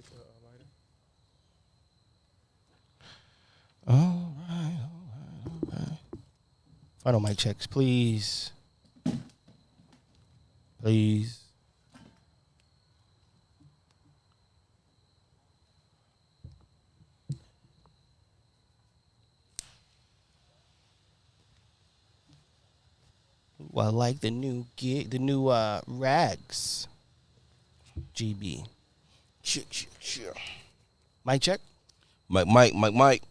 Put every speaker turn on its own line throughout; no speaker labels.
get the lighter?
All right, all right. Final mic checks, please. Please. Well, I like the new gig, the new rags. GB. Sure. Mic check.
Mike.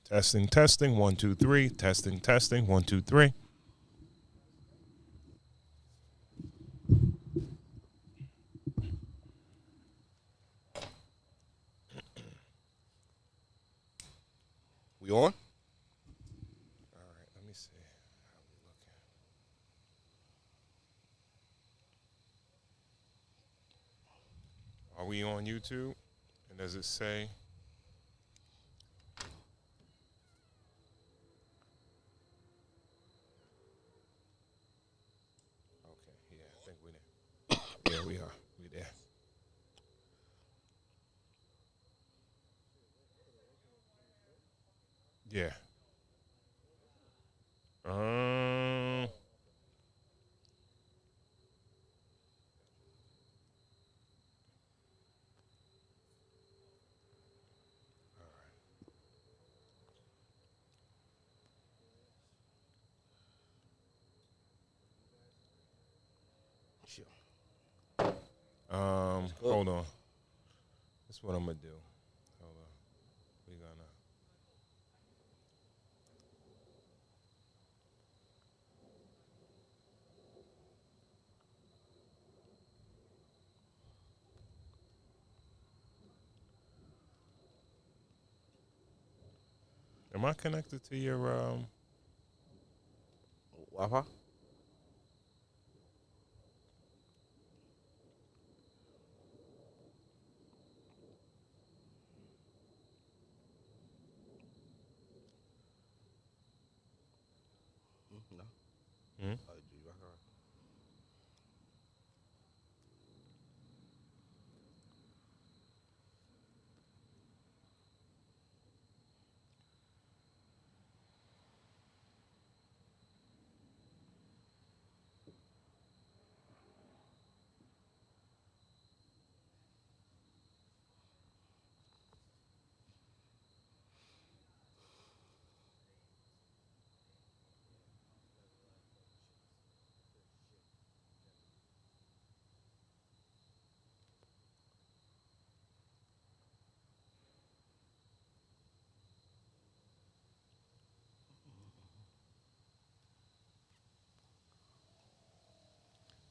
Testing. 1, 2, 3. Testing. 1, 2, 3.
We on?
All right, let me see how we looking. Are we on YouTube? And does it say? Okay, yeah, I think we're there. Yeah, we are. We there. Yeah. Um.
Sure.
Hold on. This is what I'm gonna do. Hold on. We gonna. Am I connected to your
Wi-Fi? No.
Hmm?
Oh, do you Wi-Fi?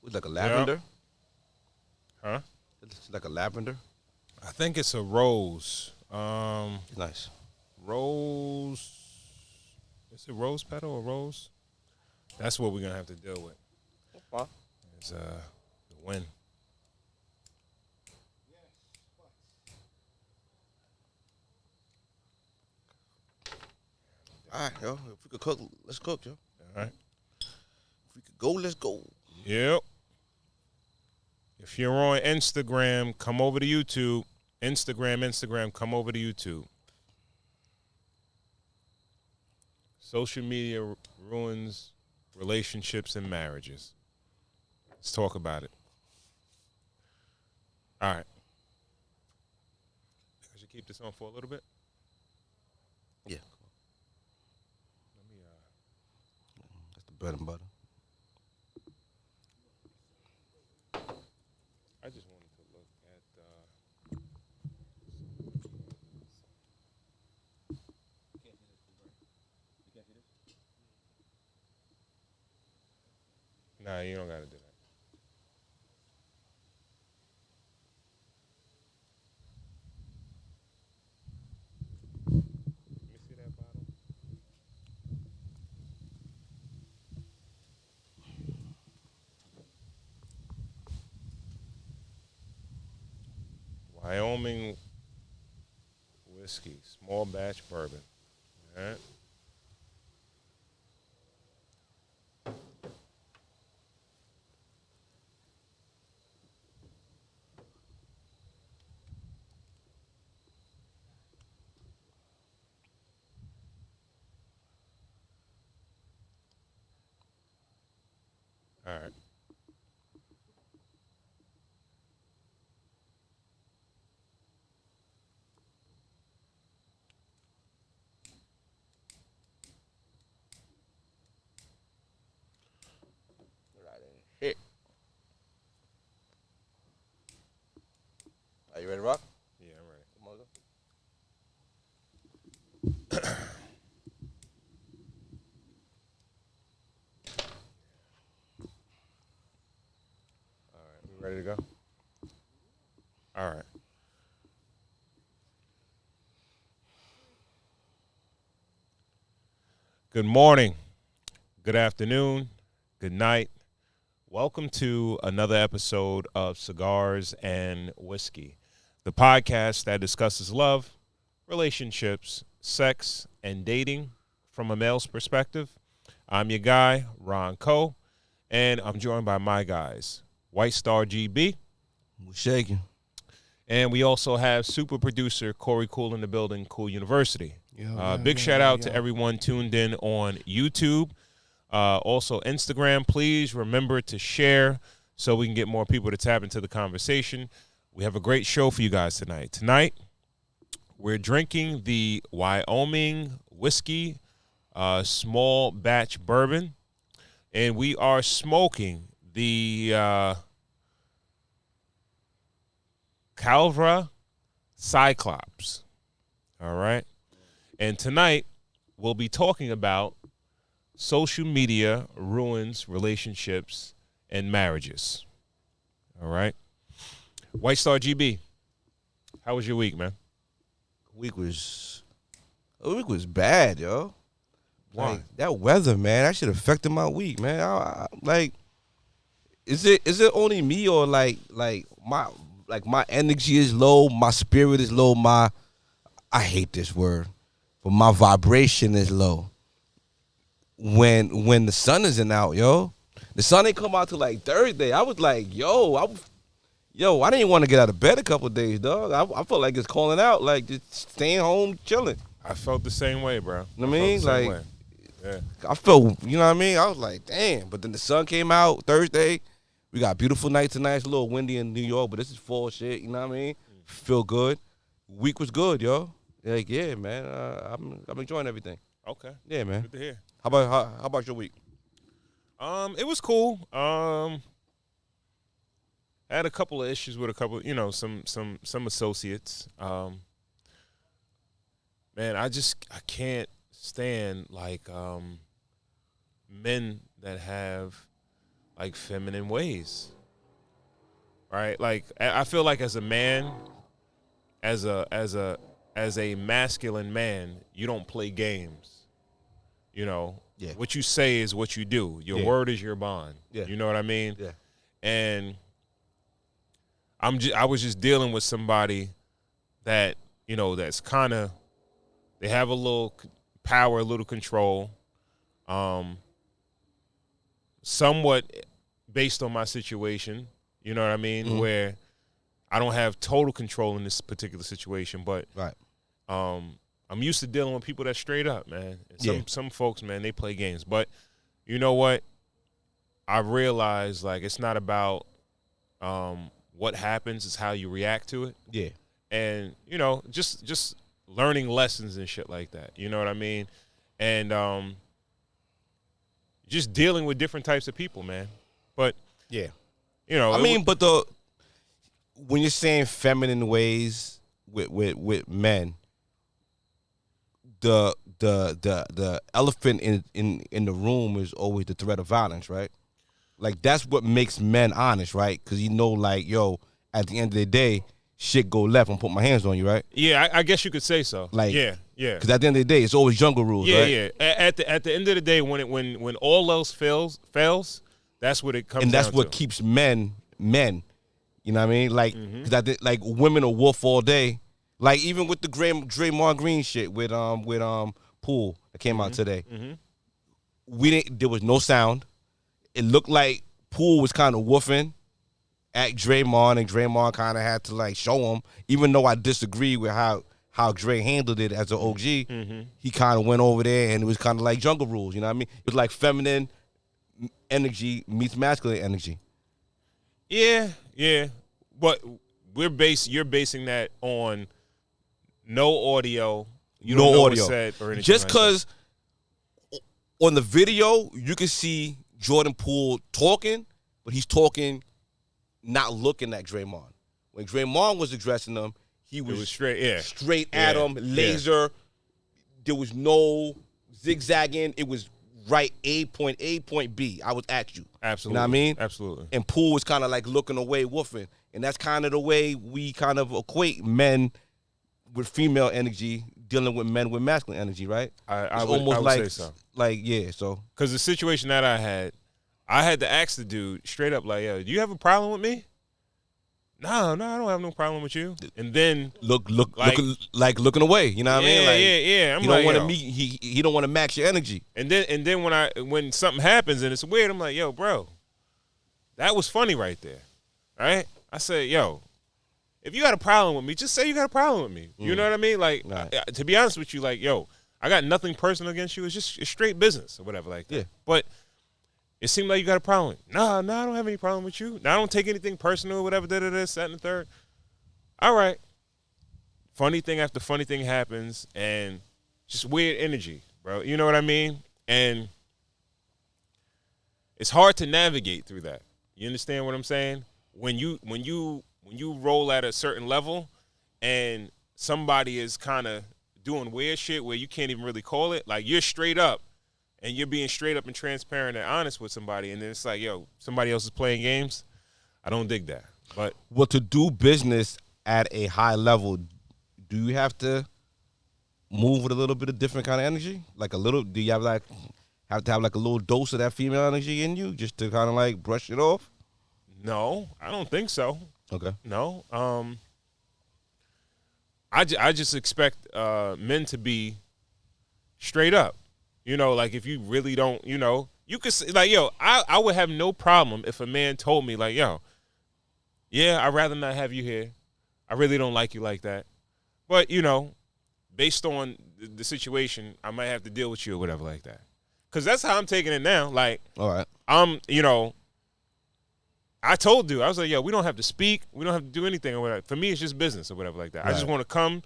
It's like a
Yeah.
lavender.
Huh?
It's like a lavender.
I think it's a rose.
It's nice.
Rose. Is it rose petal or rose? That's what we're gonna have to deal with.
Fine.
Is the wind.
All right, yo. If we could cook, let's cook, yo.
All right.
If we could go, let's go.
Yep. If you're on Instagram, come over to YouTube. Instagram, come over to YouTube. Social media ruins relationships and marriages. Let's talk about it. All right. I should keep this on for a little bit.
Yeah.
Let me.
That's the bread and butter.
I just wanted to look at. Nah, you don't gotta do that. Let me see that bottle. Wyoming whiskey, small batch bourbon. All right. All right.
Hit. Are you ready to rock?
Yeah, I'm ready.
Come on, go.
All right. We ready to go? All right. Good morning. Good afternoon. Good night. Welcome to another episode of Cigars and Whiskey, the podcast that discusses love, relationships, sex, and dating from a male's perspective. I'm your guy, Ron Coe, and I'm joined by my guys, White Star GB,
We're shaking.
and we also have super producer Corey Cool in the building, Cool University. Big shout out to everyone tuned in on YouTube. Also, Instagram, please remember to share so we can get more people to tap into the conversation. We have a great show for you guys tonight. Tonight, we're drinking the Wyoming whiskey small batch bourbon, and we are smoking the Calvra Cyclops. All right. And tonight, we'll be talking about social media ruins relationships and marriages. All right. White Star GB, how was your week, man?
Week was bad, yo.
Why?
Like, that weather, man, that shit affected my week, man. Like, is it only me or like my energy is low, my spirit is low, I hate this word, but my vibration is low. When the sun isn't out, yo. The sun ain't come out till like Thursday. I was like, I didn't even want to get out of bed a couple of days, dog. I felt like it's calling out, like just staying home, chilling.
I felt the same way, bro.
You know what I mean?
Felt the same
Like,
way. Yeah.
I felt, you know what I mean? I was like, damn. But then the sun came out Thursday. We got beautiful night tonight. It's a little windy in New York, but this is fall shit, you know what I mean? Feel good. Week was good, yo. Like, yeah, man. I'm enjoying everything.
Okay.
Yeah, man.
Good to hear.
How about your week?
It was cool. Had a couple of issues with a couple, some associates. Man, I can't stand like men that have like feminine ways. Right? Like I feel like as a man, as a masculine man, you don't play games. You know,
Yeah.
what you say is what you do. Your word is your bond.
Yeah.
You know what I mean?
Yeah.
And I was just dealing with somebody that, that's kind of, they have a little power, a little control, somewhat based on my situation, you know what I mean?
Mm-hmm.
Where I don't have total control in this particular situation, but
Right.
I'm used to dealing with people that straight up, man. And some
Yeah.
folks, man, they play games. But you know what? I realized, like, it's not about what happens, it's how you react to it.
Yeah.
And, just learning lessons and shit like that. You know what I mean? And just dealing with different types of people, man. But,
Yeah.
but
when you're saying feminine ways with men, the elephant in the room is always the threat of violence, right? Like, that's what makes men honest, right? Because like, yo, at the end of the day, shit go left and put my hands on you, right?
yeah, I guess you could say so.
Like,
yeah.
Because at the end of the day, it's always jungle rules,
Yeah,
right?
yeah. At the end of the day, when all else fails, that's what it comes.
And that's
down
what
to.
keeps men. You know what I mean? Like,
Mm-hmm.
'cause I think, like, women are wolf all day. Like, even with the Draymond Green shit with Poole that came out today,
Mm-hmm.
there was no sound. It looked like Poole was kind of woofing at Draymond, and Draymond kind of had to like show him. Even though I disagree with how Dre handled it as an OG, he kind of went over there and it was kind of like jungle rules. You know what I mean? It was like feminine energy meets masculine energy.
Yeah. But you're basing that on no audio. You don't know what's said or anything.
Just
like
because on the video you can see Jordan Poole talking, but he's talking not looking at Draymond. When Draymond was addressing him, it was straight at him, laser. There was no zigzagging. It was right point B. I was at you.
Absolutely.
You know what I mean?
Absolutely.
And Poole was kind of like looking away, woofing. And that's kind of the way we kind of equate men with female energy dealing with men with masculine energy, right?
I would say so.
So.
Because the situation that I had to ask the dude straight up, like, yo, do you have a problem with me? No, I don't have no problem with you. And then
looking away. You know what I mean? Like,
yeah.
You don't want to meet. He don't want to match your energy.
And then when something happens and it's weird, I'm like, yo, bro, that was funny right there, right? I said, yo, if you got a problem with me, just say you got a problem with me. You know what I mean? Like, to be honest with you, like, yo, I got nothing personal against you. It's straight business or whatever like that. Yeah. But it seemed like you got a problem. No, I don't have any problem with you. No, I don't take anything personal or whatever, that and the third. All right. Funny thing after funny thing happens, and just weird energy, bro. You know what I mean? And it's hard to navigate through that. You understand what I'm saying? When you roll at a certain level and somebody is kind of doing weird shit where you can't even really call it, like you're straight up and you're being straight up and transparent and honest with somebody, and then it's like, yo, somebody else is playing games. I don't dig that. But
to do business at a high level, do you have to move with a little bit of different kind of energy? Like a little, do you have to have like a little dose of that female energy in you just to kind of like brush it off?
No, I don't think so.
Okay.
No. I just expect men to be straight up. You know, like if you really don't, you know, you could say, like, yo, I would have no problem if a man told me, like, yo, yeah, I'd rather not have you here. I really don't like you like that. But, you know, based on the situation, I might have to deal with you or whatever like that. Because that's how I'm taking it now. Like,
all right,
you know, I told dude, I was like, yo, we don't have to speak. We don't have to do anything or whatever. For me, it's just business or whatever like that. Right. I just want to come,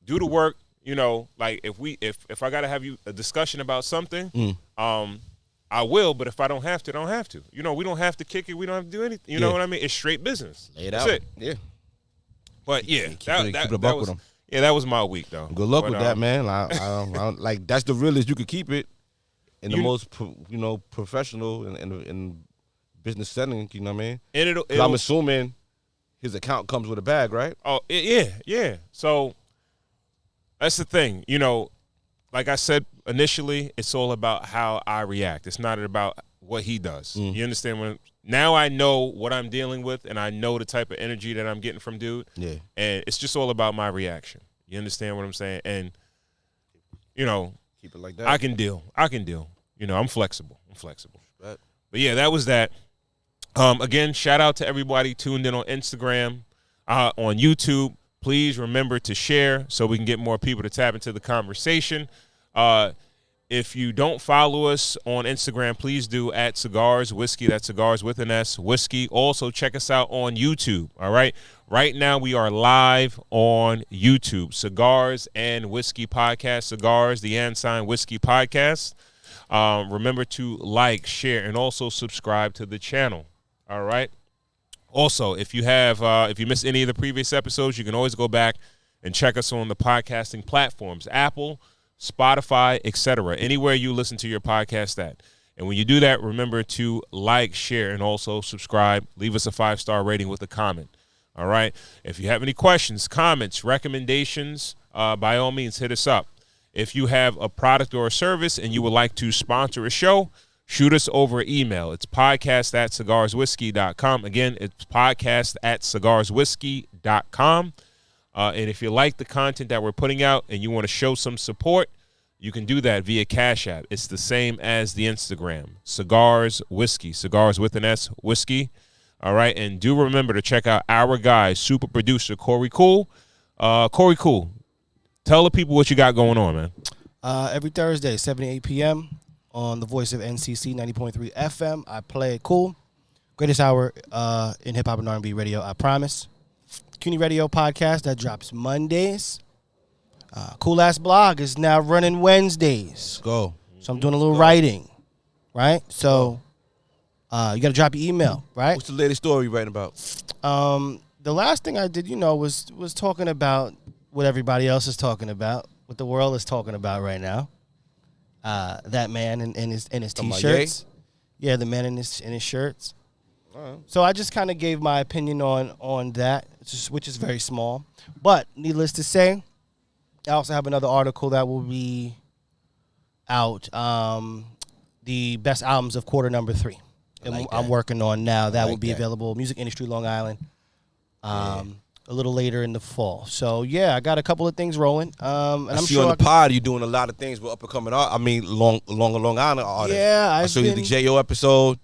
do the work. You know, like if I got to have a discussion about something, I will. But if I don't have to, I don't have to. You know, we don't have to kick it. We don't have to do anything. You know what I mean? It's straight business.
Lay it
That's
out.
it.
Yeah.
But yeah,
keep it buck with them.
Yeah, that was my week though.
Good luck with that, man. I don't, like that's the realest you could keep it in the most professional and business setting. You know what I mean? And it'll I'm assuming his account comes with a bag, right?
Oh yeah. So that's the thing. You know, like I said initially, it's all about how I react. It's not about what he does. You understand? Now I know what I'm dealing with, and I know the type of energy that I'm getting from dude.
Yeah.
And it's just all about my reaction. You understand what I'm saying? And, you know,
keep it like that.
I can deal. You know, I'm flexible.
Right.
But, yeah, that was that. Again, shout out to everybody tuned in on Instagram, on YouTube. Please remember to share so we can get more people to tap into the conversation. If you don't follow us on Instagram, please do at Cigars Whiskey. That's Cigars with an S, Whiskey. Also, check us out on YouTube, all right? Right now, we are live on YouTube. Cigars and Whiskey Podcast. Cigars, the & Whiskey Podcast. Remember to like, share, and also subscribe to the channel, all right? Also, if you missed any of the previous episodes, you can always go back and check us on the podcasting platforms, Apple, Spotify, etc. Anywhere you listen to your podcast at. And when you do that, remember to like, share, and also subscribe. Leave us a 5-star rating with a comment. All right? If you have any questions, comments, recommendations, by all means, hit us up. If you have a product or a service and you would like to sponsor a show, shoot us over email. It's podcast@cigarswhiskey.com. Again, it's podcast@cigarswhiskey.com. And if you like the content that we're putting out and you want to show some support, you can do that via Cash App. It's the same as the Instagram, Cigars Whiskey, Cigars with an S, Whiskey. All right, and do remember to check out our guy, super producer Corey Cool. Corey Cool, tell the people what you got going on, man.
Every Thursday, 7 to 8 p.m. on the voice of NCC 90.3 FM. I play it cool. Greatest hour in hip hop and R&B radio, I promise. CUNY Radio podcast that drops Mondays. Cool Ass Blog is now running Wednesdays.
Go.
So I'm doing a little writing, right? So you got to drop your email, right?
What's the latest story you writing about?
The last thing I did, was talking about what everybody else is talking about, what the world is talking about right now. That man in his t-shirts. Yeah, the man in his shirts. So I just kind of gave my opinion on that, which is very small. But needless to say, I also have another article that will be out, the best albums of quarter number 3. I'm working on now. That will be available, Music Industry Long Island, a little later in the fall. So, yeah, I got a couple of things rolling. And I'm
see
sure
on the pod, you're doing a lot of things with up-and-coming art. I mean, Long Island artists.
Yeah,
I saw you the J.O. episode,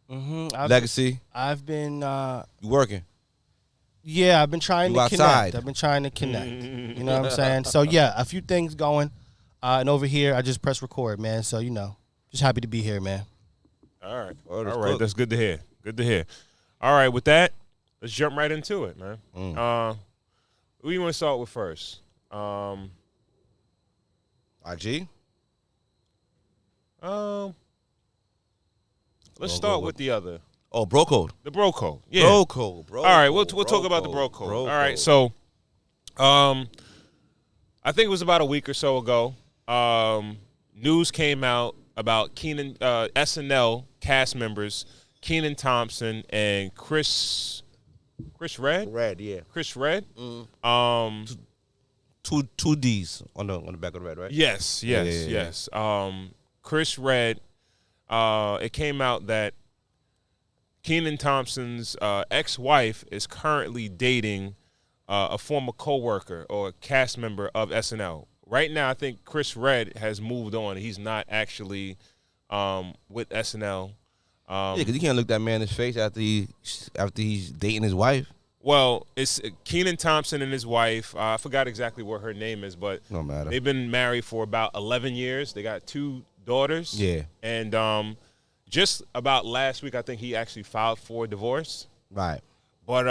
Legacy.
I've been...
you working?
Yeah, I've been trying to
outside.
connect. I've been trying to connect. You know what I'm saying? So, yeah, a few things going. And over here, I just press record, man. So, just happy to be here, man.
All right. All right. That's good to hear. Good to hear. All right. With that, let's jump right into it, man. Who you want to start with first?
IG?
Let's start with the other.
Oh, Bro Code.
The Bro Code. Yeah.
Bro Code.
All right. We'll talk about the Bro Code. All right. So, I think it was about a week or so ago. News came out about SNL cast members Kenan Thompson and Chris Redd. Chris Redd.
Two D's on the back of the Red, right?
Yes. Chris Redd. It came out that Kenan Thompson's ex-wife is currently dating a former co-worker or a cast member of SNL. Right now, I think Chris Redd has moved on. He's not actually with SNL.
Because you can't look that man in his face after he's dating his wife.
Well, it's Kenan Thompson and his wife. I forgot exactly what her name is, but
no matter.
They've been married for about 11 years. They got 2 daughters.
Yeah.
And just about last week, I think he actually filed for divorce.
Right.
But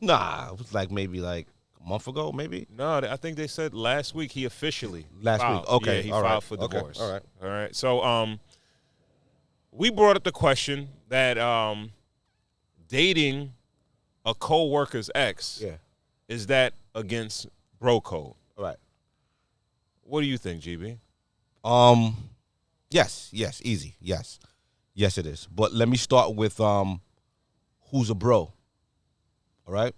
nah, it was maybe a month ago, maybe.
No, I think they said last week he officially
filed.
Week.
Okay,
yeah, he filed for
okay.
divorce.
All
right. So we brought up the question that dating a co-worker's ex, is that against bro code?
Right.
What do you think, GB?
Yes, easy. Yes, it is. But let me start with who's a bro. All right?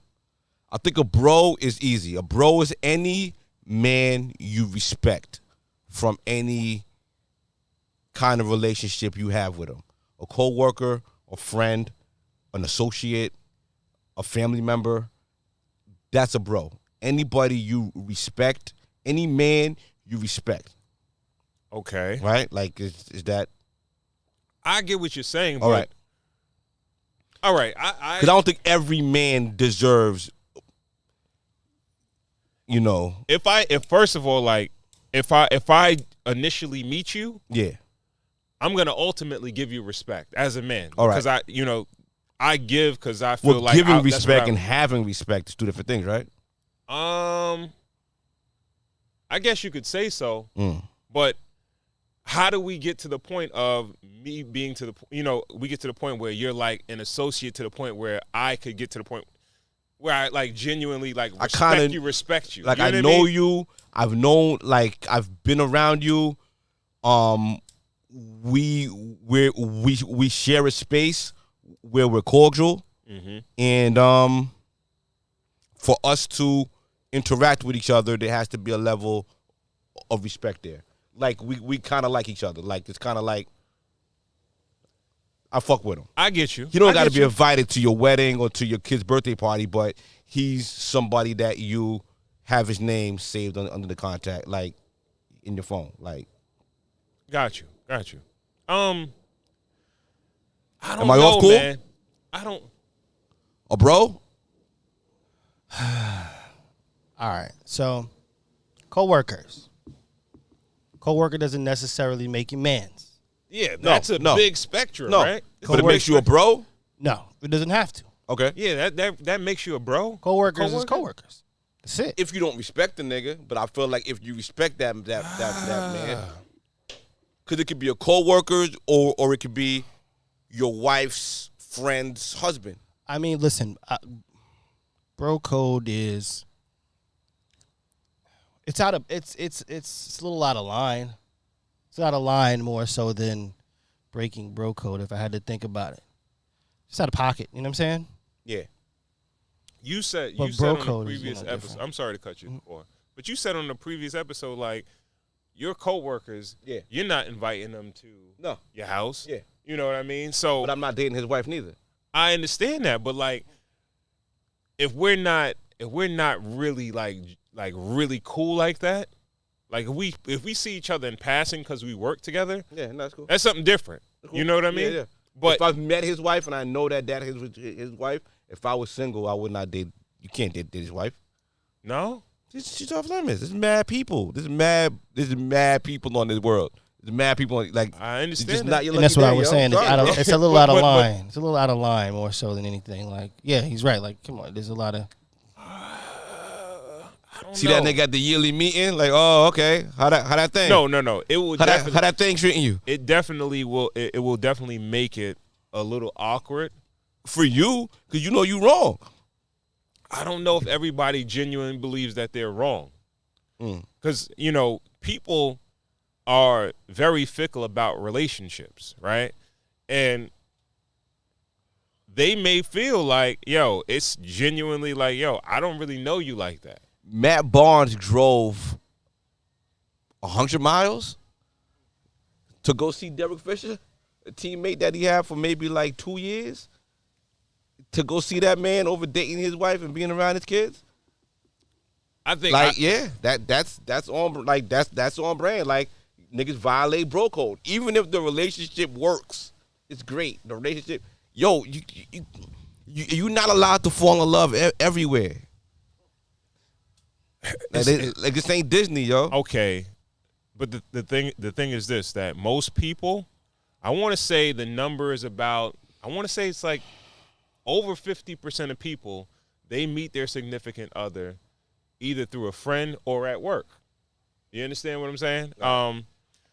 I think a bro is easy. A bro is any man you respect from any kind of relationship you have with him. A co-worker, a friend, an associate, a family member. That's a bro. Anybody you respect, any man you respect.
Okay.
Right? Is that...
I get what you're saying,
all
but...
right.
All right.
Because I don't think every man deserves,
If first of all, if I initially meet you, I'm gonna ultimately give you respect as a man.
All right.
Because I give because I feel like
giving respect and having respect is 2 different things, right?
I guess you could say so, but how do we get to the point of me being we get to the point where you're like an associate to the point where I could get to the point where I genuinely respect you.
Like I know you. I've known, I've been around you. We share a space where we're cordial, and for us to interact with each other, there has to be a level of respect there. We kind of like each other. It's kind of like I fuck with him.
I get you.
You don't got to be invited to your wedding or to your kid's birthday party, but he's somebody that you have his name saved under the contact, in your phone.
Got you. I don't
Am I off cool?
Man. I don't.
A bro?
All right. So, co-workers. Co-worker doesn't necessarily make you mans.
Yeah, that's a big spectrum, right?
But it makes you a bro?
No, it doesn't have to.
Okay.
Yeah, that makes you a bro.
Coworkers is coworkers. That's it.
If you don't respect the nigga, but I feel like if you respect that man, because it could be a coworker or it could be your wife's friend's husband.
I mean, listen, bro code is it's a little out of line. It's out of line more so than breaking bro code. If I had to think about it, it's out of pocket. You know what I'm saying?
Yeah.
You said on the previous episode. I'm sorry to cut you off, but you said on the previous episode, like your coworkers, you're not inviting them to your house.
Yeah.
You know what I mean? So,
but I'm not dating his wife neither.
I understand that, but like, if we're not really like really cool like that, like if we see each other in passing because we work together,
that's cool.
That's something different. Cool. You know what I mean?
Yeah.
But
if I've met his wife and I know that is his wife, if I was single, I would not date. You can't date his wife.
No,
she's off limits. There's mad people. There's mad people on this world. There's mad people. Like
I understand
that.
And that's what I was saying. It's a little out of line. It's a little out of line more so than anything. Like, yeah, he's right. Like, come on, there's a lot of.
See that nigga at the yearly meeting? Like, oh, okay. How that thing?
No. It will.
How that thing treating you?
It definitely will. It will definitely make it a little awkward
for you because you know you wrong.
I don't know if everybody genuinely believes that they're wrong, because people are very fickle about relationships, right? And they may feel like, it's genuinely like, I don't really know you like that.
Matt Barnes drove 100 miles to go see Derek Fisher, a teammate that he had for maybe like 2 years, to go see that man over dating his wife and being around his kids.
I think,
that's on brand. Like, niggas violate bro code, even if the relationship works. It's great. The relationship, you're not allowed to fall in love everywhere. Like this ain't Disney, yo.
Okay, but the thing is this: that most people, I want to say the number is about. I want to say it's like over 50% of people, they meet their significant other either through a friend or at work. You understand what I'm saying?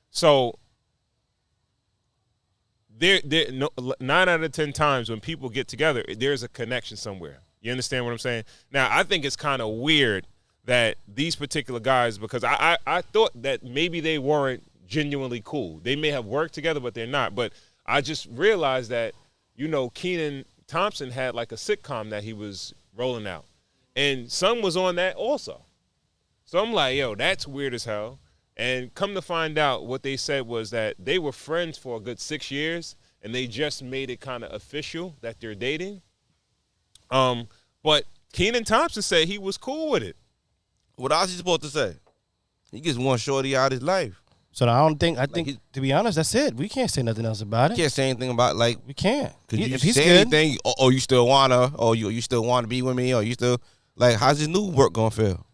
So there 9 out of 10 times when people get together, there's a connection somewhere. You understand what I'm saying? Now, I think it's kind of weird that these particular guys, because I thought that maybe they weren't genuinely cool. They may have worked together, but they're not. But I just realized that, Kenan Thompson had like a sitcom that he was rolling out. And Son was on that also. So I'm like, that's weird as hell. And come to find out, what they said was that they were friends for a good 6 years, and they just made it kind of official that they're dating. But Kenan Thompson said he was cool with it.
What else is he supposed to say? He gets one shorty out of his life.
So I think, to be honest, that's it. We can't say nothing else about it.
Can't say anything about, like,
we can't.
If he's say good, anything, you still wanna, or you still want to be with me, or you still, like, how's his new work gonna feel?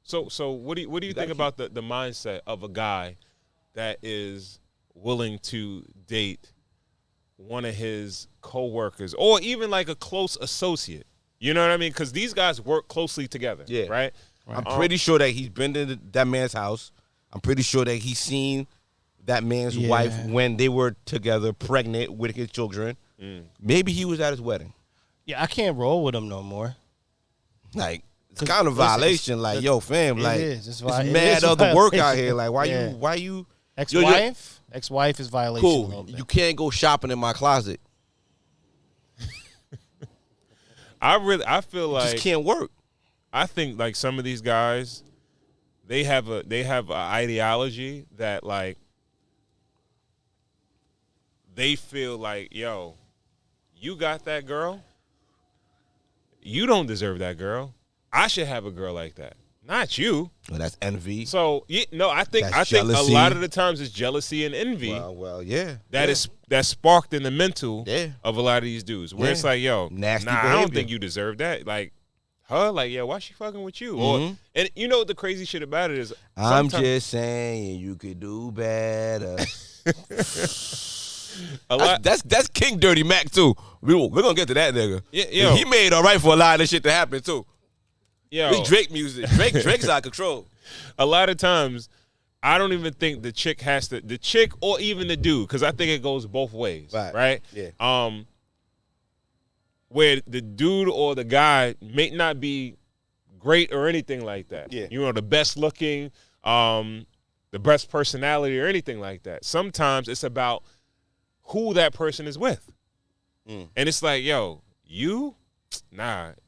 So what do you think about the mindset of a guy that is willing to date one of his coworkers or even like a close associate? You know what I mean? Because these guys work closely together. Yeah. Right.
I'm pretty sure that he's been to that man's house. I'm pretty sure that he's seen that man's wife when they were together, pregnant with his children. Maybe he was at his wedding.
Yeah, I can't roll with him no more.
Like, it's kind of violation. Like, yo, fam, like, it's
mad
other work out here. Like, why you?
Ex-wife is violation.
Cool. You can't go shopping in my closet.
I feel like
it just can't work.
I think like some of these guys, they have an ideology that like they feel like, yo, you got that girl. You don't deserve that girl. I should have a girl like that, not you.
Well, that's envy.
So I think a lot of the times it's jealousy and envy.
Well, yeah.
That's sparked in the mental of a lot of these dudes, where it's like, yo,
nasty
I don't think you deserve that. Like, her, like, yo, why she fucking with you? Or and you know what the crazy shit about it is?
I'm just saying you could do better. That's King Dirty Mac too. We're gonna get to that nigga. Yeah, he made all right for a lot of this shit to happen too.
Yo,
it's Drake music. Drake's out of control.
A lot of times, I don't even think the chick or even the dude, because I think it goes both ways. Right?
Yeah.
Where the dude or the guy may not be great or anything like that.
Yeah.
You know, the best looking, the best personality or anything like that. Sometimes it's about who that person is with. And it's like, yo, you can't.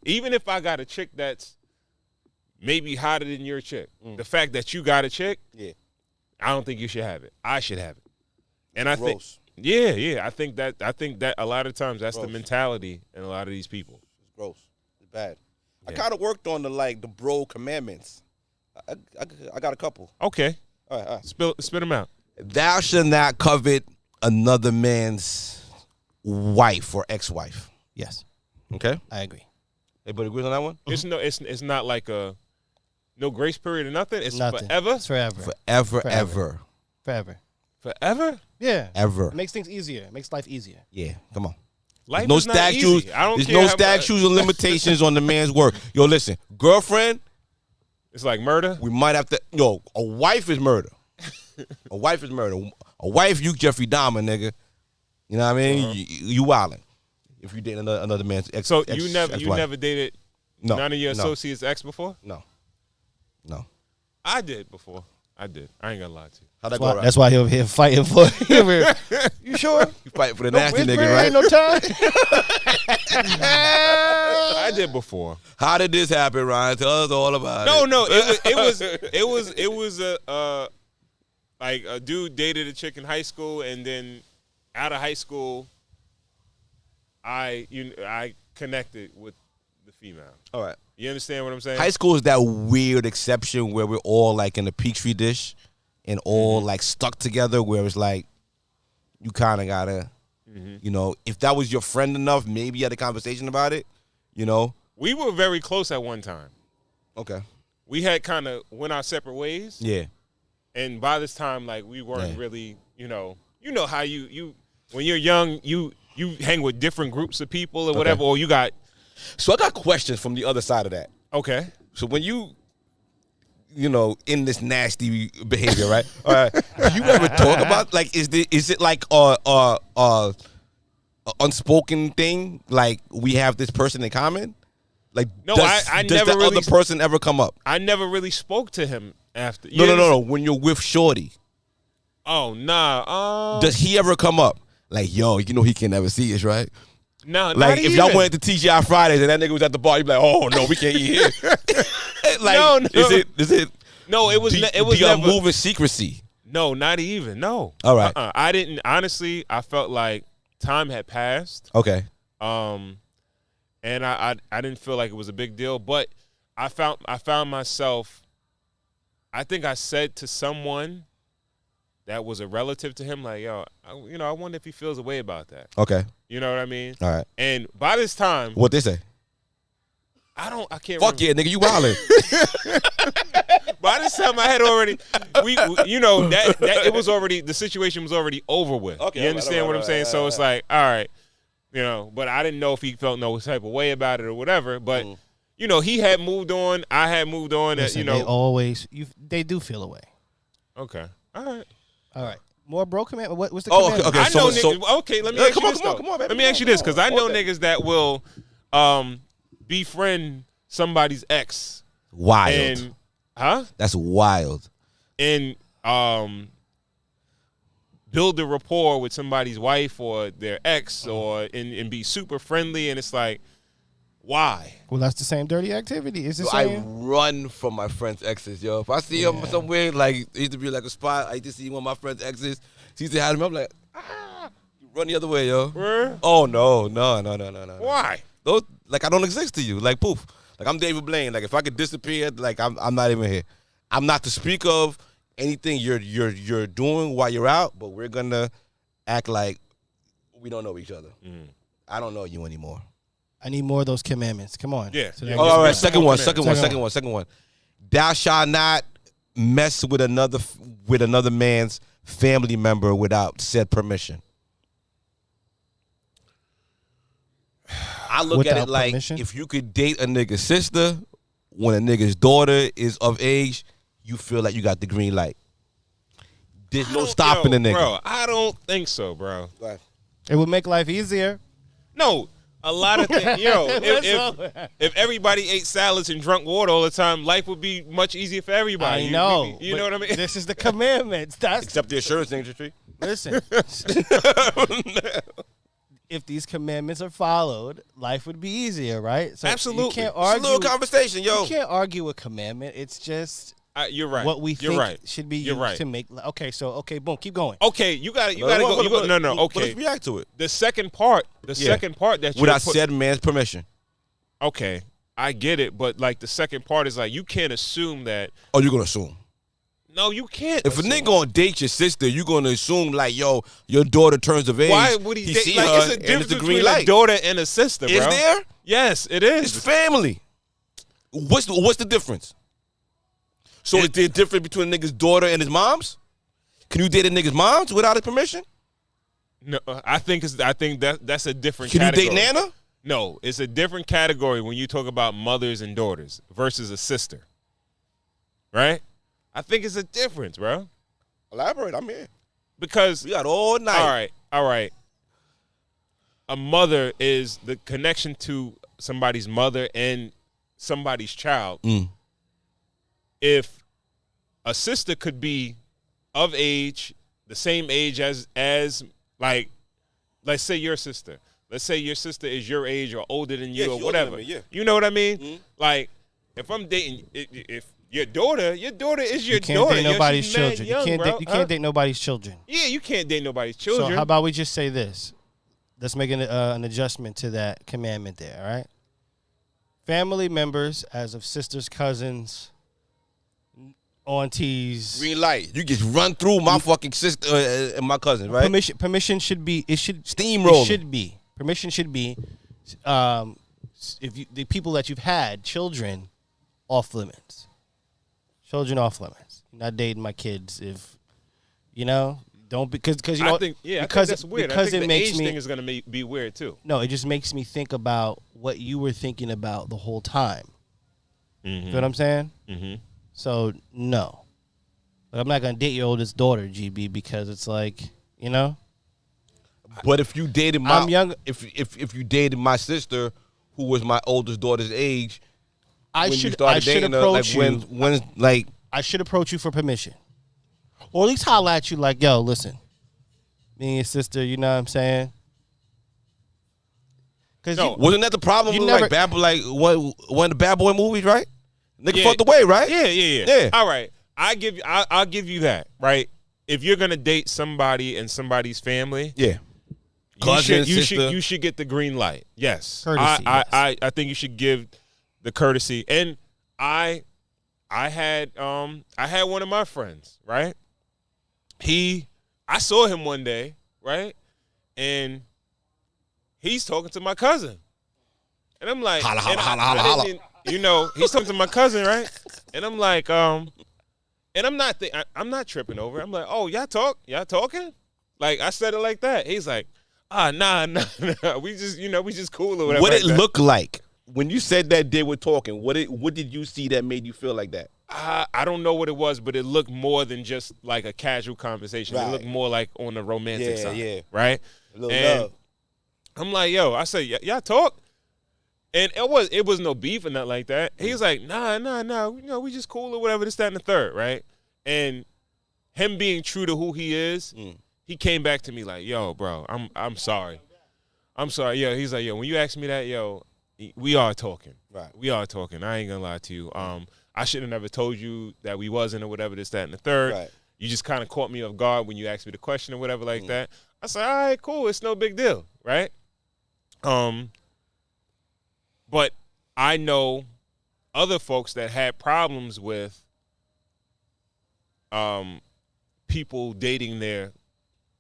Even if I got a chick that's maybe hotter than your chick, the fact that you got a chick, I don't think you should have it. I should have it. And I think I think that a lot of times that's the mentality in a lot of these people.
It's gross. It's bad. I kind of worked on the bro commandments. I got a couple.
Okay.
All right.
Spit them out.
Thou shalt not covet another man's wife or ex-wife.
Yes.
Okay.
I agree.
Everybody agrees on that one?
It's not like a no grace period or nothing. It's
nothing.
forever.
It's forever.
Ever.
Forever?
Yeah.
Ever.
It makes things easier. It makes life easier.
Yeah. Come on.
Life
no
is not
statutes.
easy. I don't
There's
care
no
how
statutes or limitations on the man's work. Yo, listen, girlfriend.
It's like murder.
We might have to. Yo, a wife is murder. A wife is murder. A wife, you Jeffrey Dahmer, nigga. You know what I mean? You wildin'. If you date another man's ex.
So you never dated none of your
no.
associates' ex before?
No.
I did before. I did. I ain't gonna lie to you.
How'd that go? Right?
That's why he over here fighting for it. You sure?
You fighting for the nasty nigga, right?
Ain't no time.
I did before.
How did this happen, Ryan? Tell us all about it.
No. It was a like a dude dated a chick in high school, and then out of high school, I connected with the female.
All right.
You understand what I'm saying?
High school is that weird exception where we're all like in a Petri dish and all like stuck together, where it's like you kind of gotta, you know, if that was your friend enough, maybe you had a conversation about it, you know.
We were very close at one time.
Okay.
We had kind of went our separate ways.
Yeah.
And by this time, like, we weren't really, you know how you when you're young, you hang with different groups of people or whatever, or you got.
So I got questions from the other side of that.
Okay.
So when you in this nasty behavior, right? All right. Do you ever talk about, like, is it like a unspoken thing? Like, we have this person in common? Like,
no, I
does
never
the
really,
other person ever come up?
I never really spoke to him after.
No. When you're with Shorty.
Oh, nah.
Does he ever come up? Like, yo, you know he can never see us, right?
No,
like, if y'all went to TGI Fridays and that nigga was at the bar, you'd be like, oh, no, we can't eat here. Like,
no.
Is it?
No, it was
the
never.
Moving secrecy.
No, not even. No.
All right.
I didn't. Honestly, I felt like time had passed.
Okay.
And I didn't feel like it was a big deal, but I found myself. I think I said to someone that was a relative to him, like, yo, I wonder if he feels a way about that.
Okay.
You know what I mean?
All right.
And by this time,
what they say?
I can't.
Fuck
remember.
yeah, nigga, you wildin'.
By this time, I had already, that it was already, the situation was already over with.
Okay,
you understand what I'm saying? So it's like, all right, but I didn't know if he felt no type of way about it or whatever. But he had moved on. I had moved on.
Listen, they do feel a way.
Okay. All right.
More bro command. What's the
Oh,
command?
okay.
I know niggas. Okay, let me ask you this.
Come on, baby.
Let me ask you this, because I know niggas that will befriend somebody's ex.
Wild.
And,
That's wild.
And build a rapport with somebody's wife or their ex, and be super friendly, and it's like, why?
Well, that's the same dirty activity. It's the same.
I run from my friend's exes, yo. If I see him somewhere, like, it used to be like a spot, I used to see one of my friend's exes. She used to have him. I'm like, run the other way, yo.
Where?
Oh, no.
Why?
Those, like, I don't exist to you. Like, poof. Like, I'm David Blaine. Like, if I could disappear, like, I'm not even here. I'm not to speak of anything you're doing while you're out, but we're gonna act like we don't know each other. I don't know you anymore.
I need more of those commandments. Come on.
Yeah.
So
Yeah.
that-
Oh, all right,
Yeah.
second one. Thou shalt not mess with another man's family member without said permission. I look at
Without
it like
permission?
if you could date a nigga's sister when a nigga's daughter is of age, you feel like you got the green light. There's no stopping the nigga.
Bro, I don't think so, bro.
It would make life easier.
No, a lot of things. If everybody ate salads and drank water all the time, life would be much easier for everybody.
I know.
You know what I mean?
This is the commandments. That's
Except the insurance industry.
listen. If these commandments are followed, life would be easier, right? So
Absolutely.
You can't
It's a
argue.
little conversation, yo.
You can't argue a commandment. It's just
You're right.
what we
You're
think
right.
should be
You're
used
right.
to make. Okay, boom, keep going.
Okay, you got to go. No.
But
Okay,
let's react to it.
the second part that you
Without said man's permission.
Okay, I get it, but like the second part is like you can't assume that.
Oh, you're gonna assume.
No, you can't.
If a
assume.
nigga gonna date your sister, you gonna assume like, yo, your daughter turns of age.
Why would he date?
see
Like,
her,
it's a
and
difference
it's a
between
green light.
a daughter and a sister, bro.
Is there?
Yes, it
It's
is.
family. What's the difference? So is there a difference between a nigga's daughter and his mom's? Can you date a nigga's mom's without his permission?
No, I think that's a different.
Can
category.
you date Nana?
No, it's a different category when you talk about mothers and daughters versus a sister. Right? I think it's a difference, bro.
Elaborate. I'm here.
Because
We got all night.
all right. A mother is the connection to somebody's mother and somebody's child. If a sister could be of age, the same age as like, let's say your sister. Let's say your sister is your age or older than you
Yeah,
or
she's older
whatever.
than me, yeah.
You know what I mean? Like, if I'm dating, if your daughter is your
You can't
daughter.
date
Yo,
nobody's
she's mad
children.
young,
you
bro.
can't date nobody's children.
Yeah, you can't date nobody's children.
So how about we just say this? Let's make an adjustment to that commandment there, all right? Family members, as of sisters, cousins, aunties.
Green light. You just run through my fucking sister and my cousin, right?
Permission should be. It should
Steamrolling.
It should be. Permission should be. If the people that you've had children, off limits. Children off limits. You're not dating my kids if don't because you know
I think
because
that's weird.
because
I think
it
the
makes
age
me
thing is gonna be weird too.
no. It just makes me think about what you were thinking about the whole time. You know what I'm saying?
Mm-hmm.
So no, but I'm not gonna date your oldest daughter, GB, because it's like
But if you dated my,
I'm young.
If you dated my sister, who was my oldest daughter's age,
I
when you
should
started dating her,
approach
like
you.
when like
I should approach you for permission, or at least holler at you like, "Yo, listen, me and your sister." You know what I'm saying? Because
No.
wasn't that the problem
You
with
never-
like bad like one of the Bad Boy movies, right? Nigga
Yeah.
fucked away, right?
Yeah. All right, I'll give you that. Right, if you're gonna date somebody and somebody's family,
Yeah. Cousin, sister.
you should get the green light. Yes,
Courtesy,
I,
yes.
I think you should give the courtesy. And I had one of my friends, right? I saw him one day, right, and he's talking to my cousin, and I'm like,
Holla, holla,
and
holla,
I
holla, holla.
didn't- he's talking to my cousin, right, and I'm like, and I'm not tripping over it. I'm like, oh, y'all talking? Like I said it like that. He's like, nah. We just cool or whatever.
What
like
it
that.
looked like when you said that they were talking? What did you see that made you feel like that?
I don't know what it was, but it looked more than just like a casual conversation.
Right.
It looked more like on the romantic
Yeah,
side.
yeah.
Right?
A little
And
love.
I'm like, yo, I said, y'all talk? And it was no beef or nothing like that. He was like, nah. We just cool or whatever, this, that, and the third, right? And him being true to who he is, he came back to me like, yo, bro, I'm sorry. I'm sorry. Yo, he's like, yo, when you ask me that, yo, we are talking.
Right.
We are talking. I ain't gonna lie to you. I should have never told you that we wasn't or whatever, this, that, and the third.
Right.
You just kind of caught me off guard when you asked me the question or whatever like that. I said, all right, cool. It's no big deal, right? But I know other folks that had problems with people dating their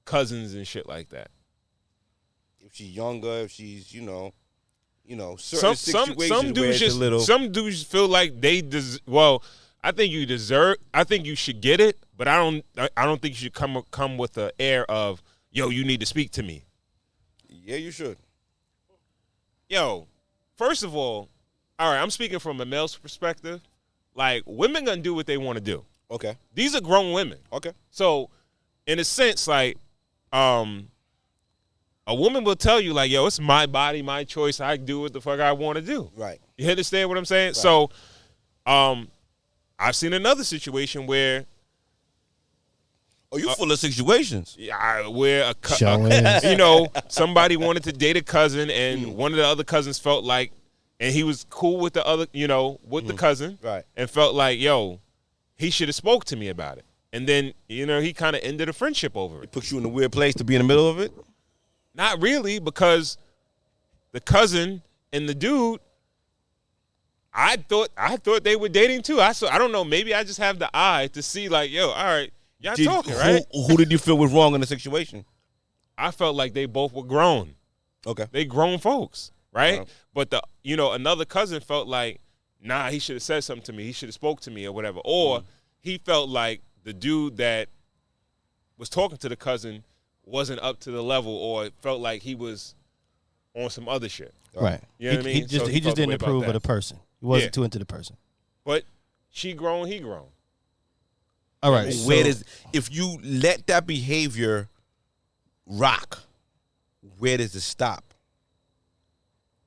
cousins and shit like that.
If she's younger, if she's certain situations
some dudes just some dudes feel like they well, I think you should get it, but I don't think you should come with the air of, yo, you need to speak to me.
Yeah, you should.
Yo, first of all right, I'm speaking from a male's perspective. Like, women gonna do what they want to do.
Okay.
These are grown women.
Okay.
So, in a sense, like, a woman will tell you, like, yo, it's my body, my choice. I do what the fuck I want to do.
Right.
You understand what I'm saying? Right. So, I've seen another situation where.
Oh, you full of situations.
Yeah, where somebody wanted to date a cousin, and one of the other cousins felt like, and he was cool with the other, with the cousin,
right,
and felt like, yo, he should have spoke to me about it. And then, he kind of ended a friendship over it.
It puts you in a weird place to be in the middle of it?
Not really, because the cousin and the dude, I thought they were dating too. I don't know, maybe I just have the eye to see, like, yo, all right, y'all talking, right?
Who did you feel was wrong in the situation?
I felt like they both were grown.
Okay.
They grown folks, right? But another cousin felt like, nah, he should have said something to me. He should have spoke to me or whatever. Or he felt like the dude that was talking to the cousin wasn't up to the level, or felt like he was on some other shit.
Right.
You know what I mean?
He just didn't approve of the person. He wasn't too into the person.
But she grown, he grown.
All right.
If you let that behavior rock, where does it stop?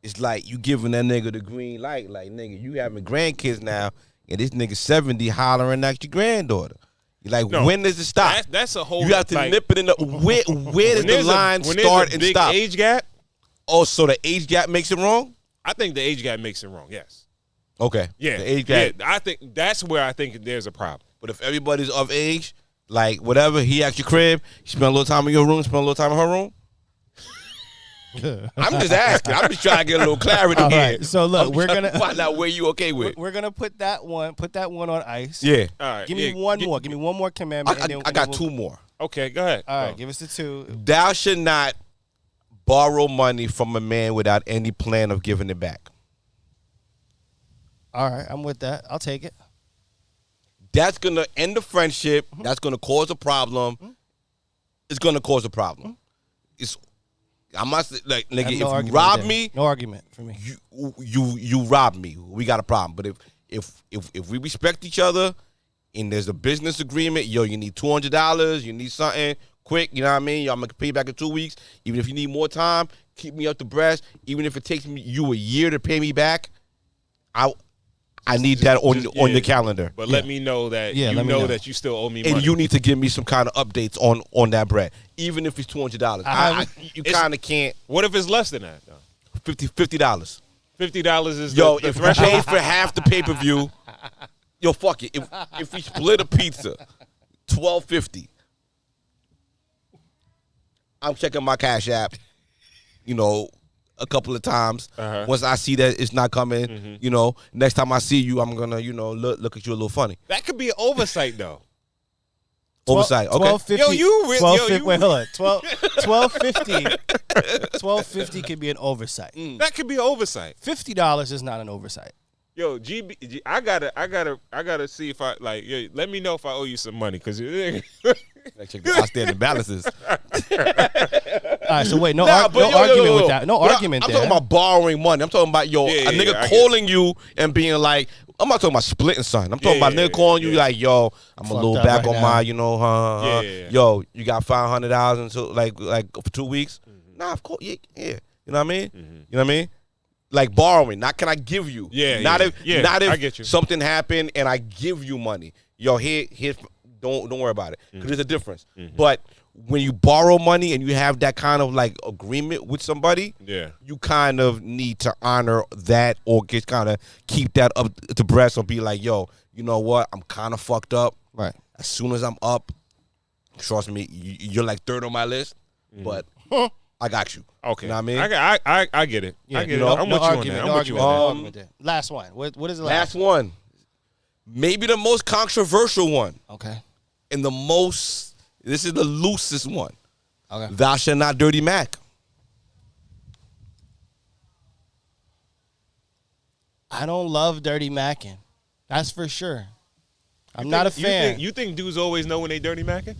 It's like you giving that nigga the green light. Like, nigga, you having grandkids now, and this nigga 70 hollering at your granddaughter. You're like, when does it stop?
That's a whole.
You have to nip it in the. Where does the line start and stop?
Age gap.
Oh, so the age gap makes it wrong?
I think the age gap makes it wrong. Yes.
Okay.
Yeah.
The age gap.
Yeah, I think that's where I think there's a problem.
But if everybody's of age, like whatever, he at your crib, you spend a little time in your room, spend a little time in her room. I'm just asking. I'm just trying to get a little clarity here.
Right. So look, we're gonna
find out where you okay with.
We're gonna put that one on ice.
Yeah.
All right.
Give me one more. Give me one more commandment.
I got two more.
Okay, go ahead.
All right, give us the two.
Thou should not borrow money from a man without any plan of giving it back.
All right, I'm with that. I'll take it.
That's gonna end the friendship. That's gonna cause a problem. It's gonna cause a problem. I must like, nigga, if you rob me,
no argument for me.
You rob me. We got a problem. But if we respect each other and there's a business agreement, yo, you need $200, you need something quick, you know what I mean? Yo, I'm gonna pay you back in 2 weeks. Even if you need more time, keep me up to breast. Even if it takes you a year to pay me back, I need that on your calendar.
But let me know that that you still owe me money.
And you need to give me some kind of updates on that bread. Even if it's $200. You kind of can't.
What if it's less than that, though?
$50.
$50 is
the
if
you pay for half the pay-per-view, yo, fuck it. If we split a pizza, $12.50. I'm checking my Cash App, a couple of times. Once I see that it's not coming, next time I see you, I'm gonna, look at you a little funny.
That could be an oversight, though.
Oversight. Okay.
12.50.
Yo, you really?
Wait, hold on. 12.50. 12.50 could be an oversight.
That could be an oversight.
$50 is not an oversight.
Yo, I gotta see if let me know if I owe you some money, cause
check the outstanding balances.
All right, so wait, no argument with that. No argument there.
I'm talking about borrowing money. I'm talking about a nigga calling you and being like, I'm not talking about splitting something. I'm talking about nigga calling you like, yo, I'm a little back on my, yo, you got $500 until like for 2 weeks. Nah, of course, yeah. You know what I mean? You know what I mean? Like borrowing, not can I give you? Not if
I get you.
Something happened and I give you money. Yo, here, don't worry about it, because there's a difference. But when you borrow money and you have that kind of like agreement with somebody, you kind of need to honor that, or just kind of keep that up to breast, or be like, yo, you know what? I'm kind of fucked up.
Right.
As soon as I'm up, trust me, you're like third on my list, but I got you.
Okay.
You know what I mean?
I get it.
Yeah,
I get it. I'm with you on that.
Last one. What is the
last one? Maybe the most controversial one.
Okay.
And this is the loosest one.
Okay.
Thou shalt not dirty Mac.
I don't love dirty macking. That's for sure. I'm not a fan.
You think dudes always know when they dirty macking?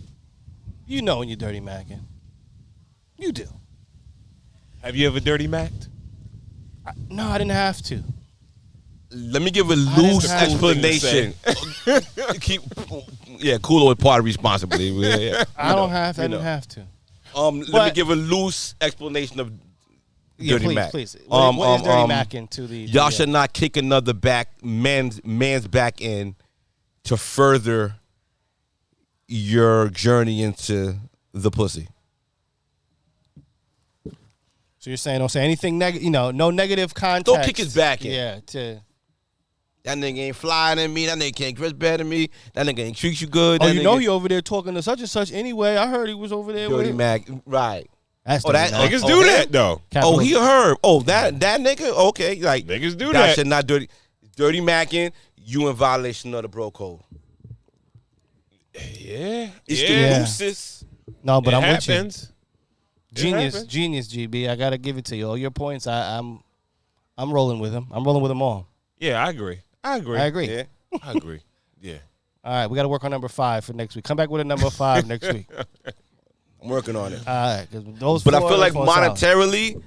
You know when you're dirty macking. You do.
Have you ever dirty macked?
No, I didn't have to.
Let me give a loose explanation. Cool with party responsibly. Yeah.
I didn't have to.
Let me give a loose explanation of dirty mac.
Please. What is dirty macking to the?
Y'all should not kick another man's back in to further your journey into the pussy.
So you're saying don't say anything negative, no negative context.
Don't kick his back in.
Yeah,
that nigga ain't flying than me. That nigga can't dress better than me. That nigga ain't treat you good.
Oh, he over there talking to such and such anyway. I heard he was over there
dirty
with
Mac. Right.
That's
niggas do that though.
Oh, he heard. Oh, that nigga. Okay, like
niggas do
that. That shit not dirty. Dirty macking. You in violation of the bro code.
Yeah,
it's the loosest.
No, but I'm
happens.
With you. Genius, GB. I gotta give it to you. All your points, I'm rolling with him. I'm rolling with them all.
Yeah, I agree.
I agree.
Yeah.
I agree. Yeah.
All right, we got to work on number 5 for next week. Come back with a number 5 next week.
I'm working on it.
All right,
but I feel like monetarily,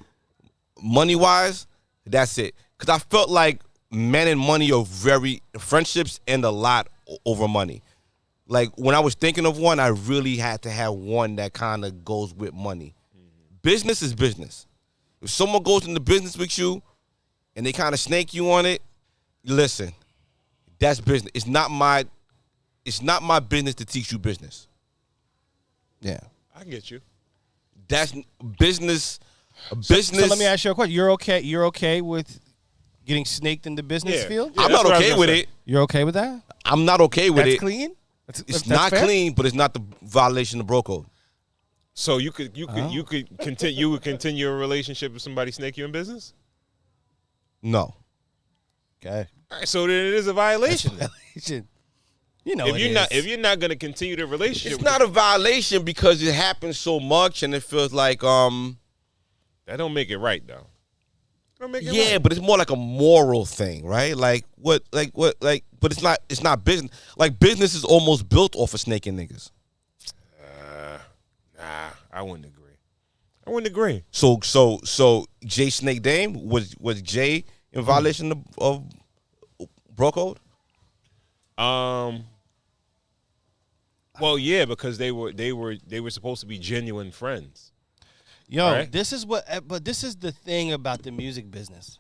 money-wise, that's it. Because I felt like men and money are friendships end a lot over money. Like, when I was thinking of one, I really had to have one that kind of goes with money. Business is business. If someone goes into business with you and they kind of snake you on it, listen, that's business. It's not my business to teach you business.
Yeah.
I get you.
That's business.
So let me ask you a question. You're okay with getting snaked in the business field?
I'm not okay with it.
You're okay with that?
I'm not okay with it.
That's clean?
It's not fair? Clean, but it's not the violation of bro code.
So you would continue a relationship if somebody snake you in business?
No.
Okay.
All right, so then it is a violation.
If
you're not going to continue the relationship,
it's not a violation because it happens so much and it feels like
that don't make it right though. Right.
But it's more like a moral thing, right? But it's not business. Like business is almost built off of snaking niggas.
Nah, I wouldn't agree.
So Jay Snake Dame was Jay in violation of bro code?
Well, yeah, because they were supposed to be genuine friends.
Yo,
right?
this is the thing about the music business.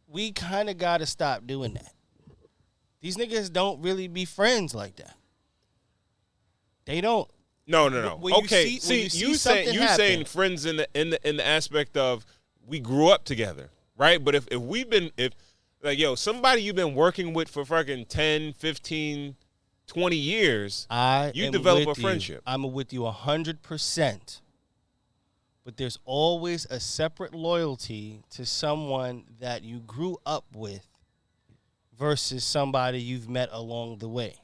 We kind of got to stop doing that. These niggas don't really be friends like that. They don't.
No.
Okay,
you saying friends in the aspect of we grew up together, right? But if somebody you've been working with for fucking 10, 15, 20 years, you develop a friendship.
I'm with you 100%. But there's always a separate loyalty to someone that you grew up with versus somebody you've met along the way.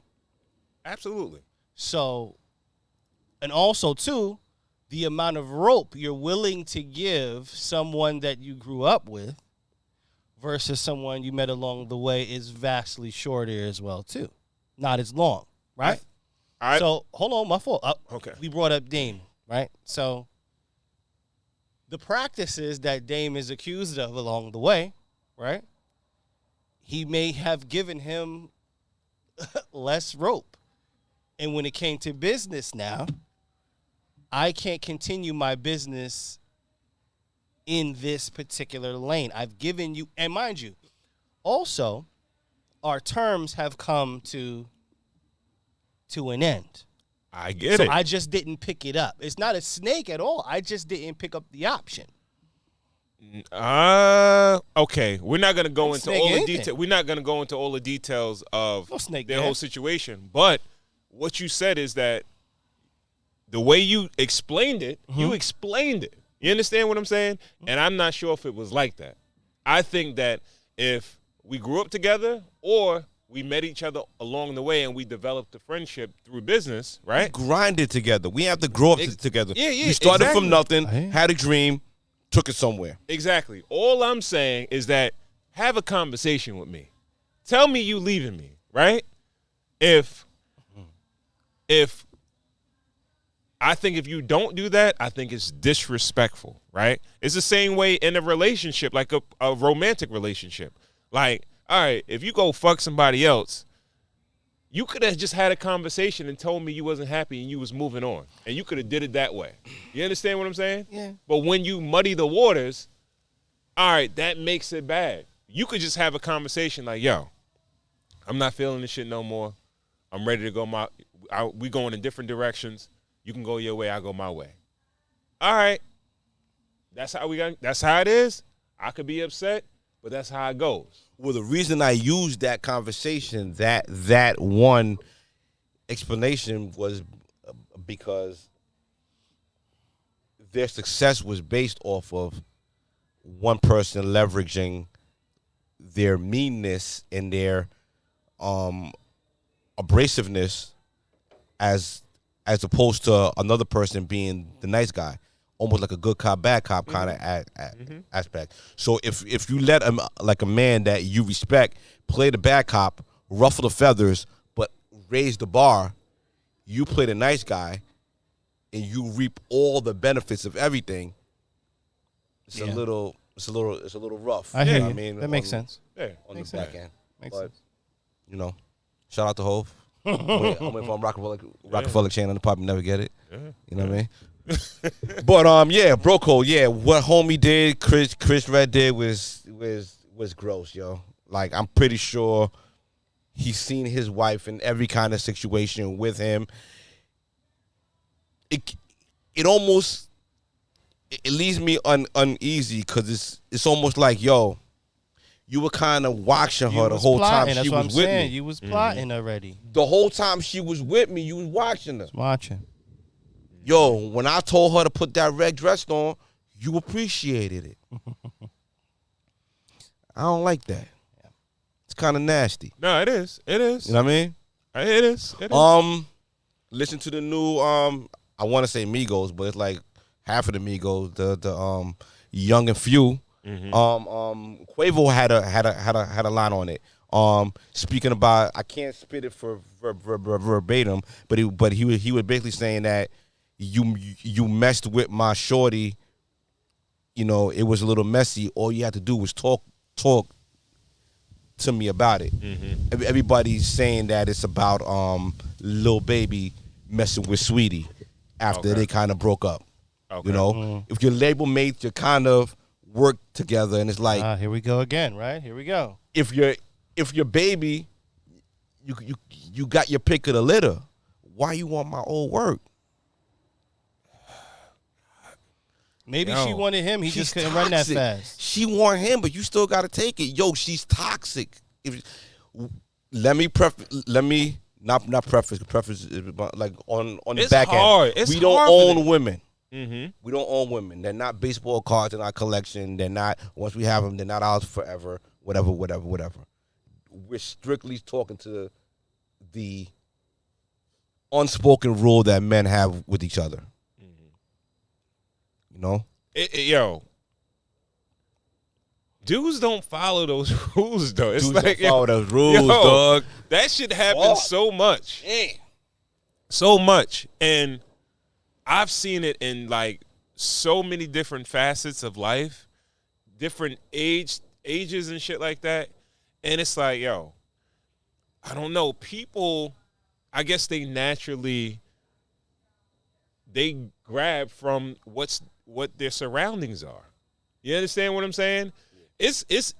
Absolutely.
So, and also, too, the amount of rope you're willing to give someone that you grew up with versus someone you met along the way is vastly shorter as well, too. Not as long, right? So, hold on, my fault.
Okay.
We brought up Dame, right? So, the practices that Dame is accused of along the way, right? He may have given him less rope. And when it came to business now, I can't continue my business in this particular lane. I've given you, and mind you, also, our terms have come to an end.
I get it.
I just didn't pick it up. It's not a snake at all. I just didn't pick up the option.
Okay. We're not gonna go into all the details. We're not gonna go into all the details of their whole situation. But what you said is that the way you explained it, you explained it. You understand what I'm saying? And I'm not sure if it was like that. I think that if we grew up together or we met each other along the way and we developed a friendship through business, right?
We grinded together. We have to grow up together.
Yeah,
we started from nothing, had a dream, took it somewhere.
Exactly. All I'm saying is that have a conversation with me. Tell me you leaving me, right? If I think if you don't do that, I think it's disrespectful, right? It's the same way in a relationship, like a romantic relationship. Like, all right, if you go fuck somebody else, you could have just had a conversation and told me you wasn't happy and you was moving on. And you could have did it that way. You understand what I'm saying?
Yeah.
But when you muddy the waters, all right, that makes it bad. You could just have a conversation like, yo, I'm not feeling this shit no more. I'm ready to go we going in different directions. You can go your way, I go my way. All right. That's how it is. I could be upset, but that's how it goes.
Well, the reason I used that conversation, that one explanation was because their success was based off of one person leveraging their meanness and their abrasiveness as opposed to another person being the nice guy, almost like a good cop, bad cop kind of aspect. So if you let a man that you respect play the bad cop, ruffle the feathers, but raise the bar, you play the nice guy, and you reap all the benefits of everything. It's a little rough.
I hear you.
What I mean,
that makes sense.
Yeah.
On the back end.
Makes
But,
sense.
Shout out to Hov. I'm waiting for Rockefeller chain on the pop and never get it.
Yeah.
You know what I mean? But bro code, what homie did, Chris Red did was gross, yo. Like, I'm pretty sure he's seen his wife in every kind of situation with him. It almost leaves me uneasy because it's almost like, yo, you were kind of watching her the whole time she was with me.
You was plotting already.
The whole time she was with me, you was watching her.
Watching.
Yo, when I told her to put that red dress on, you appreciated it. I don't like that. It's kind of nasty.
No, it is. It is.
You know what I mean?
It is.
Listen to the new I want to say Migos, but it's like half of the Migos, the Young and Few. Quavo had a line on it. Speaking about, I can't spit it for verbatim, but he was basically saying that you messed with my shorty. You know, it was a little messy. All you had to do was talk to me about it. Everybody's saying that it's about Lil Baby messing with Sweetie after they kind of broke up.
Okay.
You know, if your label mates, you kind of work together, and it's like,
here we go again, right? Here we go.
If your baby, you got your pick of the litter. Why you want my old work?
Maybe she wanted him. He just couldn't run that fast.
She want him, but you still got to take it. Yo, she's toxic. Let me not preface like on the back end.
It's
we don't
hard
own women.
Mm-hmm.
We don't own women. They're not baseball cards in our collection. They're not, once we have them, they're not ours forever. Whatever. We're strictly talking to the unspoken rule that men have with each other. You know?
Yo, dudes don't follow those rules, though. It's
Dudes
like,
don't follow those rules, dog.
That shit happens so much. So much. And I've seen it in, like, so many different facets of life, different ages and shit like that. And it's like, yo, I don't know. People, I guess they naturally, they grab from what their surroundings are. You understand what I'm saying? It's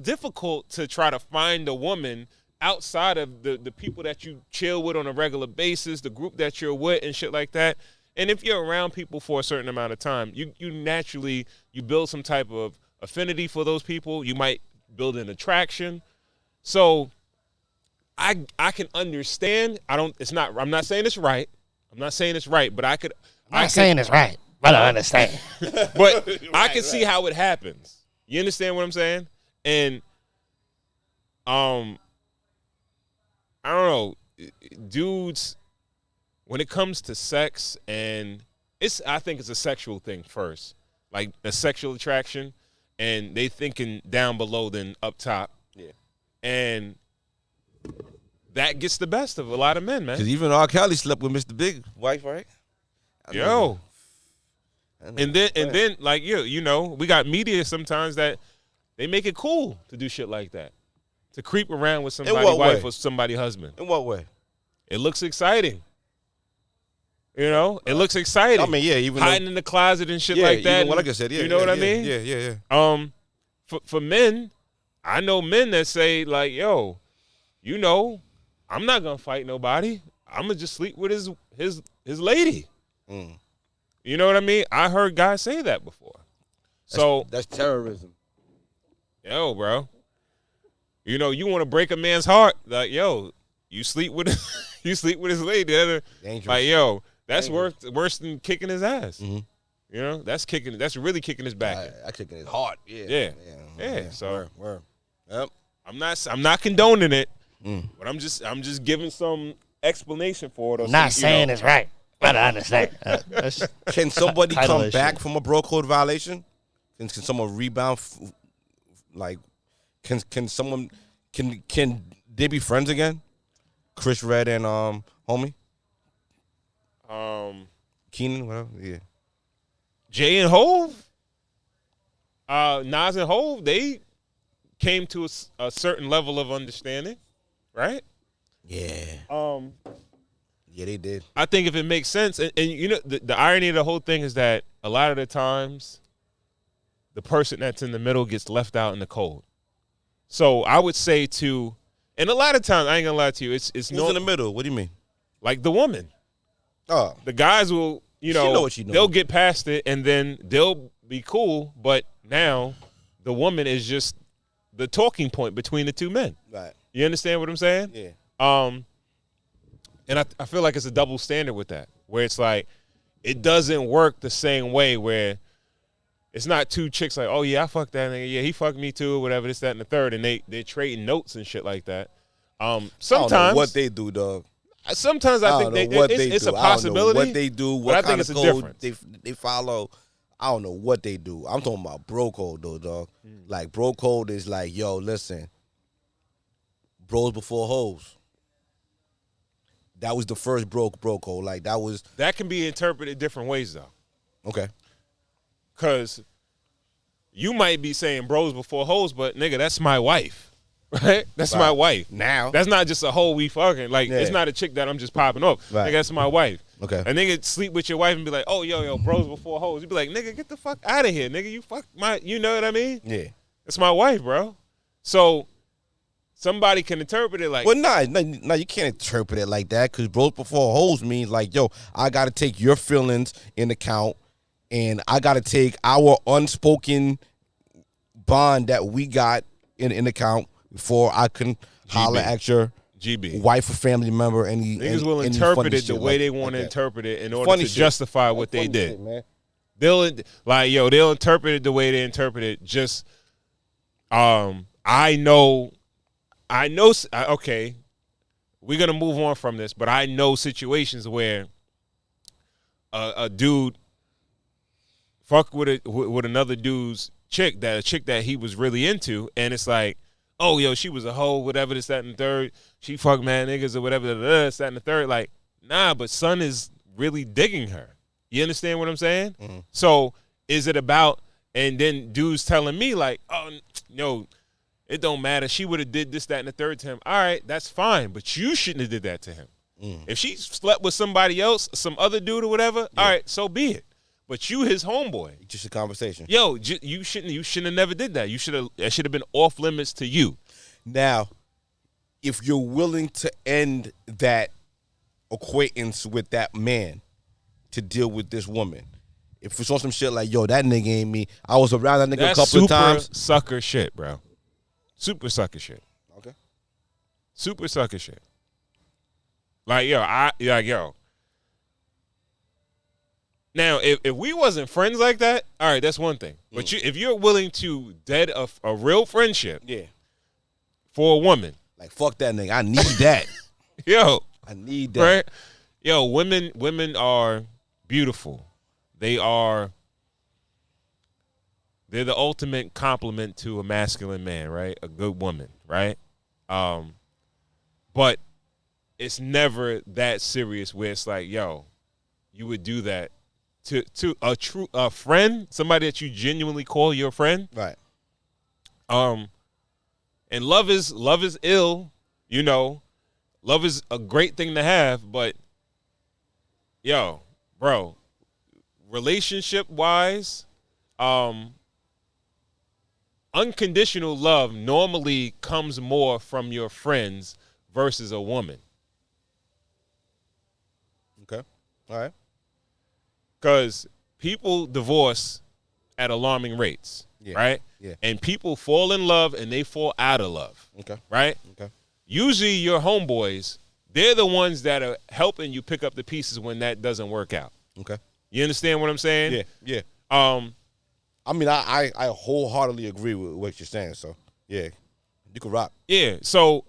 difficult to try to find a woman outside of the people that you chill with on a regular basis, the group that you're with and shit like that. And if you're around people for a certain amount of time, you naturally, you build some type of affinity for those people. You might build an attraction. So I can understand. I'm not saying it's right. I'm not saying it's right, but I could.
I'm not saying it's right, but I understand.
But I can see how it happens. You understand what I'm saying? And I don't know, dudes, when it comes to sex, and I think it's a sexual thing first, like a sexual attraction, and they thinking down below than up top.
Yeah.
And that gets the best of a lot of men, man.
Because even R. Kelly slept with Mr. Big's wife, right?
Yo. And then like you know, we got media sometimes that they make it cool to do shit like that. To creep around with somebody's wife or somebody's husband.
In what way?
It looks exciting. You know? It looks exciting.
I mean, yeah, even
hiding in the closet and shit like that.
Even like I said, yeah.
You know what I mean?
Yeah.
For men, I know men that say like, yo, you know, I'm not gonna fight nobody. I'm gonna just sleep with his lady.
Mm.
You know what I mean? I heard guys say that before.
That's terrorism.
Yo, bro. You know, you want to break a man's heart, like, yo, you sleep with his lady.
Dangerous.
Like, yo, that's worse than kicking his ass.
Mm-hmm.
You know, that's really kicking his back.
I kicking his heart.
Yeah. So
word. Yep.
I'm not condoning it, but I'm just giving some explanation for it. Or
not saying it's right, but I understand.
Can somebody come back
shit.
from a bro code violation? Can someone rebound? Like, can someone can they be friends again? Chris Red and homie. Keenan, whatever. Yeah.
Jay and Hove, Nas and Hove, they came to a certain level of understanding, right?
Yeah. Yeah, they did.
I think if it makes sense, and you know, the irony of the whole thing is that a lot of the times, the person that's in the middle gets left out in the cold. So I would say and a lot of times, I ain't gonna lie to you, it's
Who's in the middle? What do you mean?
like the woman.
Oh,
The guys will, they'll get past it and then they'll be cool, but now the woman is just the talking point between the two men.
right.
You understand what I'm saying?
Yeah.
And I feel like it's a double standard with that, where it's like it doesn't work the same way where it's not two chicks like, oh yeah, I fucked that nigga, yeah, he fucked me too, whatever, this, that, and the third, and they're trading notes and shit like that. Sometimes
I don't know what they do, dog.
Sometimes I think it's a possibility.
What they do,
but
what
I think
kind
it's
of
a
code
difference.
they follow. I don't know what they do. I'm talking about bro code though, dog. Like bro code is like, yo, listen, bros before hoes. That was the first bro code. Like
That can be interpreted different ways though.
Okay.
Cause you might be saying bros before hoes, but nigga, that's my wife. Right? That's my wife.
Now.
That's not just a hoe we fucking. Like, it's not a chick that I'm just popping up.
Right.
Nigga, that's my wife.
Okay.
A nigga sleep with your wife and be like, oh, yo, bros before hoes. You be like, nigga, get the fuck out of here, nigga. You fuck you know what I mean?
Yeah.
That's my wife, bro. So somebody can interpret it like.
Well, no, you can't interpret it like that because bros before hoes means like, yo, I got to take your feelings in account and I got to take our unspoken bond that we got in account before I can holler at your wife or family member.
Niggas will interpret it the way they want to interpret it in order to justify what they did. Man. They'll interpret it the way they interpret it. Just, I know. Okay, we're gonna move on from this, but I know situations where a dude fuck with another dude's chick that he was really into, and it's like, oh, yo, she was a hoe, whatever, this, that, and the third. She fucked mad niggas or whatever, this, that, and the third. Like, nah, but son is really digging her. You understand what I'm saying? Mm-hmm. So is it about, and then dudes telling me like, oh, no, it don't matter. She would have did this, that, and the third to him. All right, that's fine, but you shouldn't have did that to him. Mm. If she slept with somebody else, some other dude or whatever, all right, so be it. But you, his homeboy,
just a conversation.
Yo, you shouldn't have never did that. That should have been off limits to you.
Now, if you're willing to end that acquaintance with that man to deal with this woman, if it's on some shit like, yo, that nigga ain't me. I was around that nigga a couple of times.
Super sucker shit, bro. Super sucker shit.
Okay.
Super sucker shit. Like, yo. Now, if we wasn't friends like that, all right, that's one thing. But if you're willing to dead a real friendship, for a woman,
like fuck that nigga, I need that.
Yo,
I need that.
Right? Yo, women are beautiful. They're they're the ultimate complement to a masculine man, right? A good woman, right? But it's never that serious where it's like, yo, you would do that to a friend, somebody that you genuinely call your friend.
Right.
And love is ill, you know. Love is a great thing to have, but yo, bro, relationship wise, unconditional love normally comes more from your friends versus a woman.
Okay. All right.
Because people divorce at alarming rates, right?
Yeah.
And people fall in love and they fall out of love,
Okay.
right?
Okay.
Usually your homeboys, they're the ones that are helping you pick up the pieces when that doesn't work out.
Okay.
You understand what I'm saying?
Yeah. Yeah. I mean, I wholeheartedly agree with what you're saying. So yeah, you can rock.
Yeah. So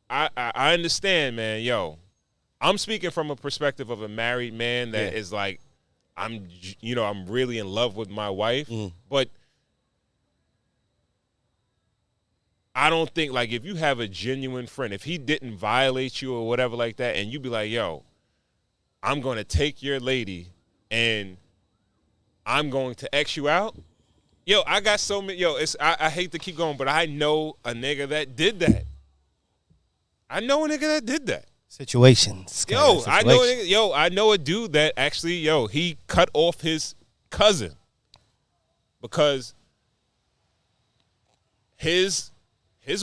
I understand, man. Yo, I'm speaking from a perspective of a married man that is like, I'm really in love with my wife, but I don't think, like, if you have a genuine friend, if he didn't violate you or whatever like that, and you be like, yo, I'm going to take your lady and I'm going to X you out. Yo, I got so many, I hate to keep going, but I know a nigga that did that. I know a nigga that did that.
Situations.
I know a dude that actually, he cut off his cousin because his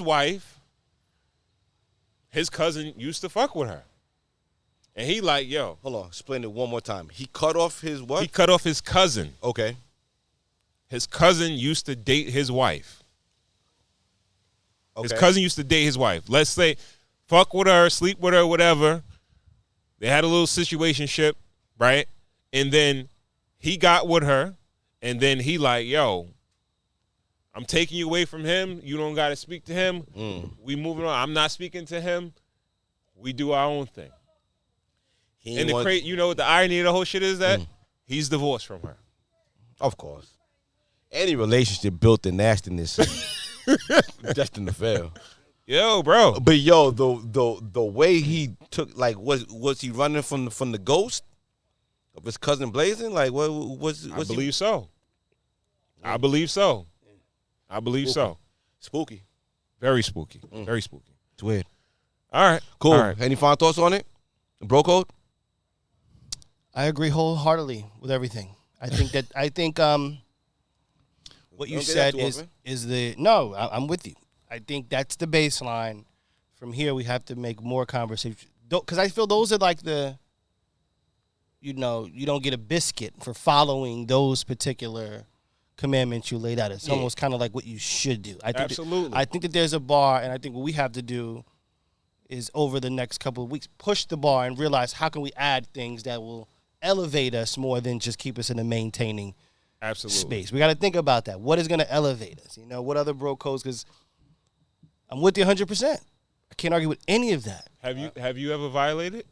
wife, his cousin used to fuck with her. And he like, yo.
Hold on, explain it one more time. He cut off his what?
He cut off his cousin.
Okay.
His cousin used to date his wife.
Okay.
His cousin used to date his wife. Let's say, fuck with her, sleep with her, whatever. They had a little situationship, right? And then he got with her, and then he like, yo, I'm taking you away from him. You don't got to speak to him. We moving on. I'm not speaking to him. We do our own thing. And what the irony of the whole shit is that he's divorced from her.
Of course. Any relationship built in nastiness destined to fail.
Yo, bro.
But yo, the way he took, like, was he running from the ghost of his cousin Blazing? Like, what was?
I believe so. I believe so. I believe so.
Spooky.
Very spooky. Very spooky.
It's weird.
All right.
Cool.
All right.
Any final thoughts on it? Bro code?
I agree wholeheartedly with everything. I think what you said is the no. I'm with you. I think that's the baseline. From here, we have to make more conversation because I feel those are like the. You don't get a biscuit for following those particular commandments you laid out. It's almost kind of like what you should do.
Absolutely.
I think that there's a bar, and I think what we have to do is over the next couple of weeks push the bar and realize how can we add things that will elevate us more than just keep us in a maintaining space. We got to think about that. What is going to elevate us? What other bro codes? Because I'm with you 100%. I can't argue with any of that.
Have you ever violated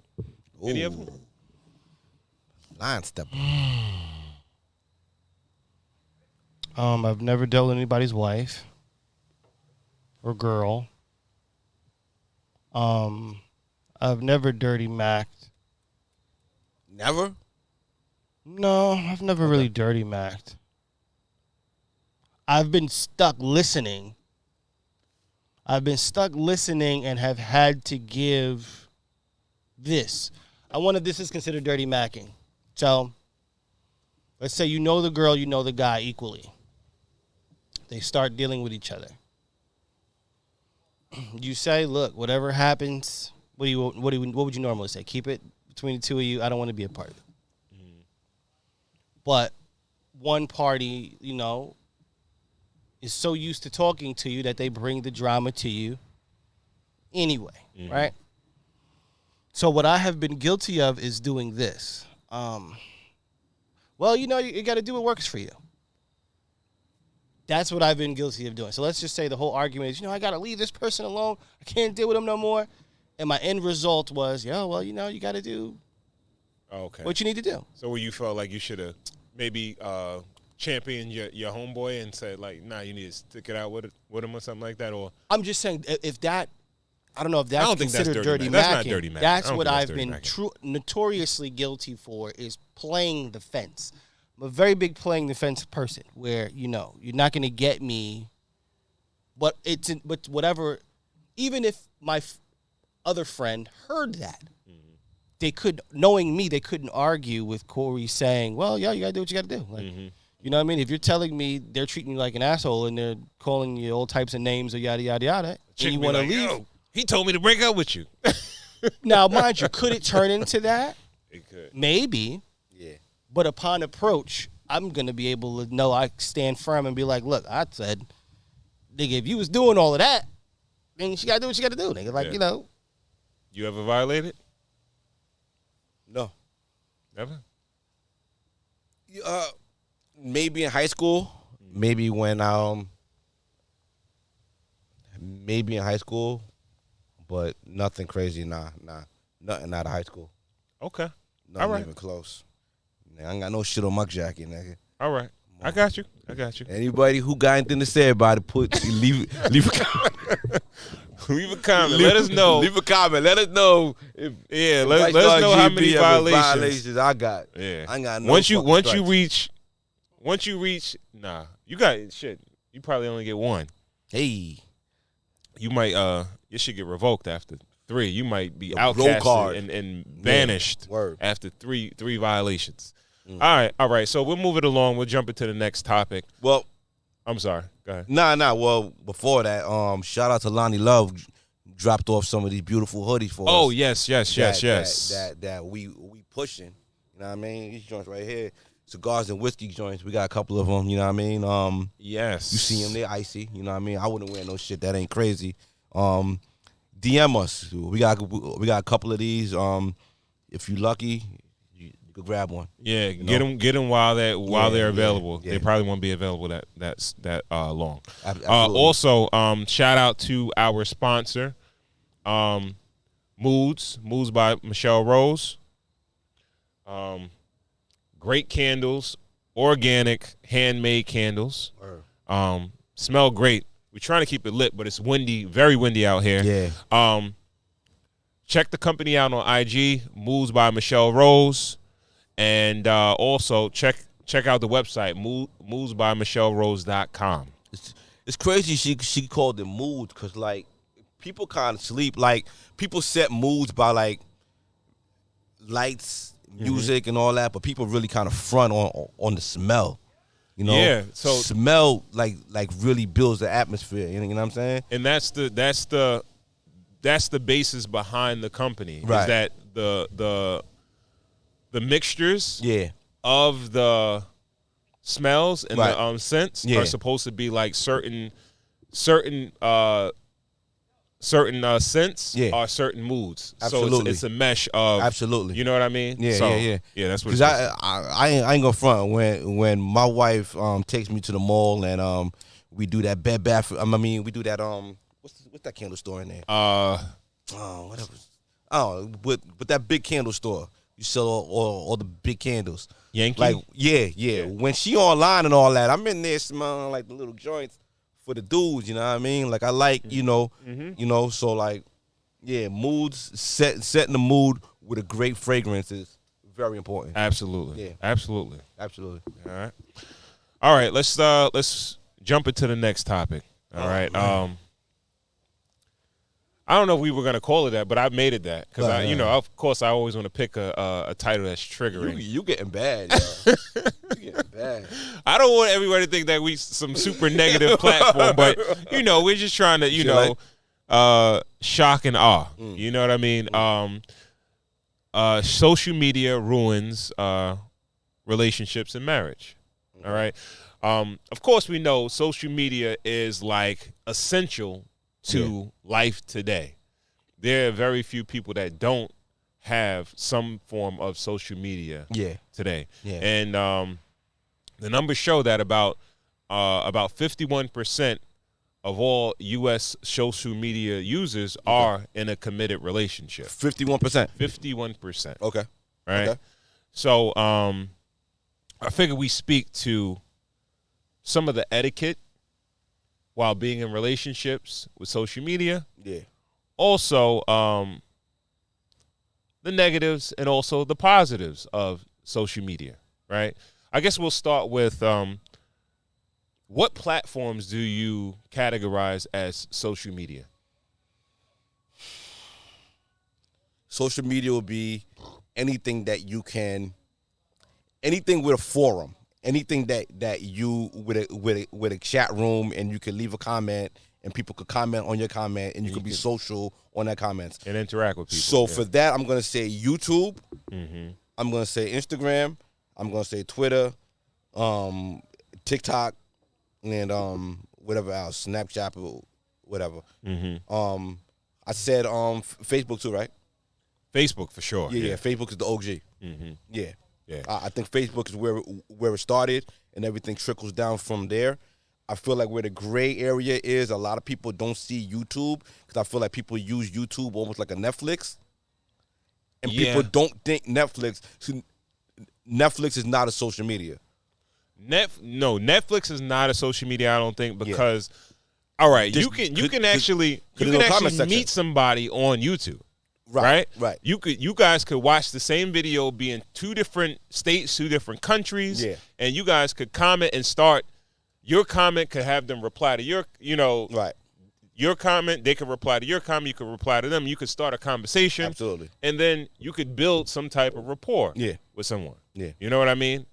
any of them?
Line step.
I've never dealt with anybody's wife or girl. I've never dirty macked.
Never?
No, I've never really dirty macked. I've been stuck listening. And have had to give this. This is considered dirty macking. So, let's say you know the girl, you know the guy equally. They start dealing with each other. You say, look, whatever happens, what would you normally say? Keep it between the two of you. I don't want to be a part of it. But one party, is so used to talking to you that they bring the drama to you anyway, right? So what I have been guilty of is doing this. Well, you got to do what works for you. That's what I've been guilty of doing. So let's just say the whole argument is, I got to leave this person alone. I can't deal with him no more. And my end result was, you got to do what you need to do.
So where you felt like you should have maybe champion your homeboy and said like, nah, you need to stick it out with him or something like that? Or
I'm just saying if that. I don't know if that's
don't think that's
considered
dirty
dirty
macking. That's
macking.
not dirty macking.
That's what I've been notoriously guilty for is playing the fence. I'm a very big playing the fence person where, you're not going to get me, but whatever, even if my other friend heard that, knowing me, they couldn't argue with Corey saying, well, yeah, you got to do what you got to do. Like, you know what I mean? If you're telling me they're treating you like an asshole and they're calling you all types of names or yada, yada, yada, and you want to leave.
Yo, he told me to break up with you.
Now, mind you, could it turn into that?
It could.
Maybe.
Yeah.
But upon approach, I'm going to be able to know I stand firm and be like, look, I said, nigga, if you was doing all of that, then you got to do what you got to do, nigga. Like,
You ever violated?
No.
Never?
Maybe in high school. Maybe when maybe in high school, but nothing crazy. Nah, nothing out of high school.
Okay.
Nothing
all right.
even close. I ain't got no shit on my jacket, nigga.
All right. I got you.
Anybody who got anything to say about it, leave a comment.
Leave a comment. Let us know.
Leave a comment. Let us know if
let us know how many violations
I got.
Yeah.
I ain't got no
once you reach, nah, you got shit. You probably only get one.
Hey.
You might you should get revoked after 3. You might be outcasted and banished after three violations. All right. So we'll move it along. We'll jump into the next topic.
Well,
I'm sorry. Go ahead.
Nah. Well, before that, shout out to Lonnie Love, dropped off some of these beautiful hoodies for us.
Oh yes.
That we pushing. You know what I mean? These joints right here, cigars and whiskey joints. We got a couple of them. You know what I mean?
Yes.
You see them? They're icy. You know what I mean? I wouldn't wear no shit that ain't crazy. DM us. We got a couple of these. If you lucky, you could grab one.
Yeah, get them while they're available. Yeah. They probably won't be available that long.
Absolutely.
Also, shout out to our sponsor, Moods by Michelle Rose. Great candles, organic, handmade candles. Smell great. We're trying to keep it lit, but it's windy, very windy out here.
Yeah.
Check the company out on IG, Moods by Michelle Rose. And also check out the website, moodsbymichellerose.com.
It's crazy she called it moods because, like, people kind of sleep. Like, people set moods by, like, lights, music, and all that, but people really kind of front on the smell. You know?
Yeah. So
smell, like really builds the atmosphere. You know what I'm saying?
And that's the basis behind the company.
Right.
Is that the mixtures of the smells and the scents are supposed to be like certain scents are certain moods.
Absolutely.
So it's a mesh of
absolutely.
You know what I mean?
Yeah.
Yeah, that's what.
Because I ain't gonna front when my wife takes me to the mall and we do that Bed Bath. We do that what's that candle store in there? Whatever. With that big candle store. You sell all the big candles.
Yankee?
Like, yeah. When she online and all that, I'm in there smelling like the little joints for the dudes, you know what I mean? Like, I like, so like, moods, setting the mood with a great fragrance is very important.
Absolutely.
Yeah.
Absolutely.
All
right. Let's jump into the next topic. All right. Man. I don't know if we were gonna call it that, but I made it that because of course, I always want to pick a title that's triggering.
You getting bad, yo. You getting bad.
I don't want everybody to think that we some super negative platform, but we're just trying to shock and awe. You know what I mean? Social media ruins relationships and marriage. All right. Of course, we know social media is like essential to life today. There are very few people that don't have some form of social media today. Yeah. And the numbers show that about 51% of all U.S. social media users are in a committed relationship.
51%?
51%.
Okay.
Right?
Okay.
So I figure we speak to some of the etiquette while being in relationships with social media.
Yeah.
Also, the negatives and also the positives of social media, right? I guess we'll start with what platforms do you categorize as social media?
Social media will be anything that you can, anything with a forum, anything that you with a chat room, and you can leave a comment and people could comment on your comment, and you can be social on that comments
and interact with people.
So for that, I'm gonna say YouTube.
Mm-hmm.
I'm gonna say Instagram. I'm gonna say Twitter, TikTok, and whatever else, Snapchat or whatever.
Mm-hmm.
I said Facebook too, right?
Facebook for sure.
Yeah. Facebook is the OG.
Mm-hmm.
Yeah.
Yeah.
I think Facebook is where it started, and everything trickles down from there. I feel like where the gray area is, a lot of people don't see YouTube because I feel like people use YouTube almost like a Netflix, and people don't think Netflix is not a social media.
No, Netflix is not a social media. I don't think because, all right, you can actually meet somebody on YouTube. Right. You guys could watch the same video, be in 2 different states, 2 different countries, and you guys could comment and start. Your comment could have them reply to your comment. They could reply to your comment. You could reply to them. You could start a conversation.
Absolutely.
And then you could build some type of rapport with someone. Yeah. You know what I mean?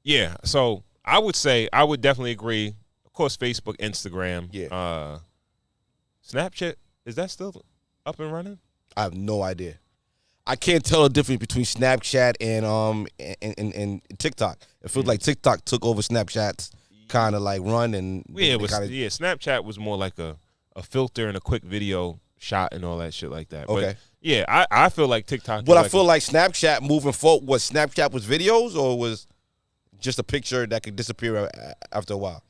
Yeah. So I would definitely agree. Of course, Facebook, Instagram.
Yeah.
Snapchat, is that still up and running?
I have no idea. I can't tell the difference between Snapchat and TikTok. It feels like TikTok took over Snapchat's kind of like run, and
Snapchat was more like a filter and a quick video shot and all that shit like that.
Okay.
But I feel like TikTok.
But I feel like Snapchat moving forward, Snapchat was videos or was just a picture that could disappear after a while?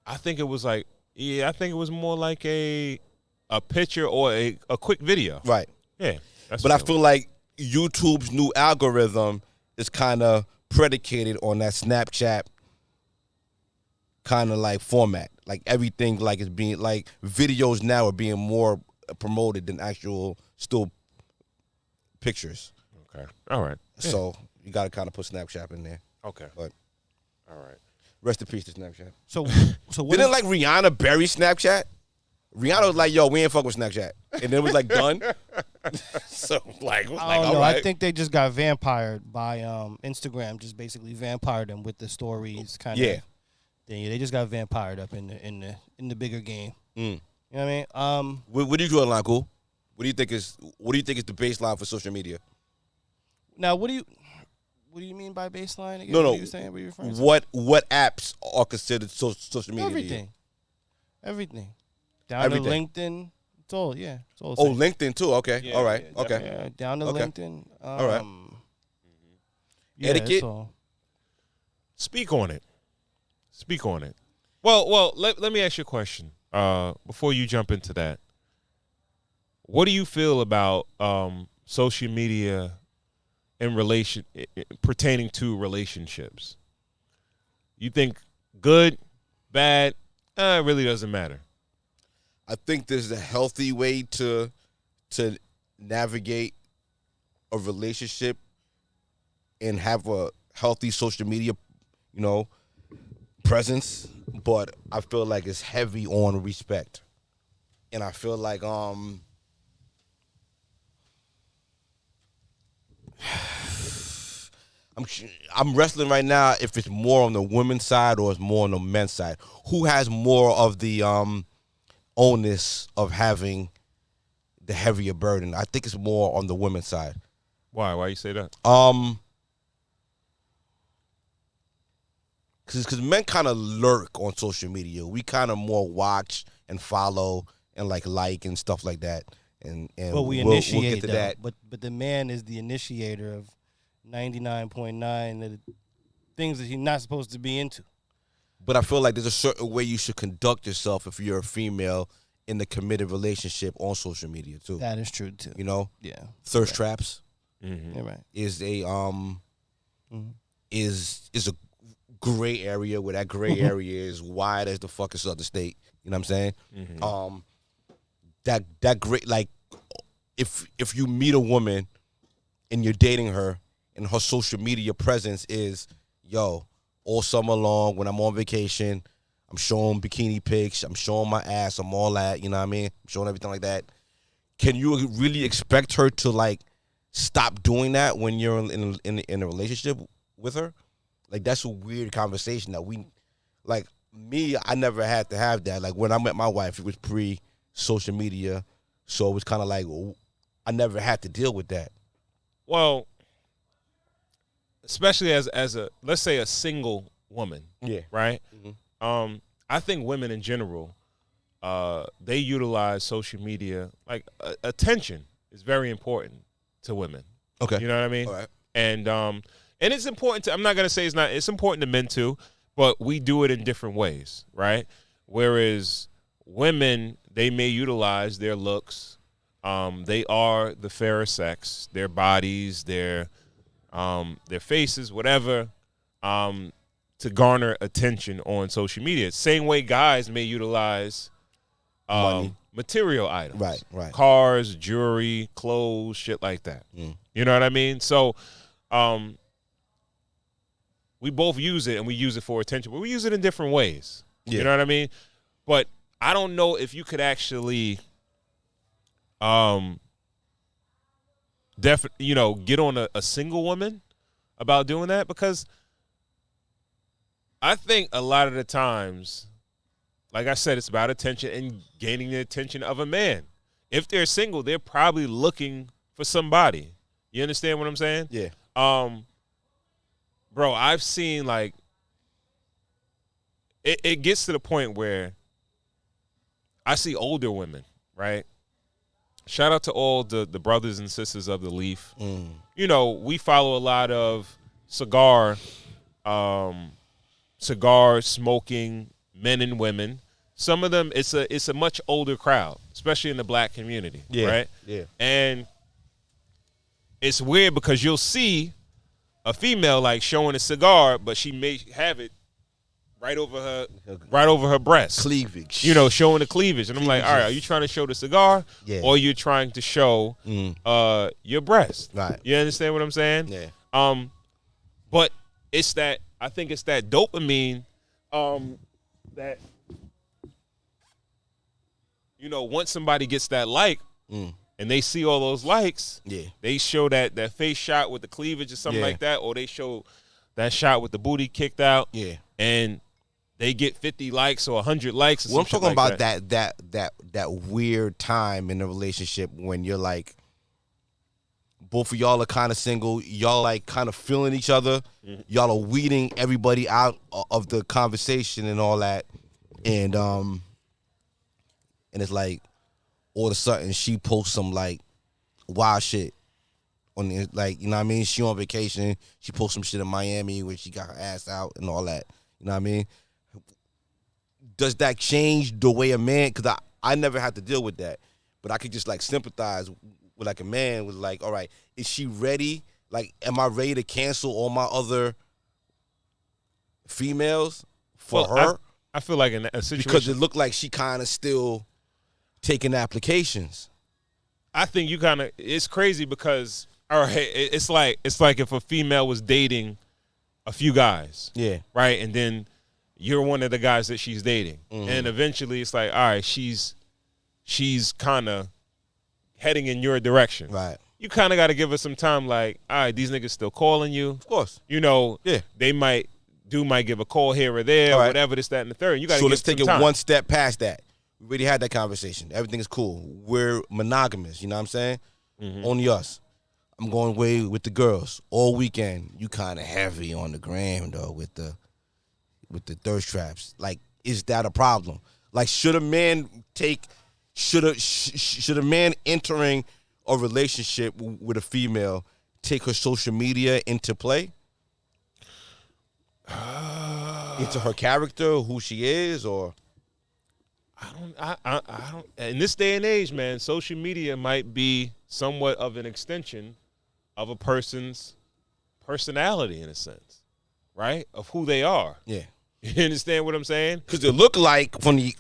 I think it was like I think it was more like a picture or a quick video.
Right.
Yeah.
But I feel like YouTube's new algorithm is kind of predicated on that Snapchat kind of like format. Like everything like is being like videos now are being more promoted than actual still pictures.
Okay. All right.
So you got to kind of put Snapchat in there.
Okay.
But
all right.
Rest in peace to Snapchat.
So what
didn't like Rihanna bury Snapchat? Rihanna was like, "Yo, we ain't fuck with Snapchat," and then it was like done. So like,
I don't know.
Right.
I think they just got vampired by Instagram. Just basically vampired them with the stories kind of.
Yeah.
Thing. They just got vampired up in the bigger game. You know what I mean?
What do you draw the line, Cool? What do you think is the baseline for social media?
Now, what do you mean by baseline again?
No.
What are you saying? What are you referring to?
What apps are considered social media?
Everything. Down to LinkedIn. It's all the same.
LinkedIn too. Okay.
Yeah,
all right.
Yeah,
okay.
Yeah, down to LinkedIn.
All right.
Yeah,
etiquette.
Speak on it. Well. Let me ask you a question. Before you jump into that, what do you feel about social media in pertaining to relationships? You think good, bad? It really doesn't matter.
I think there's a healthy way to navigate a relationship and have a healthy social media, presence. But I feel like it's heavy on respect, and I feel like I'm wrestling right now if it's more on the women's side or it's more on the men's side. Who has more of the onus of having the heavier burden? I think it's more on the women's side.
Why you say that?
Because men kind of lurk on social media. We kind of more watch and follow and like and stuff like that. And
but we initiate
we'll get to that.
But the man is the initiator of 99.9 of the things that he's not supposed to be into.
But I feel like there's a certain way you should conduct yourself if you're a female in the committed relationship on social media too.
That is true too.
You know?
Yeah.
Thirst traps.
You're right.
is a is a gray area where that gray area is wide as the fucking Southern State. You know what I'm saying? That great, like, if you meet a woman and you're dating her and her social media presence is, yo, all summer long when I'm on vacation, I'm showing bikini pics, I'm showing my ass, I'm all that, you know what I mean? I'm showing everything like that. Can you really expect her to, like, stop doing that when you're in a relationship with her? Like, that's a weird conversation that we, like, me, I never had to have that. Like, when I met my wife, it was pre-social media, so it was kind of like, I never had to deal with that.
Well, especially as a, let's say, a single woman.
Yeah.
Right? Mm-hmm. I think women in general, they utilize social media, like, attention is very important to women.
Okay.
You know what I mean?
All right.
And it's important to, I'm not going to say it's not, it's important to men too, but we do it in different ways, right? Whereas women, they may utilize their looks. They are the fairer sex, their bodies, their faces, whatever, to garner attention on social media. Same way guys may utilize
Money.
Material items.
Right.
Cars, jewelry, clothes, shit like that. You know what I mean? So we both use it, and we use it for attention, but we use it in different ways. Yeah. You know what I mean? But I don't know if you could actually get on a single woman about doing that, because I think a lot of the times, like I said, it's about attention and gaining the attention of a man. If they're single, they're probably looking for somebody. You understand what I'm saying?
Yeah.
Bro, I've seen, like, it gets to the point where I see older women, right? Shout out to all the brothers and sisters of the Leaf. You know, we follow a lot of cigar smoking men and women. Some of them, it's a much older crowd, especially in the black community, right?
Yeah.
And it's weird because you'll see a female, like, showing a cigar, but she may have it right over her breast.
Cleavage.
You know, showing the cleavage. And I'm like, all right, are you trying to show the cigar?
Yeah.
Or you're trying to show your breast?
Right.
You understand what I'm saying?
Yeah.
But I think it's that dopamine that, you know, once somebody gets that like, and they see all those likes, they show that face shot with the cleavage or something like that, or they show that shot with the booty kicked out, and they get 50 likes or 100 likes. Or
I'm talking
like
about that weird time in a relationship when you're like, both of y'all are kind of single, y'all like kind of feeling each other, y'all are weeding everybody out of the conversation and all that, and it's like, all of a sudden she posts some, like, wild shit on the, like, you know what I mean? She on vacation, she posts some shit in Miami where she got her ass out and all that. You know what I mean? Does that change the way a man, because I never had to deal with that, but I could just, like, sympathize with, like, a man was like, all right, is she ready? Like, am I ready to cancel all my other females for her?
I feel like in a situation,
because it looked like she kind of still taking applications.
I think you kind of, it's crazy because, all right, it's like if a female was dating a few guys, right, and then you're one of the guys that she's dating, and eventually it's like, all right, she's kind of heading in your direction,
right?
You kind of got to give her some time, like, all right, these niggas still calling you,
of course,
you know, they might give a call here or there, or whatever, this, that, and the third. You got to.
So let's take it one step past that. We already had that conversation. Everything is cool. We're monogamous. You know what I'm saying? Only us. I'm going away with the girls all weekend. You kind of heavy on the gram though with the thirst traps. Like, is that a problem? Like, should a man entering a relationship with a female take her social media into play? Into her character, who she is, or?
I don't. In this day and age, man, social media might be somewhat of an extension of a person's personality in a sense, right? Of who they are.
Yeah.
You understand what I'm saying?
Because it look like from the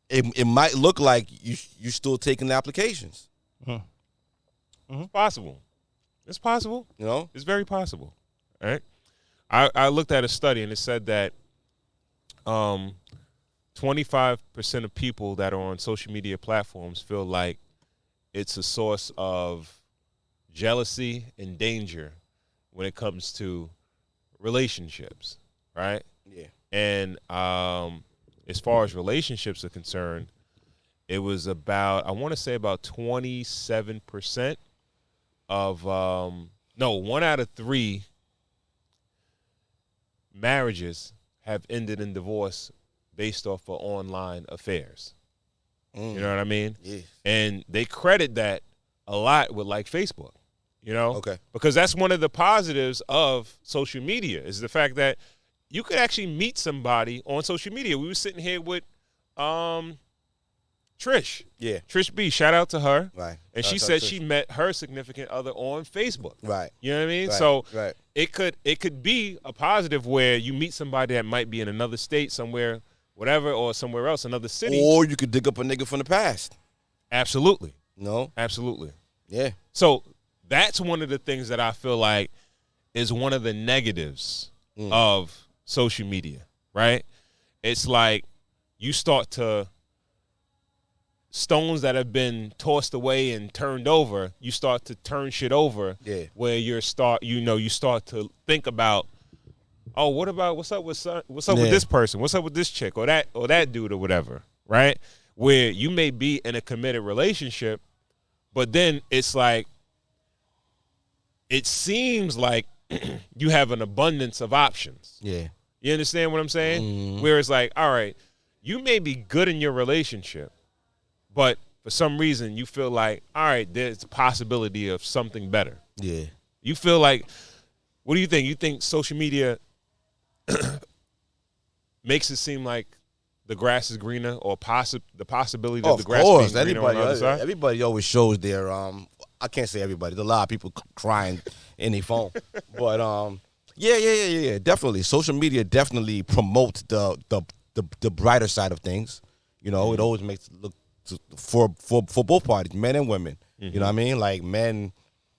it might look like you still taking the applications.
It's possible. It's possible.
You know?
It's very possible. All right. I looked at a study and it said that 25% of people that are on social media platforms feel like it's a source of jealousy and danger when it comes to relationships, right?
Yeah.
And as far as relationships are concerned, it was about, I want to say about 27% of, 1 out of 3 marriages have ended in divorce based off of online affairs. You know what I mean?
Yeah.
And they credit that a lot with like Facebook, you know?
Okay.
Because that's one of the positives of social media is the fact that you could actually meet somebody on social media. We were sitting here with Trish.
Yeah.
Trish B, shout out to her.
Right.
And she said she met her significant other on Facebook.
Right.
You know what I mean?
Right.
So
right.
it could be a positive where you meet somebody that might be in another state somewhere, whatever, or somewhere else, another city.
Or you could dig up a nigga from the past.
Absolutely.
No?
Absolutely.
Yeah.
So that's one of the things that I feel like is one of the negatives of social media, right? It's like you start to, stones that have been tossed away and turned over, you start to turn shit over.
Yeah.
Where you start to think about, oh, what's up with this person? What's up with this chick or that dude or whatever, right? Where you may be in a committed relationship, but then it's like, it seems like you have an abundance of options.
Yeah.
You understand what I'm saying? Where it's like, all right, you may be good in your relationship, but for some reason you feel like, all right, there's a possibility of something better.
Yeah.
You feel like, what do you think? You think social media makes it seem like the grass is greener, or the possibility of the grass being greener on the other side?
Everybody always shows their I can't say everybody. There's a lot of people crying in their phone, but yeah, definitely. Social media definitely promotes the brighter side of things. You know, it always makes it look for both parties, men and women. You know what I mean? Like men,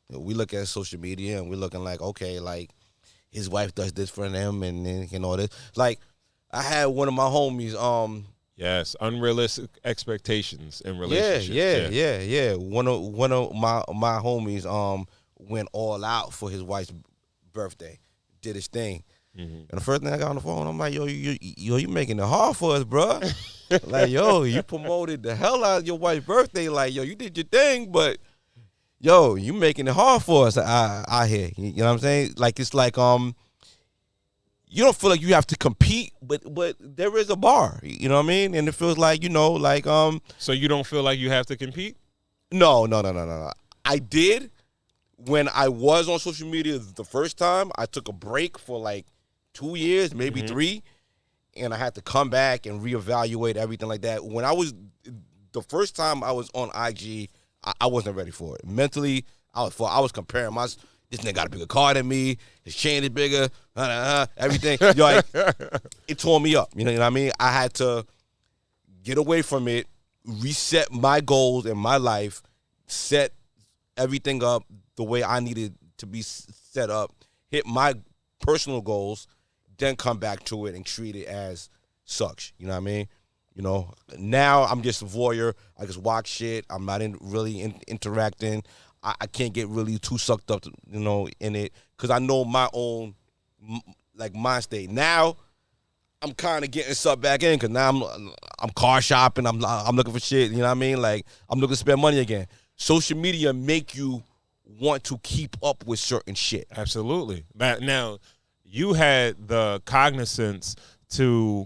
we look at social media and we're looking like, okay, like his wife does this for him and all this. Like I had one of my homies.
Yes, unrealistic expectations in relationships.
Yeah. One of my homies went all out for his wife's birthday, did his thing. And the first thing I got on the phone, I'm like, yo, you making it hard for us, bro. Like, yo, you promoted the hell out of your wife's birthday. Like, yo, you did your thing, but yo, you making it hard for us out here. You know what I'm saying? Like, it's like you don't feel like you have to compete, but there is a bar. You know what I mean? And it feels like, you know, like
So you don't feel like you have to compete?
No. I did when I was on social media the first time. I took a break for like 2 years, maybe 3, and I had to come back and reevaluate everything like that. When I was the first time I was on IG, I wasn't ready for it. Mentally, I was comparing this nigga got a bigger car than me. His chain is bigger. Everything. Yo, like, it tore me up. You know what I mean? I had to get away from it, reset my goals in my life, set everything up the way I needed to be set up, hit my personal goals, then come back to it and treat it as such. You know what I mean? You know, now I'm just a voyeur. I just watch shit. I'm not really interacting. I can't get really too sucked up, you know, in it because I know my own, like, mind state. Now, I'm kind of getting sucked back in because now I'm car shopping. I'm looking for shit. You know what I mean? Like, I'm looking to spend money again. Social media make you want to keep up with certain shit.
Absolutely. Now, you had the cognizance to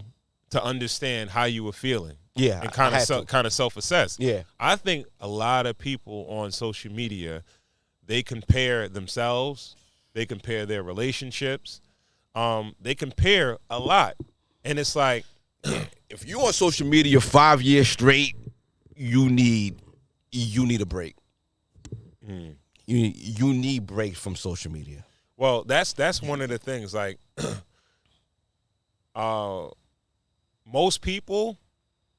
understand how you were feeling.
Yeah,
and kind of self-assess.
Yeah.
I think a lot of people on social media, they compare themselves, they compare their relationships, they compare a lot. And it's like,
if you on social media 5 years straight, you need a break. you need breaks from social media.
Well, that's one of the things. Like, most people,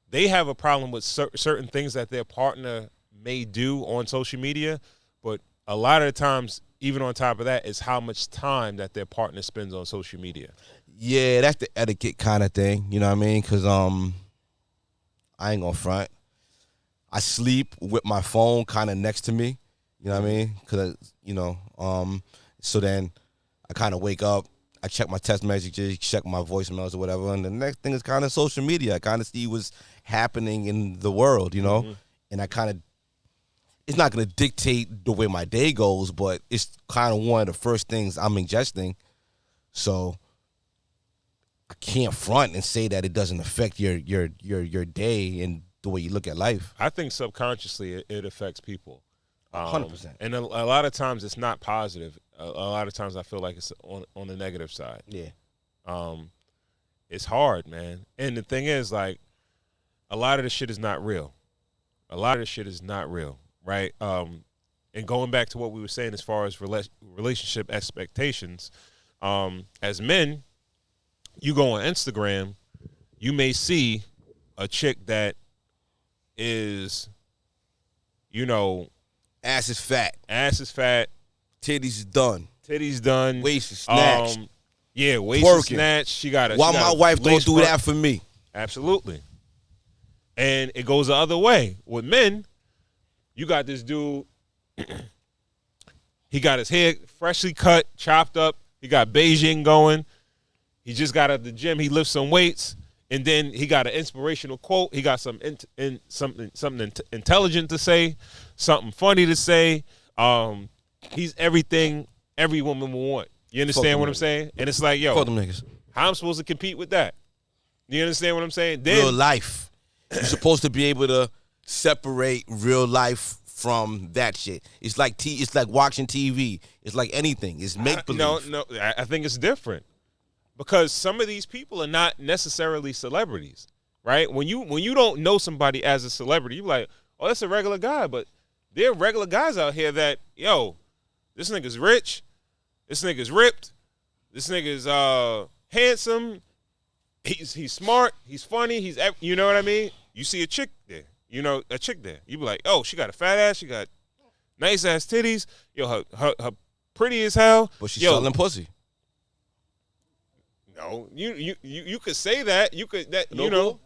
they have a problem with certain things that their partner may do on social media, but a lot of the times, even on top of that, is how much time that their partner spends on social media.
Yeah, that's the etiquette kind of thing. You know what I mean? Because I ain't gonna front. I sleep with my phone kind of next to me. You know what I mean? Because, so then I kind of wake up, I check my text messages, check my voicemails or whatever, and the next thing is kind of social media. I kind of see what's happening in the world, and I kind of, it's not going to dictate the way my day goes, but it's kind of one of the first things I'm ingesting. So I can't front and say that it doesn't affect your day and the way you look at life.
I think subconsciously it affects people.
100%.
And a lot of times it's not positive. A lot of times I feel like it's on the negative side.
Yeah.
It's hard, man. And the thing is, like, a lot of the shit is not real. Right? And going back to what we were saying as far as relationship expectations, as men, you go on Instagram, you may see a chick that is,
ass is fat, titties done, waist is snatched.
Waist is snatched. She got a.
Why my wife don't do that for me?
Absolutely. And it goes the other way with men. You got this dude. He got his hair freshly cut, chopped up. He got Beijing going. He just got out of the gym. He lifts some weights, and then he got an inspirational quote. He got something intelligent to say, something funny to say. He's everything every woman will want. You understand what I'm saying? And it's like, yo,
fuck them niggas.
How I'm supposed to compete with that? You understand what I'm saying? Then,
real life. You're supposed to be able to separate real life from that shit. It's like it's like watching TV. It's like anything. It's make believe.
No, I think it's different. Because some of these people are not necessarily celebrities, right? When you don't know somebody as a celebrity, you're like, oh, that's a regular guy. But there are regular guys out here that, yo, this nigga's rich, this nigga's ripped, this nigga's handsome, he's smart, he's funny, you know what I mean? You see a chick there, you be like, oh, she got a fat ass, she got nice ass titties, yo, her pretty as hell,
but she's selling pussy.
No, you could say that. You could
No,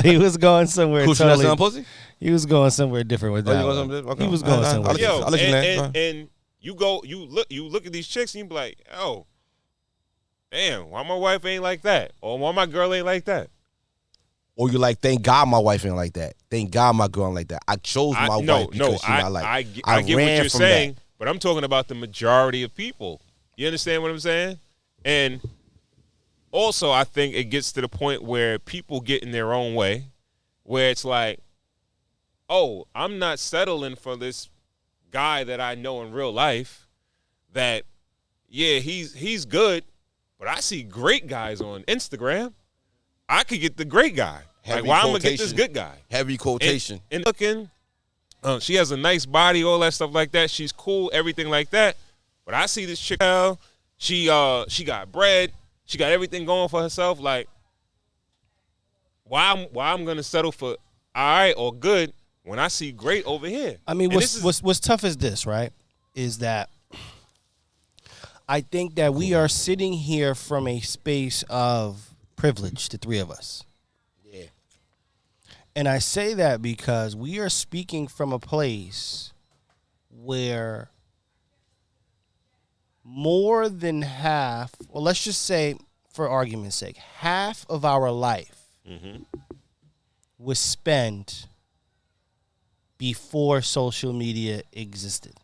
he was going somewhere totally.
Not pussy?
He was going somewhere different with that.
Okay.
He was going somewhere.
I'll let you land.
And you look at these chicks and you be like, oh, damn, why my wife ain't like that, or why my girl ain't like that.
Or you're like, thank God my wife ain't like that. Thank God my girl ain't like that. I chose my wife because she's not like.
I get what you're saying, but I'm talking about the majority of people. You understand what I'm saying? And also, I think it gets to the point where people get in their own way, where it's like, oh, I'm not settling for this guy that I know in real life that, yeah, he's good, but I see great guys on Instagram. I could get the great guy. Like, why I'm going to get this good guy?
Heavy quotation.
And looking, she has a nice body, all that stuff like that. She's cool, everything like that. But I see this chick, she got bread. She got everything going for herself. Like, why I'm gonna settle for all right or good when I see great over here?
I mean, what's tough is this, right? Is that I think that we are sitting here from a space of privilege, the three of us.
Yeah.
And I say that because we are speaking from a place where more than half, well, let's just say, for argument's sake, half of our life was spent before social media existed.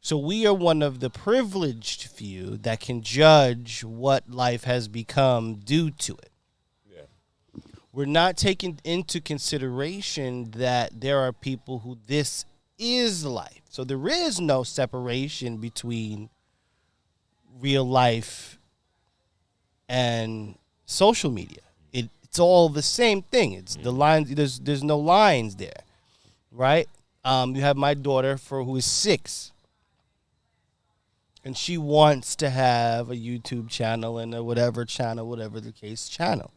So we are one of the privileged few that can judge what life has become due to it. Yeah. We're not taking into consideration that there are people who this is life. So there is no separation between real life and social media. It's all the same thing. It's the lines. There's no lines there. right? You have my daughter who is 6. And she wants to have a YouTube channel and a whatever the case channel.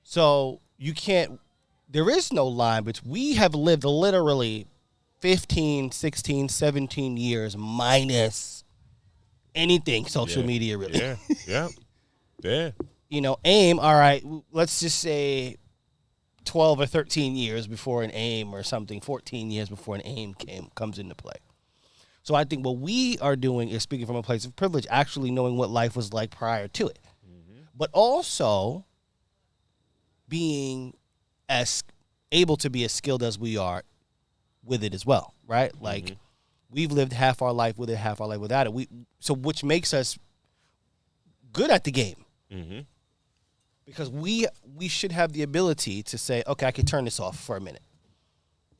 So there is no line, but we have lived literally 15, 16, 17 years minus anything social media, really.
Yeah.
AIM, all right, let's just say 12 or 13 years before an AIM or something, 14 years before an AIM comes into play. So I think what we are doing is speaking from a place of privilege, actually knowing what life was like prior to it. Mm-hmm. But also being as able to be as skilled as we are with it as well, right? Like we've lived half our life with it, half our life without it. So which makes us good at the game. Mm-hmm. Because we should have the ability to say, okay, I could turn this off for a minute.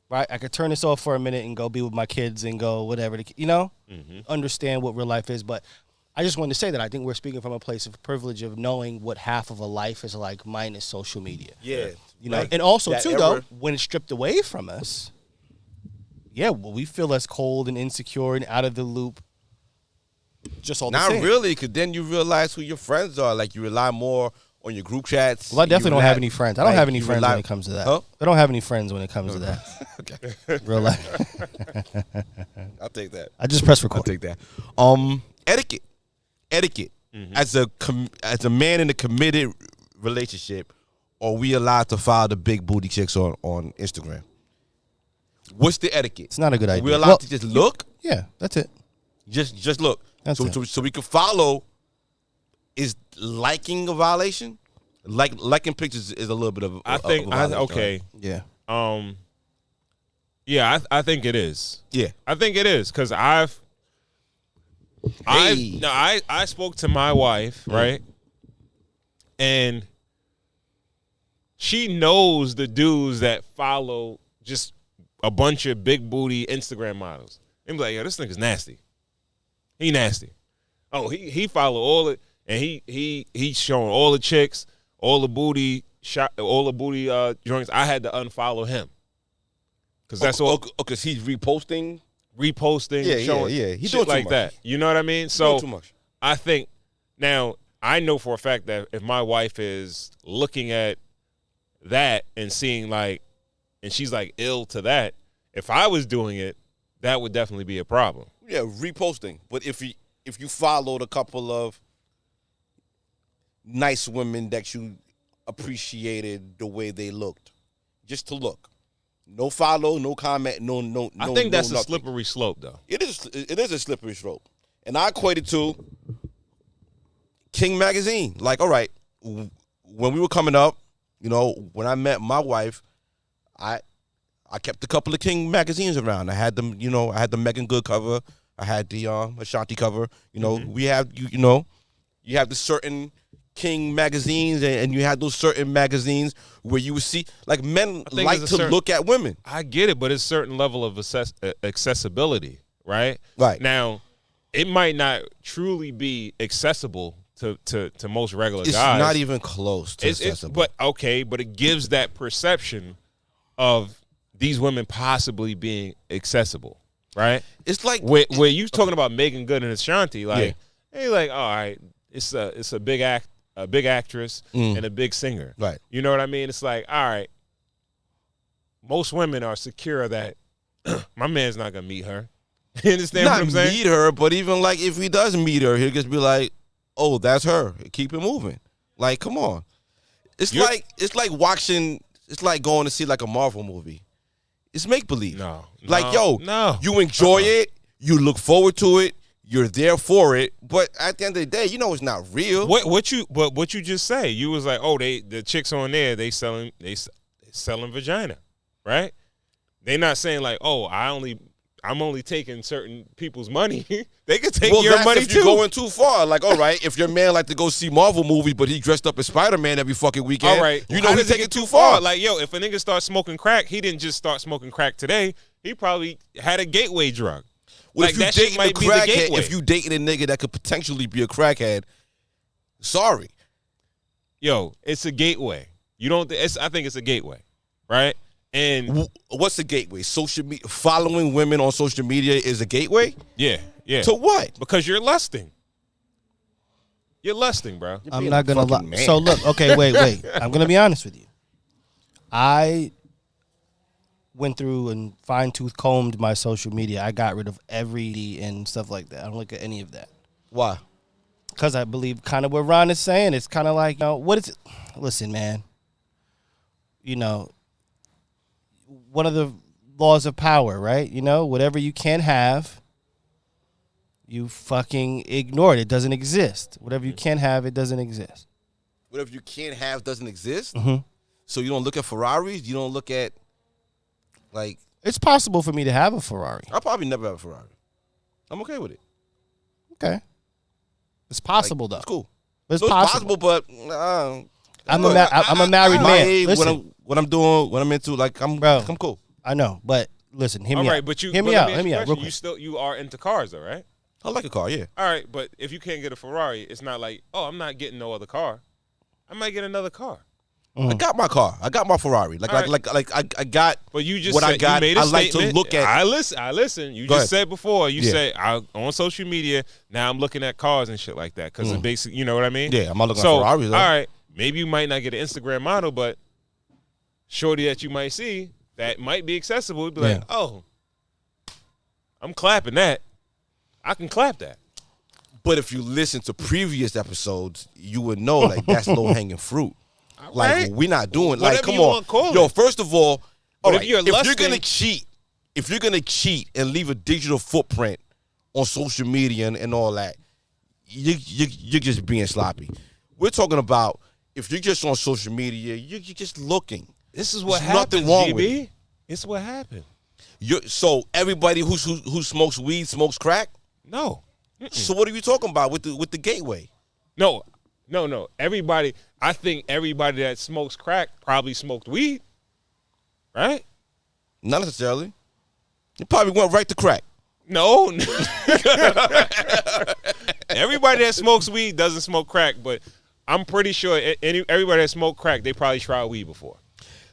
Right? I could turn this off for a minute and go be with my kids and go whatever, understand what real life is. But I just wanted to say that I think we're speaking from a place of privilege of knowing what half of a life is like minus social media.
Yeah.
And also, too, though, when it's stripped away from us, we feel as cold and insecure and out of the loop just all the same.
Not really, because then you realize who your friends are. Like, you rely more on your group chats.
Well, I definitely don't have any friends. I don't have any friends when it comes to that.
Huh?
I don't have any friends when it comes to that.
Okay.
Real life.
I'll take that.
I just press record.
I'll take that. Etiquette. Mm-hmm. As a man in a committed relationship, are we allowed to follow the big booty chicks on Instagram? What's the etiquette?
It's not a good idea.
Are we allowed to just look?
Yeah, that's it.
Just look.
That's it.
So we can follow. Is liking a violation? Liking pictures is a little bit of.
I think. Okay.
Yeah.
Yeah, I think it is.
Yeah,
I think it is because I spoke to my wife, right, and she knows the dudes that follow just a bunch of big booty Instagram models. And be like, yo, this nigga's nasty. He nasty. Oh, he follow all it. And he's showing all the chicks, all the booty joints. I had to unfollow him because that's all.
Because he's reposting,
showing,
He
shit like that. You know what I mean? So
too much.
I think now I know for a fact that if my wife is looking at that and seeing and she's like ill to that, if I was doing it, that would definitely be a problem.
Yeah, reposting. But if you followed a couple of nice women that you appreciated the way they looked, just to look, no follow, no comment, no.
I think that's
a
slippery slope, though.
It is a slippery slope, and I equate it to King magazine. Like, all right, when we were coming up, when I met my wife, I kept a couple of King magazines around. I had them, I had the Megan Good cover, I had the Ashanti cover. We have you have the certain King magazines, and you had those certain magazines where you would see, like, men like to look at women.
I get it, but it's a certain level of accessibility, right?
Right.
Now, it might not truly be accessible to most regular guys.
It's not even close to accessible.
But it gives that perception of these women possibly being accessible, right?
It's like
where you talking about Megan Good and Ashanti, hey, like, all right, it's a big actress and a big singer.
Right.
You know what I mean? It's like, all right, most women are secure that my man's not gonna meet her. You understand what I'm saying?
Not meet her, but even like if he does meet her, he'll just be like, oh, that's her. Keep it moving. Like, come on. It's like watching. It's like going to see like a Marvel movie. It's make believe. You enjoy it. You look forward to it. You're there for it, but at the end of the day, it's not real.
What you just say? You was like, oh, the chicks on there, they selling vagina, right? They not saying like, oh, I'm only taking certain people's money. They could take your money
if
too.
You're going too far. Like, all right, if your man like to go see Marvel movies, but he dressed up as Spider-Man every fucking weekend,
all right,
he's taking too far.
Like, yo, if a nigga starts smoking crack, he didn't just start smoking crack today. He probably had a gateway drug.
Well,
like,
if you
that shit
dating
might
a
be the
crackhead,
gateway.
if you dating a nigga that could potentially be a crackhead, sorry.
Yo, it's a gateway. I think it's a gateway, right? And
what's the gateway? Social media, following women on social media is a gateway?
Yeah.
To what?
Because you're lusting. You're lusting, bro.
I'm not gonna lie. So look, okay, wait. I'm gonna be honest with you. I went through and fine-tooth combed my social media. I got rid of every and stuff like that. I don't look at any of that.
Why?
Because I believe kind of what Ron is saying. It's kind of like, what is it? Listen, man. One of the laws of power, right? Whatever you can't have, you fucking ignore it. It doesn't exist. Whatever you can't have, it doesn't exist.
Whatever you can't have doesn't exist?
Mm-hmm.
So you don't look at Ferraris? You don't look at, like...
It's possible for me to have a Ferrari.
I'll probably never have a Ferrari. I'm okay with it.
Okay. It's possible, though.
It's cool.
But
it's possible, but...
I'm a married man.
Age,
listen,
what I'm doing, what I'm into, like, I'm cool.
I know, but listen, hear me
All right,
out.
but
hear me out real quick.
You are into cars, though, right?
I like a car, yeah.
All right, but if you can't get a Ferrari, it's not like, I'm not getting no other car. I might get another car.
I got my car. I got my Ferrari. I got.
But you just
what
said,
I got.
You made a
I like
statement.
to look at.
I listen. You
Go
just
ahead.
said before. You said on social media. Now I'm looking at cars and shit like that because it's basic. You know what I mean?
Yeah, I'm not looking
so,
at Ferraris. Though.
All right, maybe you might not get an Instagram model, but Shorty that you might see that might be accessible. Be like, I'm clapping that. I can clap that.
But if you listen to previous episodes, you would know like that's low hanging fruit. Like
right.
we're not doing.
Whatever
like, come
you
on,
want, call
yo.
it.
First of all,
But
all right,
if you're
gonna cheat and leave a digital footprint on social media and all that, you're just being sloppy. We're talking about if you're just on social media, you're just looking.
This is what
There's
happens,
nothing wrong
GB.
with it.
It's what happened.
So everybody who smokes weed smokes crack.
No.
So what are you talking about with the gateway?
No. Everybody, I think everybody that smokes crack probably smoked weed, right?
Not necessarily. You probably went right to crack.
No. Everybody that smokes weed doesn't smoke crack, but I'm pretty sure everybody that smoked crack, they probably tried weed before.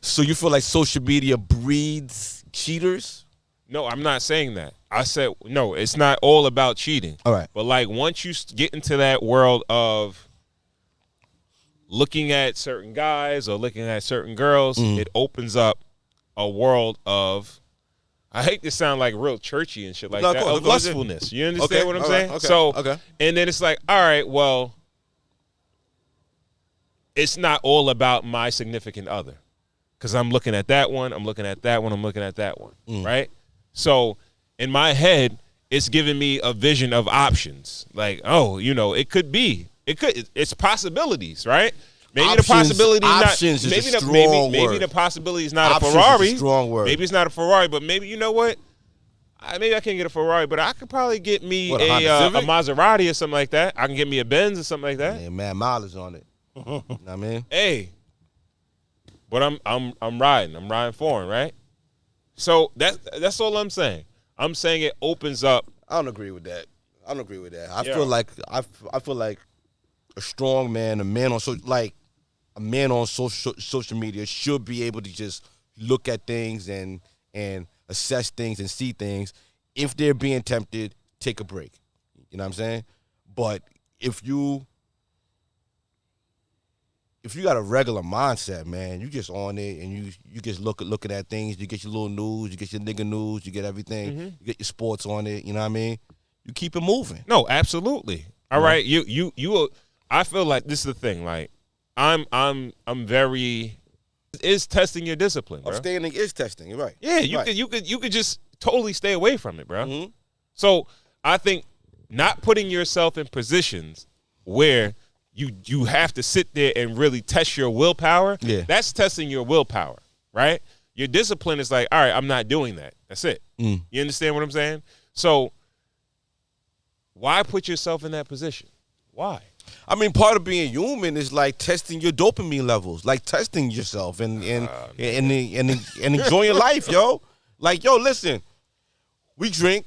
So you feel like social media breeds cheaters?
No, I'm not saying that. I said, no, it's not all about cheating.
All right.
But like once you get into that world of looking at certain guys or looking at certain girls, it opens up a world of, I hate to sound like real churchy and shit like that, of lustfulness. You understand what I'm saying?
Right, okay,
so,
okay.
And then it's like, all right, well, it's not all about my significant other. Because I'm looking at that one, I'm looking at that one, I'm looking at that one, right? So in my head, it's giving me a vision of options. Like, it could be. It's possibilities, right? Maybe
options,
the possibility
options
not
is
maybe
a strong
maybe
word.
the possibility is not
Options
a Ferrari.
is a strong word.
Maybe it's not a Ferrari, but maybe you know what? Maybe I can't get a Ferrari, but I could probably get me
What,
a
Honda Civic?
Maserati or something like that. I can get me a Benz or something like that.
Yeah, man, mileage on it. You know what I mean?
Hey, but I'm riding. I'm riding foreign, right? So that's all I'm saying. I'm saying it opens up.
I don't agree with that. I feel like a strong man, a man on social media should be able to just look at things and assess things and see things. If they're being tempted, take a break. You know what I'm saying? But if you got a regular mindset, man, you just on it and you just looking at things. You get your little news, you get your nigga news, you get everything. You get your sports on it. You know what I mean? You keep it moving.
No, absolutely. All right, you. I feel like this is the thing. Like, I'm very. Is testing your discipline, bro.
Abstaining is testing. You're right.
Yeah, you could just totally stay away from it, bro. So I think not putting yourself in positions where you have to sit there and really test your willpower. Yeah, that's testing your willpower, right? Your discipline is like, all right, I'm not doing that. That's it. You understand what I'm saying? So why put yourself in that position? Why?
I mean, part of being human is like testing your dopamine levels, like testing yourself and enjoying life, yo. Like, yo, listen, we drink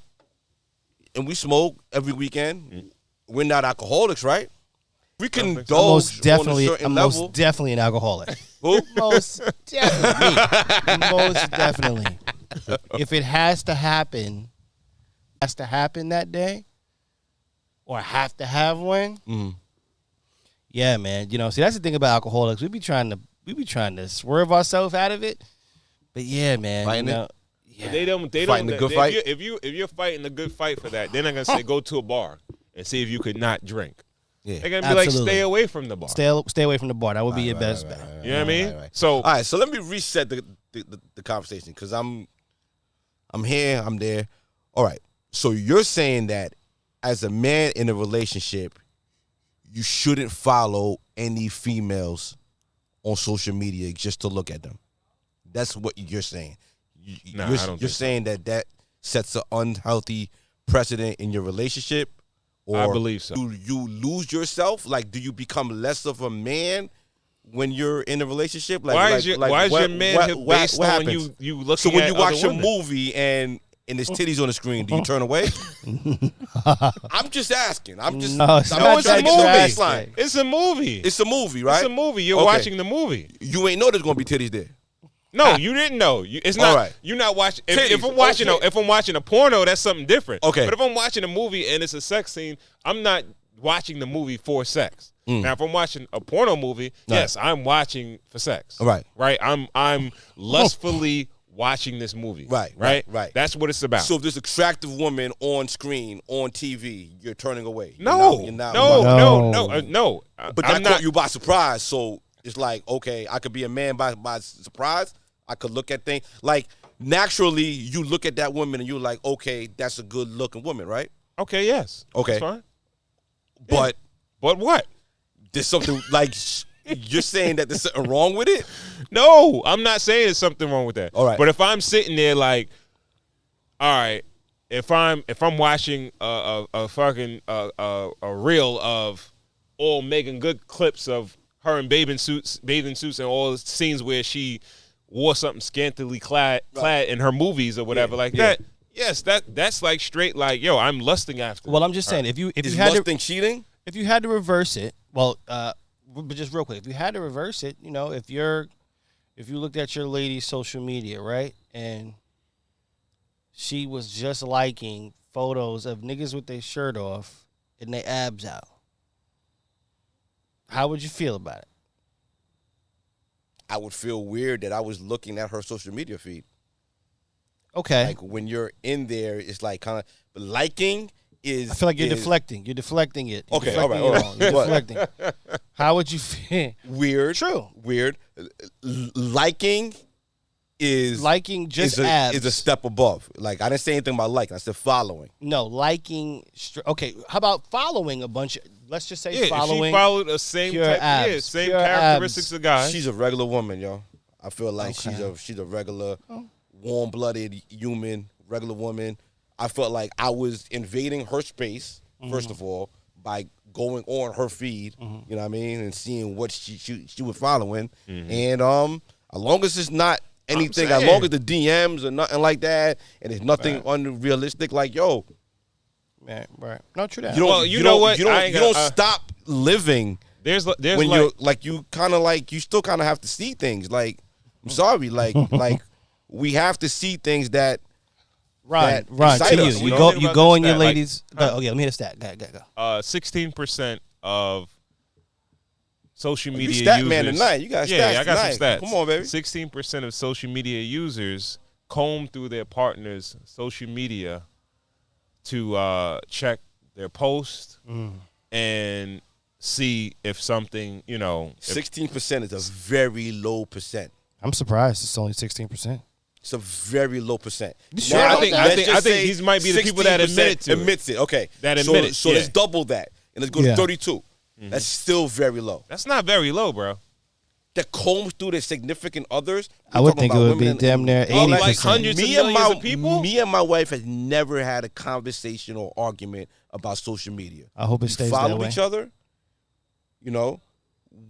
and we smoke every weekend. We're not alcoholics, right? We can indulge
most definitely,
on a certain
I'm
level.
most definitely an alcoholic.
Who?
Most definitely. Most definitely. If it has to happen that day, or have to have one. Yeah, man. You know, see, that's the thing about alcoholics. We be trying to swerve ourselves out of it. But yeah, man.
Fighting
you know,
it?
yeah.
They
Fighting the good fight?
If you're fighting a good fight for that, they're not gonna say go to a bar and see if you could not drink.
Yeah.
They're gonna be like, stay away from the bar.
Stay away from the bar. That would be your best bet.
You know what I mean?
Right.
So
All right, so let me reset the conversation because I'm here, I'm there. All right, so you're saying that as a man in a relationship, you shouldn't follow any females on social media just to look at them. That's what you're saying.
Nah,
you're
I don't
you're
think
saying that sets an unhealthy precedent in your relationship? Or
I believe so.
Do you lose yourself? Like, do you become less of a man when you're in a relationship? Like,
why is your manhood based on
happens?
you looking
So when
at
you watch
other
a
women?
movie and there's titties on the screen, do you turn away? I'm just asking. I'm just.
No, it's
I'm
not
not trying to get the
drastic.
baseline.
It's a movie.
It's a movie, right?
It's a movie. You're
Okay.
watching the movie.
You ain't know there's gonna be titties there.
No, you didn't know. It's not.
All right.
You're not watching.
Titties,
If I'm watching,
okay.
if I'm watching a porno, that's something different.
Okay.
But if I'm watching a movie and it's a sex scene, I'm not watching the movie for sex. Now, if I'm watching a porno movie, yes, I'm watching for sex.
Right.
Right. I'm lustfully watching this movie.
Right.
That's what it's about.
So if there's an attractive woman on screen on TV, you're turning away.
no.
You're not.
No.
But that caught you by surprise. So it's like, okay, I could be a man by surprise. I could look at things like naturally. You look at that woman and you're like, okay, that's a good looking woman, right?
Okay. Yes.
Okay.
That's fine.
But
But what?
there's something like you're saying that there's something wrong with it.
No, I'm not saying there's something wrong with that.
All right.
But if I'm sitting there like, all right, if I'm watching a fucking a reel of all making good clips of her in bathing suits and all the scenes where she wore something scantily clad in her movies or whatever that. Yes, that's like straight like, yo, I'm lusting after.
Well, I'm just saying, if you
Is
had
lusting cheating?
if you had to reverse it, well, but just real quick, if you had to reverse it, you know, if you looked at your lady's social media, right, and she was just liking photos of niggas with their shirt off and their abs out, how would you feel about it?
I would feel weird that I was looking at her social media feed.
Okay.
Like when you're in there, it's like kind of liking is.
I feel like you're deflecting. You're deflecting it. You're
Okay,
deflecting
all right.
it all. You're
What?
deflecting. How would you feel?
Weird.
True.
Weird. Liking is
Liking just
is
abs.
a step above. Like I didn't say anything about liking. I said following.
No, liking. Okay, how about following a bunch of, let's just say following.
she followed the same
pure
type,
abs,
same
pure
characteristics
abs.
of guys.
She's a regular woman, yo. I feel like
Okay.
she's a regular, warm-blooded human, regular woman. I felt like I was invading her space first of all by going on her feed. You know what I mean, and seeing what she was following. And as long as it's not anything, as long as the DMs or nothing like that, and it's nothing unrealistic, like yo,
Right. No, true that.
you don't.
Well, you
you
know
don't,
what?
You don't.
I ain't
You
gonna-
don't stop living
there's
when
like,
you're like you kind of like you still kind of have to see things. Like I'm sorry, like we have to see things that.
Right,
that excite
to
us,
you.
you
You
know?
you go in your
Stat, like,
ladies. Oh yeah, let me hear the stat. Go.
16% of social
You
media
stat
users.
man tonight. You got
yeah,
stats
I got
tonight.
some stats.
Come on, baby.
16% of social media users comb through their partner's social media to check their post and see if something,
16% is a very low percent.
I'm surprised it's only 16%.
It's a very low percent.
sure
Now,
about that?
let's just say
these might be the people that
16%
admits it.
Okay.
That
so,
admit it,
So
yeah.
let's double that. And let's go
Yeah.
to 32. That's still very low.
that's not very low, bro.
That combs through their significant others.
I would think it would be damn near 80%.
Like hundreds of millions of people?
Me and my wife has never had a conversation or argument about social media.
I hope it stays
We
that
follow
way.
each other.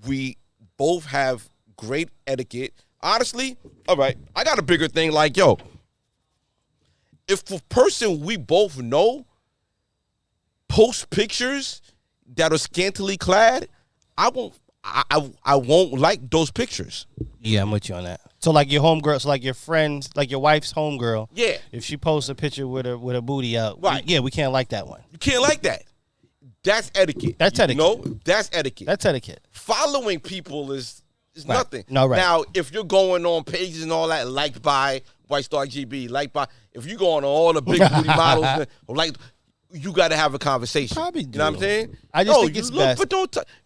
We both have great etiquette. Honestly, all right, I got a bigger thing like, yo, if a person we both know posts pictures that are scantily clad, I won't like those pictures.
Yeah, I'm with you on that. So like your homegirl, so like your friends, like your wife's homegirl.
Yeah.
If she posts a picture with her booty out,
Right.
we can't like that one.
You can't like that. That's etiquette.
That's etiquette.
No, that's etiquette.
That's etiquette.
Following people is
Right.
nothing.
No, right.
Now, if you're going on pages and all that, liked by White Star GB, liked by, if you're going on all the big booty models, like, you got to have a conversation.
Probably
You know what I'm saying?
I just think it's best.
But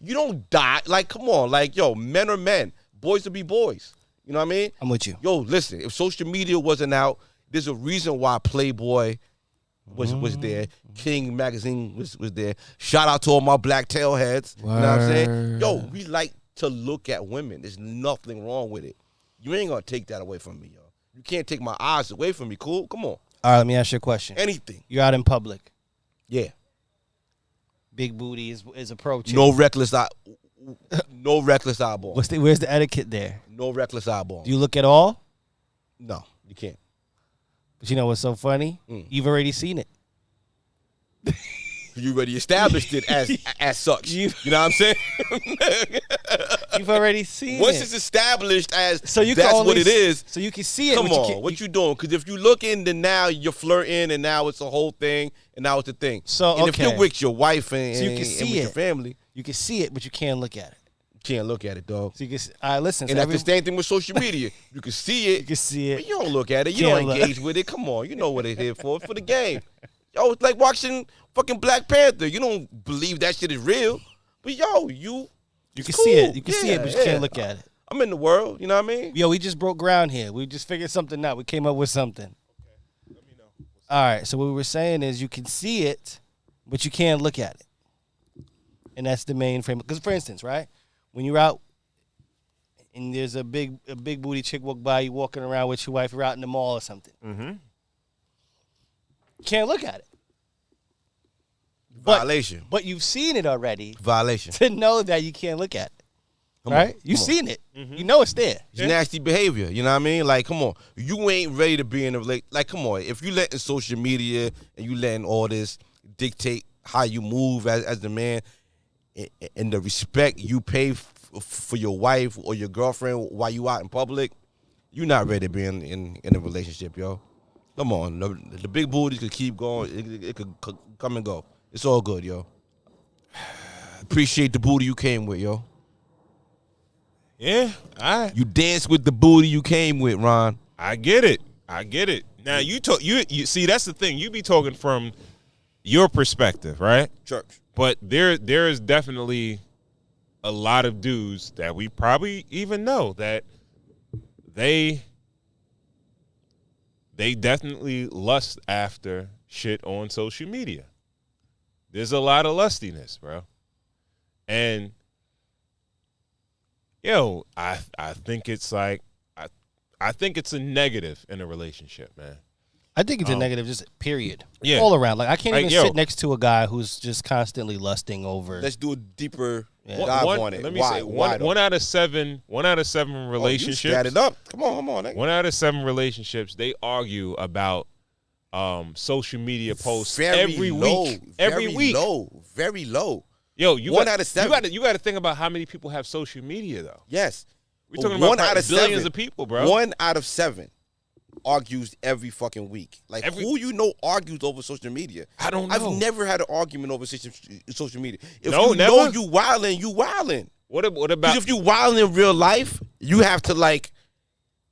you don't die. Like, come on. Like, yo, men are men. Boys will be boys. You know what I mean?
I'm with you.
Yo, listen, if social media wasn't out, there's a reason why Playboy was there. King Magazine was there. Shout out to all my black tailheads. You know what I'm saying? Yo, we like to look at women. There's nothing wrong with it. You ain't going to take that away from me, yo. You can't take my eyes away from me, cool? Come on.
All right, let me ask you a question.
Anything.
You're out in public.
Yeah.
Big booty is approaching.
No reckless eyeball.
Where's the etiquette there?
No reckless eyeball.
Do you look at all?
No, you can't.
But you know what's so funny? You've already seen it.
You already established it as such. You know what I'm saying?
You've already seen
Once
it.
it's established as
So you
that's
can only
what it is.
So you can see it.
Come
but
on, what you doing? Because if you look in, then now you're flirting, and now it's a whole thing, and now it's a thing.
So,
and if
okay.
you're with your wife and,
So you can
and
see
with
it.
your family,
You can see it, but you can't look at it.
you can't look at it, dog.
So you can. All right, listen.
And
so
that's the same thing with social media. You can see it,
You can see
but
it.
you don't look at it. You
Can't
don't
look.
engage with it. Come on, you know what it's here for. It's for the game. Yo, it's like watching fucking Black Panther. You don't believe that shit is real, but yo, you
You can
cool.
see it. You can see it,
Yeah,
but you
yeah.
can't look at it.
I'm in the world. You know what I mean?
Yo, we just broke ground here. We just figured something out. We came up with something.
Let me know.
All right. So what we were saying is you can see it, but you can't look at it. And that's the main frame. Because for instance, right, when you're out and there's a big booty chick walk by, you walking around with your wife, you're out in the mall or something.
Mm-hmm.
You can't look at it. But-
Violation.
But you've seen it already
Violation.
to know that you can't look at it.
Come
Right?
on,
You've
come on.
seen it. You know it's there.
It's nasty behavior. You know what I mean? Like, come on. You ain't ready to be in a relationship. Like, come on. If you letting social media and you letting all this dictate how you move as the man and the respect you pay for your wife or your girlfriend while you out in public, you're not ready to be in a relationship, yo. Come on. The big booties could keep going. It could come and go. It's all good, yo. Appreciate the booty you came with, yo.
Yeah,
You dance with the booty you came with, Ron.
I get it. Now you see that's the thing. You be talking from your perspective, right?
Church.
But there is definitely a lot of dudes that we probably even know that they definitely lust after shit on social media. There's a lot of lustiness, bro. And yo, I think it's like I think it's a negative in a relationship, man.
I think it's a negative, just period.
Yeah.
All around. Like I can't
Like,
even
yo.
sit next to a guy who's just constantly lusting over.
Let's do a deeper
Yeah.
dive on it.
Let me
Why?
say
Why though?
one out of seven relationships.
You it up. Come on, nigga.
1 out of 7 relationships, they argue about social media posts every
low,
week. Every week.
Very low.
Yo,
1 out of 7.
You got to think about how many people have social media though.
Yes.
We're talking
One
about
out of
billions
7.
of people, bro.
1 out of 7 argues every fucking week. Like who you know argues over social media?
I don't know.
I've never had an argument over social media. If
No,
you know
never?
you wildin', you wildin'.
What
Because
about
if you wildin' in real life, you have to like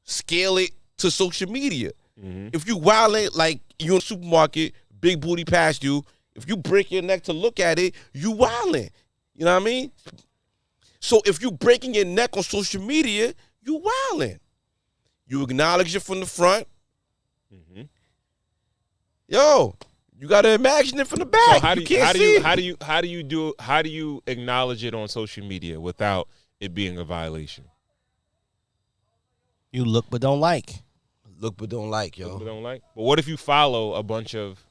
scale it to social media.
Mhm.
If you wildin' like you in the supermarket, big booty past you, if you break your neck to look at it, you wildin'. You know what I mean? So if you breaking your neck on social media, you wildin'. You acknowledge it from the front.
Mhm.
Yo, you gotta imagine it from the back.
So how do
you can't see it.
how do you acknowledge it on social media without it being a violation?
You look but don't like.
Look but don't like, yo.
People don't like. But what if you follow a bunch of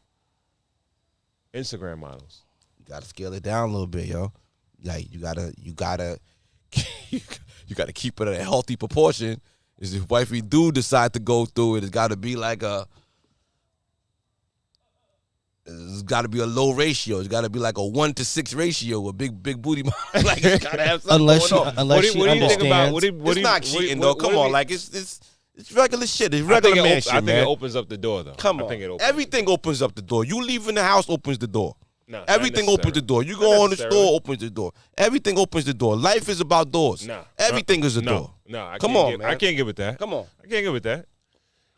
Instagram models?
You gotta scale it down a little bit, yo. Like you gotta you gotta keep it at a healthy proportion. Is if wifey do decide to go through it, it's gotta be like a it's got to be a low ratio. It's got to be like a 1-to-6 ratio with big booty. Like it's got to have something
unless
going on.
unless she understands.
It's not cheating though. Come on, like it's regular shit. It's regular man shit,
I think
man.
it opens up the door though.
Come on, everything opens up the door. You leaving the house opens the door.
No,
everything opens the door. You go on the store, opens the door. Everything opens the door. Life is about doors.
No,
everything is a door.
No,
come on, man.
I can't get with that.
Come on,
I can't get with that.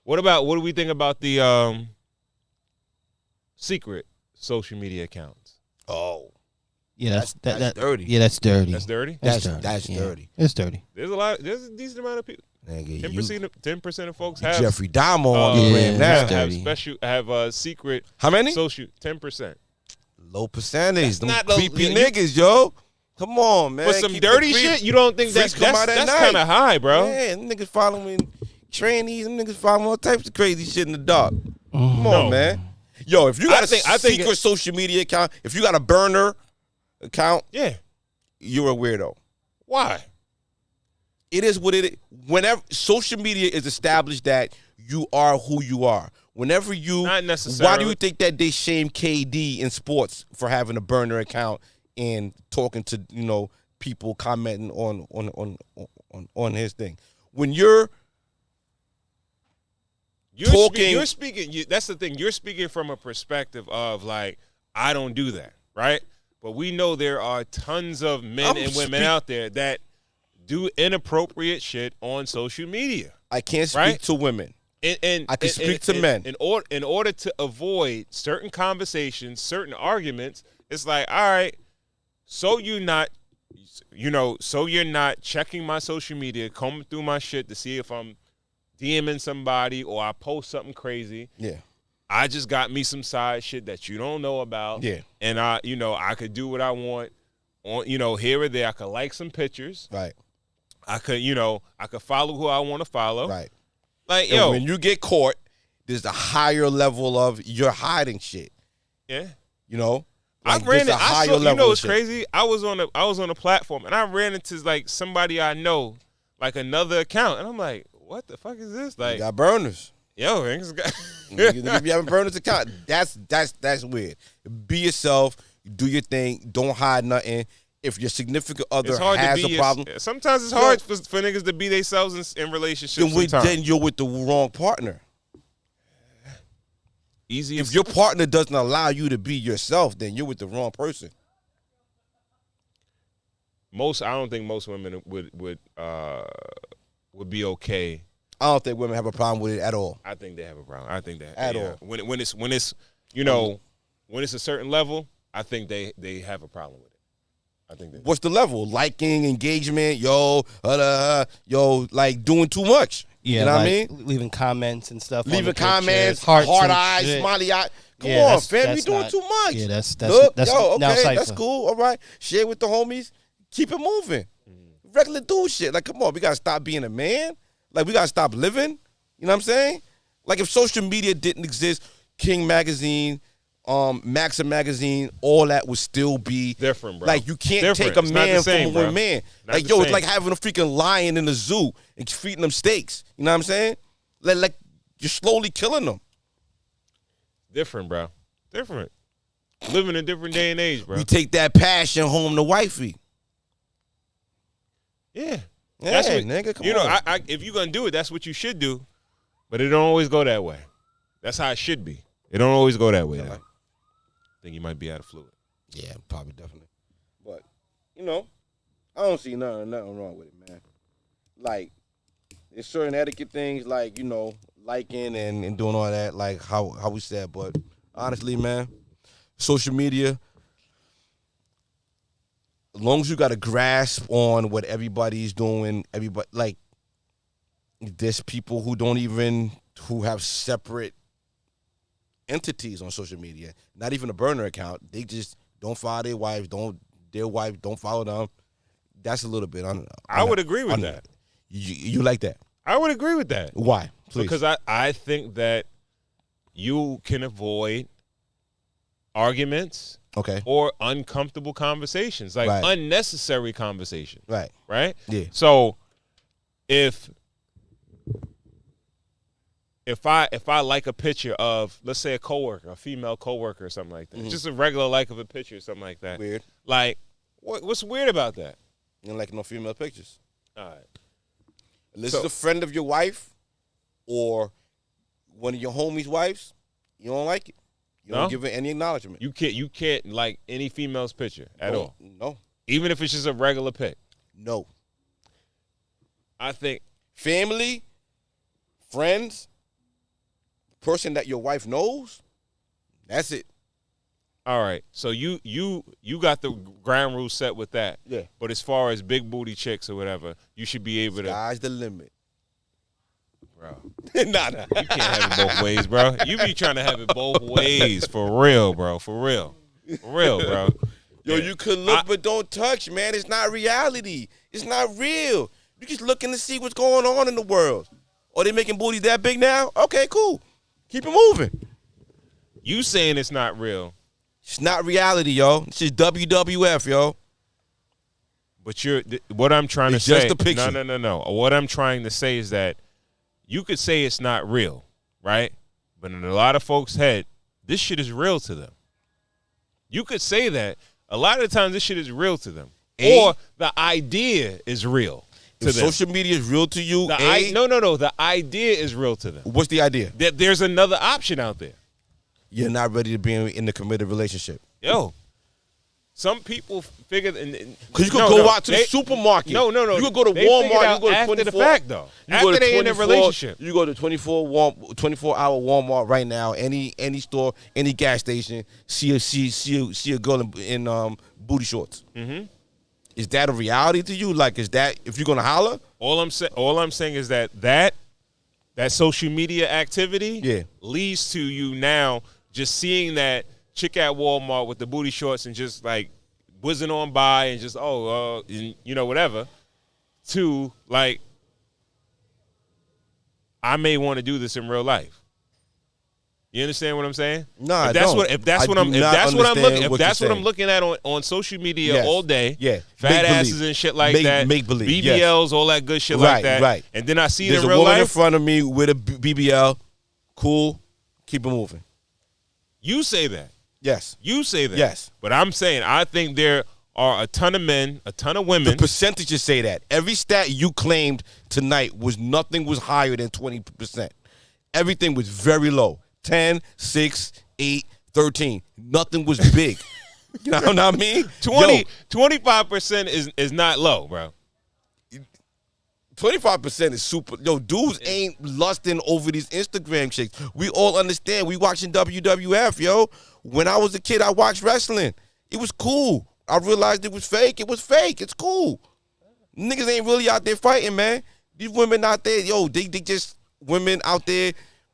What do we think about the secret social media accounts?
Oh,
yeah, that's
dirty.
Yeah, that's dirty.
That's dirty.
That's
dirty.
dirty.
It's dirty.
There's a decent amount of people. 10% of folks have
Jeffrey Dahmer on your brand now.
Have secret.
How many?
10%.
Low percentage. Them
not
creepy niggas, yo. Come on, man.
For some dirty shit, you don't think that's kind of high, bro?
Man, niggas following trainees, them niggas following all types of crazy shit in the dark. Come on, man. Yo, if you got a secret social media account, if you got a burner account,
yeah,
you're a weirdo.
Why?
It is what it is. Whenever social media is established that you are who you are. Whenever you,
not necessarily.
Why do you think that they shame KD in sports for having a burner account and talking to people commenting on his thing? When you're talking,
you're speaking. That's the thing. You're speaking from a perspective of like, I don't do that, right? But we know there are tons of men and women out there that do inappropriate shit on social media.
I can't speak to women.
And
I can speak to men.
In order to avoid certain conversations, certain arguments, it's like, all right, so you're not checking my social media, combing through my shit to see if I'm DMing somebody or I post something crazy.
Yeah.
I just got me some side shit that you don't know about.
Yeah.
And I could do what I want on, here or there. I could like some pictures.
Right.
I could follow who I want to follow.
Right.
Like,
and when you get caught, there's a higher level of you're hiding shit.
Yeah.
Like,
I ran into it's crazy. I was on a platform and I ran into like somebody I know, like another account, and I'm like, what the fuck is this? Like,
you got burners.
Yo,
you having burners account. That's weird. Be yourself. Do your thing. Don't hide nothing. If your significant other has a problem,
sometimes it's hard for niggas to be themselves in relationships.
Then you're with the wrong partner.
Easy.
If your partner doesn't allow you to be yourself, then you're with the wrong person.
I don't think most women would be okay.
I don't think women have a problem with it at all.
I think they have a problem. I think that
at all.
When it's a certain level, I think they have a problem with it. I think that.
What's the level? Liking, engagement, like doing too much.
Yeah,
you know what I mean?
Leaving comments and stuff.
Leaving comments,
hearts
hard eyes,
shit.
smiley eye. Come on, fam, you doing too much.
Yeah, that's
okay,
okay,
that's cool. All right, share with the homies. Keep it moving. Regular dude shit. Like, come on, we gotta stop being a man. Like, we gotta stop living. You know what I'm saying? Like, if social media didn't exist, King Magazine, Maxim Magazine, all that would still be
different, bro.
Like, you can't take a man from a woman man. Like, it's like having a freaking lion in the zoo and feeding them steaks. You know what I'm saying? Like you're slowly killing them.
Different, bro. Different. Living in a different day and age, bro.
You take that passion home to wifey.
Yeah.
That's what, nigga, come on.
I if you're gonna do it, that's what you should do. But it don't always go that way. That's how it should be. It don't always go that way, though. I think you might be out of fluid.
Yeah, probably, definitely. But, I don't see nothing wrong with it, man. Like, there's certain etiquette things, like, liking and doing all that, like how we said. But honestly, man, social media, as long as you got a grasp on what everybody's doing, like, there's people who have separate entities on social media, not even a burner account. They just don't follow their wife, don't follow them. That's a little bit.
I would agree with that.
You like that?
I would agree with that.
Why? Please.
Because I think that you can avoid arguments,
okay,
or uncomfortable conversations, like unnecessary conversations,
right? Yeah.
So if if I like a picture of, let's say, a coworker, a female coworker or something like that, just a regular like of a picture or something like that.
Weird.
Like, what's weird about that?
You don't like no female pictures.
All right.
Unless it's a friend of your wife or one of your homies' wives, you don't like it. You don't give it any acknowledgement.
You can't like any female's picture at all.
No.
Even if it's just a regular pic.
No.
I think
family, friends, person that your wife knows, that's it.
All right. So you got the ground rule set with that.
Yeah.
But as far as big booty chicks or whatever, you should be able to.
Sky's the limit.
Bro.
Nah.
You can't have it both ways, bro. You be trying to have it both ways. For real, bro. For real. For real, bro.
Yo, you could look but don't touch, man. It's not reality. It's not real. You just looking to see what's going on in the world. Are they making booties that big now? Okay, cool. Keep it moving.
You saying it's not real.
It's not reality, yo. It's just WWF, yo.
But what I'm trying to say.
It's just a picture.
No. What I'm trying to say is that you could say it's not real, right? But in a lot of folks' head, this shit is real to them. You could say that. A lot of the times this shit is real to them. Or the idea is real to them.
Social media is real to you,
No. The idea is real to them.
What's the idea?
That there's another option out there.
You're not ready to be in a committed relationship.
Yo. Some people figure, because
you could go out to the supermarket.
No.
You could go to Walmart. You go to
after
24.
The fact, though. After they in a relationship,
you go to 24-hour Walmart right now. Any store, any gas station. See a girl in booty shorts. Mm-hmm. Is that a reality to you? Like, is that if you're gonna holler?
All I'm saying is that social media activity leads to you now just seeing that chick at Walmart with the booty shorts and just like whizzing on by and just whatever, to like, I may want to do this in real life. You understand what I'm saying?
No, I don't.
If that's what I'm looking at on social media all day, fat asses and shit like that,
make believe,
BBLs, all that good shit like that,
right.
And then I see
There's
it in real life.
There's a woman in front of me with a BBL. Cool, keep it moving.
You say that.
Yes.
You say that.
Yes.
But I'm saying I think there are a ton of men, a ton of women.
The percentages say that. Every stat you claimed tonight nothing was higher than 20%. Everything was very low. 10, 6, 8, 13. Nothing was big. You know what I mean?
25% is not low, bro.
25% is super. Yo, dudes ain't lusting over these Instagram chicks. We all understand. We watching WWF, yo. When I was a kid, I watched wrestling. It was cool. I realized it was fake. It was fake. It's cool. Niggas ain't really out there fighting, man. These women out there, yo, they just women out there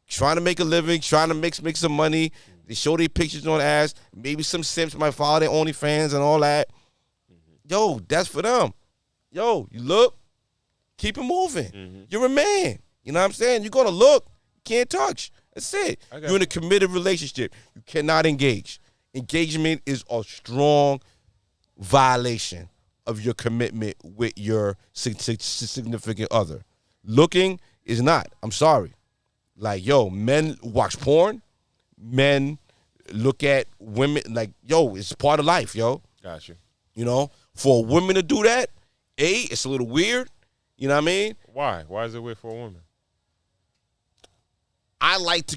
trying to make a living, trying to make some money. They show their pictures on ass. Maybe some simps might follow their OnlyFans and all that. Yo, that's for them. Yo, you look. Keep it moving. Mm-hmm. You're a man. You know what I'm saying? You're going to look. You can't touch. That's it. You're in a committed relationship. You cannot engage. Engagement is a strong violation of your commitment with your significant other. Looking is not. I'm sorry. Like, yo, men watch porn. Men look at women. Like, yo, it's part of life, yo.
Gotcha.
You know? For a woman to do that, it's a little weird. You know what I mean?
Why? Why is it weird for a woman?
I like to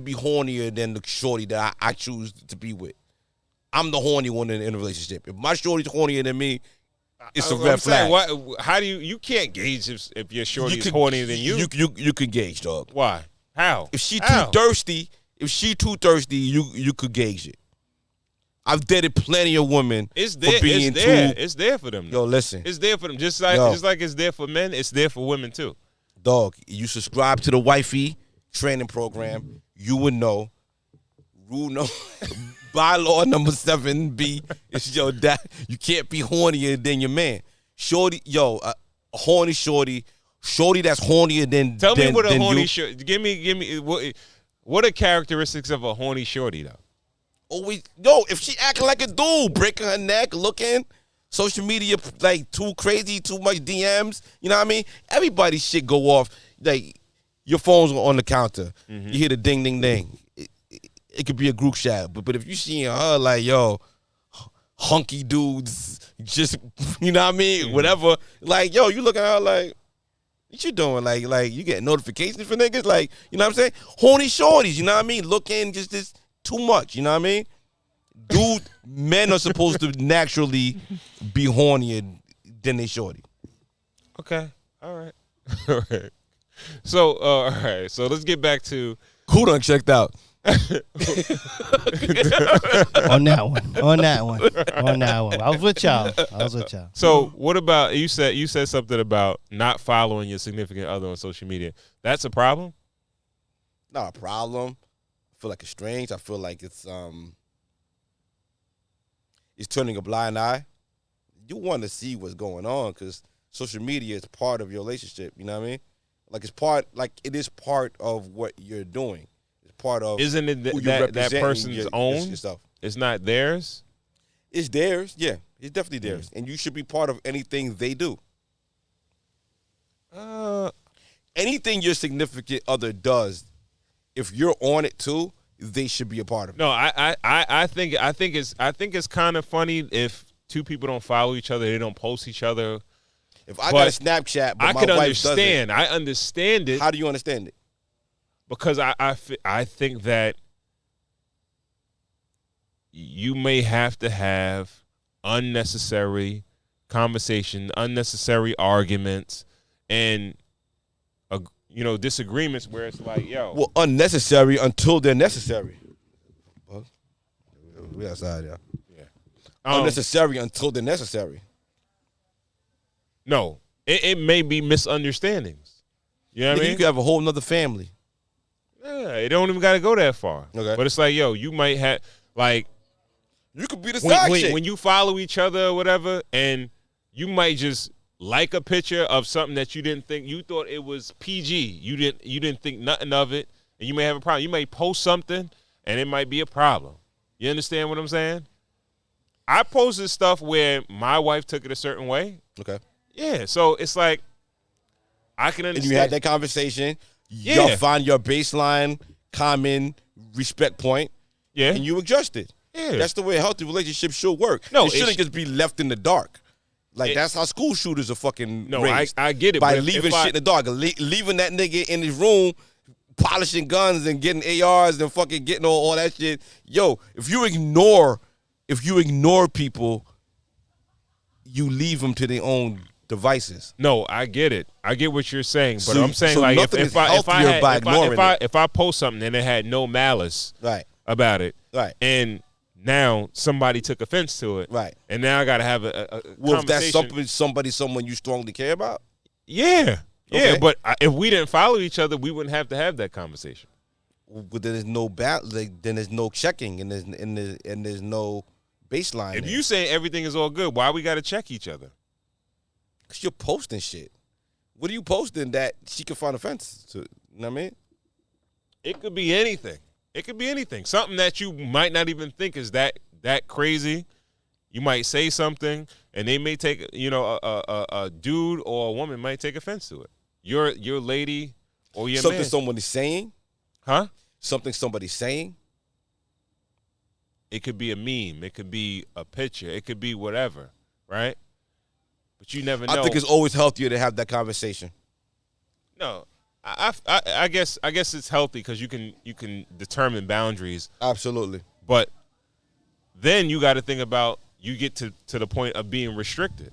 be hornier than the shorty that I choose to be with. I'm the horny one in a relationship. If my shorty's hornier than me, it's a red flag.
How do you can't gauge if your shorty is hornier than you?
You can gauge, dog.
Why? How?
If she too thirsty, you could gauge it. I've dated plenty of women
for being It's there for them.
Yo, listen.
It's there for them. Just like it's there for men, it's there for women too.
Dog, you subscribe to the wifey training program, you would know. Rule no bylaw number 7B is that you can't be hornier than your man. Shorty, a horny shorty that's hornier than.
Tell me what a horny shorty. Give me what are characteristics of a horny shorty though?
Always, if she acting like a dude, breaking her neck, looking, social media like too crazy, too much DMs, you know what I mean? Everybody's shit go off. Like, your phone's on the counter. You hear the ding, ding, ding. It could be a group chat, but if you seeing her like, yo, hunky dudes, just, you know what I mean, whatever, like, yo, you looking at her like, what you doing? Like you get notifications for niggas, like, you know what I'm saying? Horny shorties, you know what I mean? Looking just this too much, you know what I mean? Dude, men are supposed to naturally be hornier than they shorty.
Okay, all right, all right. So, all right. So let's get back to
Who done checked out?
On that one. I was with y'all.
So what about you said something about not following your significant other on social media. That's a problem?
Not a problem. I feel like it's strange. I feel like it's turning a blind eye. You want to see what's going on because social media is part of your relationship. You know what I mean? Like it is part of what you're doing. It's part of.
Isn't it that person's own? Yourself. It's not theirs.
It's theirs. Yeah, it's definitely theirs, and you should be part of anything they do. Anything your significant other does, if you're on it too, they should be a part of it.
No, I think it's kind of funny if two people don't follow each other, they don't post each other.
If I got a Snapchat, but my wife doesn't.
I understand it.
How do you understand it?
Because I think that you may have to have unnecessary conversation, unnecessary arguments, and disagreements where it's like, yo.
Well, unnecessary until they're necessary. Well, we outside, yeah. Yeah. Unnecessary until they're necessary.
No, it may be misunderstandings. You know what I mean?
You could have a whole nother family.
Yeah, it don't even got to go that far.
Okay.
But it's like, yo, you might have, like.
You could be the side chick.
When you follow each other or whatever, and you might just like a picture of something that you didn't think, you thought it was PG. You didn't think nothing of it, and you may have a problem. You may post something, and it might be a problem. You understand what I'm saying? I posted stuff where my wife took it a certain way.
Okay.
Yeah, so it's like, I can understand.
And you had that conversation. Yeah. Y'all find your baseline, common respect point.
Yeah.
And you adjust it. Yeah. That's the way a healthy relationship should work.
No,
it shouldn't just be left in the dark. Like, that's how school shooters are fucking raised.
I get it.
By leaving shit in the dark. Leaving that nigga in his room, polishing guns and getting ARs and fucking getting all that shit. Yo, if you ignore people, you leave them to their own devices.
No, I get it. I get what you're saying, but I'm saying, like, if I post something and it had no malice about it, and now somebody took offense to it, and now I got to have a
well, conversation. If that's someone you strongly care about?
Yeah. Okay. Yeah, but if we didn't follow each other, we wouldn't have to have that conversation.
But then there's no then there's no checking, and there's no baseline.
If you saying everything is all good, why we got to check each other?
Because you're posting shit. What are you posting that she can find offense to? You know what I mean?
It could be anything. It could be anything. Something that you might not even think is that crazy. You might say something, and they may take, a dude or a woman might take offense to it. Your lady or your
something
man.
Somebody's saying?
Huh?
Something somebody's saying?
It could be a meme. It could be a picture. It could be whatever, right? But you never know.
I think it's always healthier to have that conversation.
No, I guess it's healthy because you can determine boundaries.
Absolutely.
But then you got to think about you get to the point of being restricted.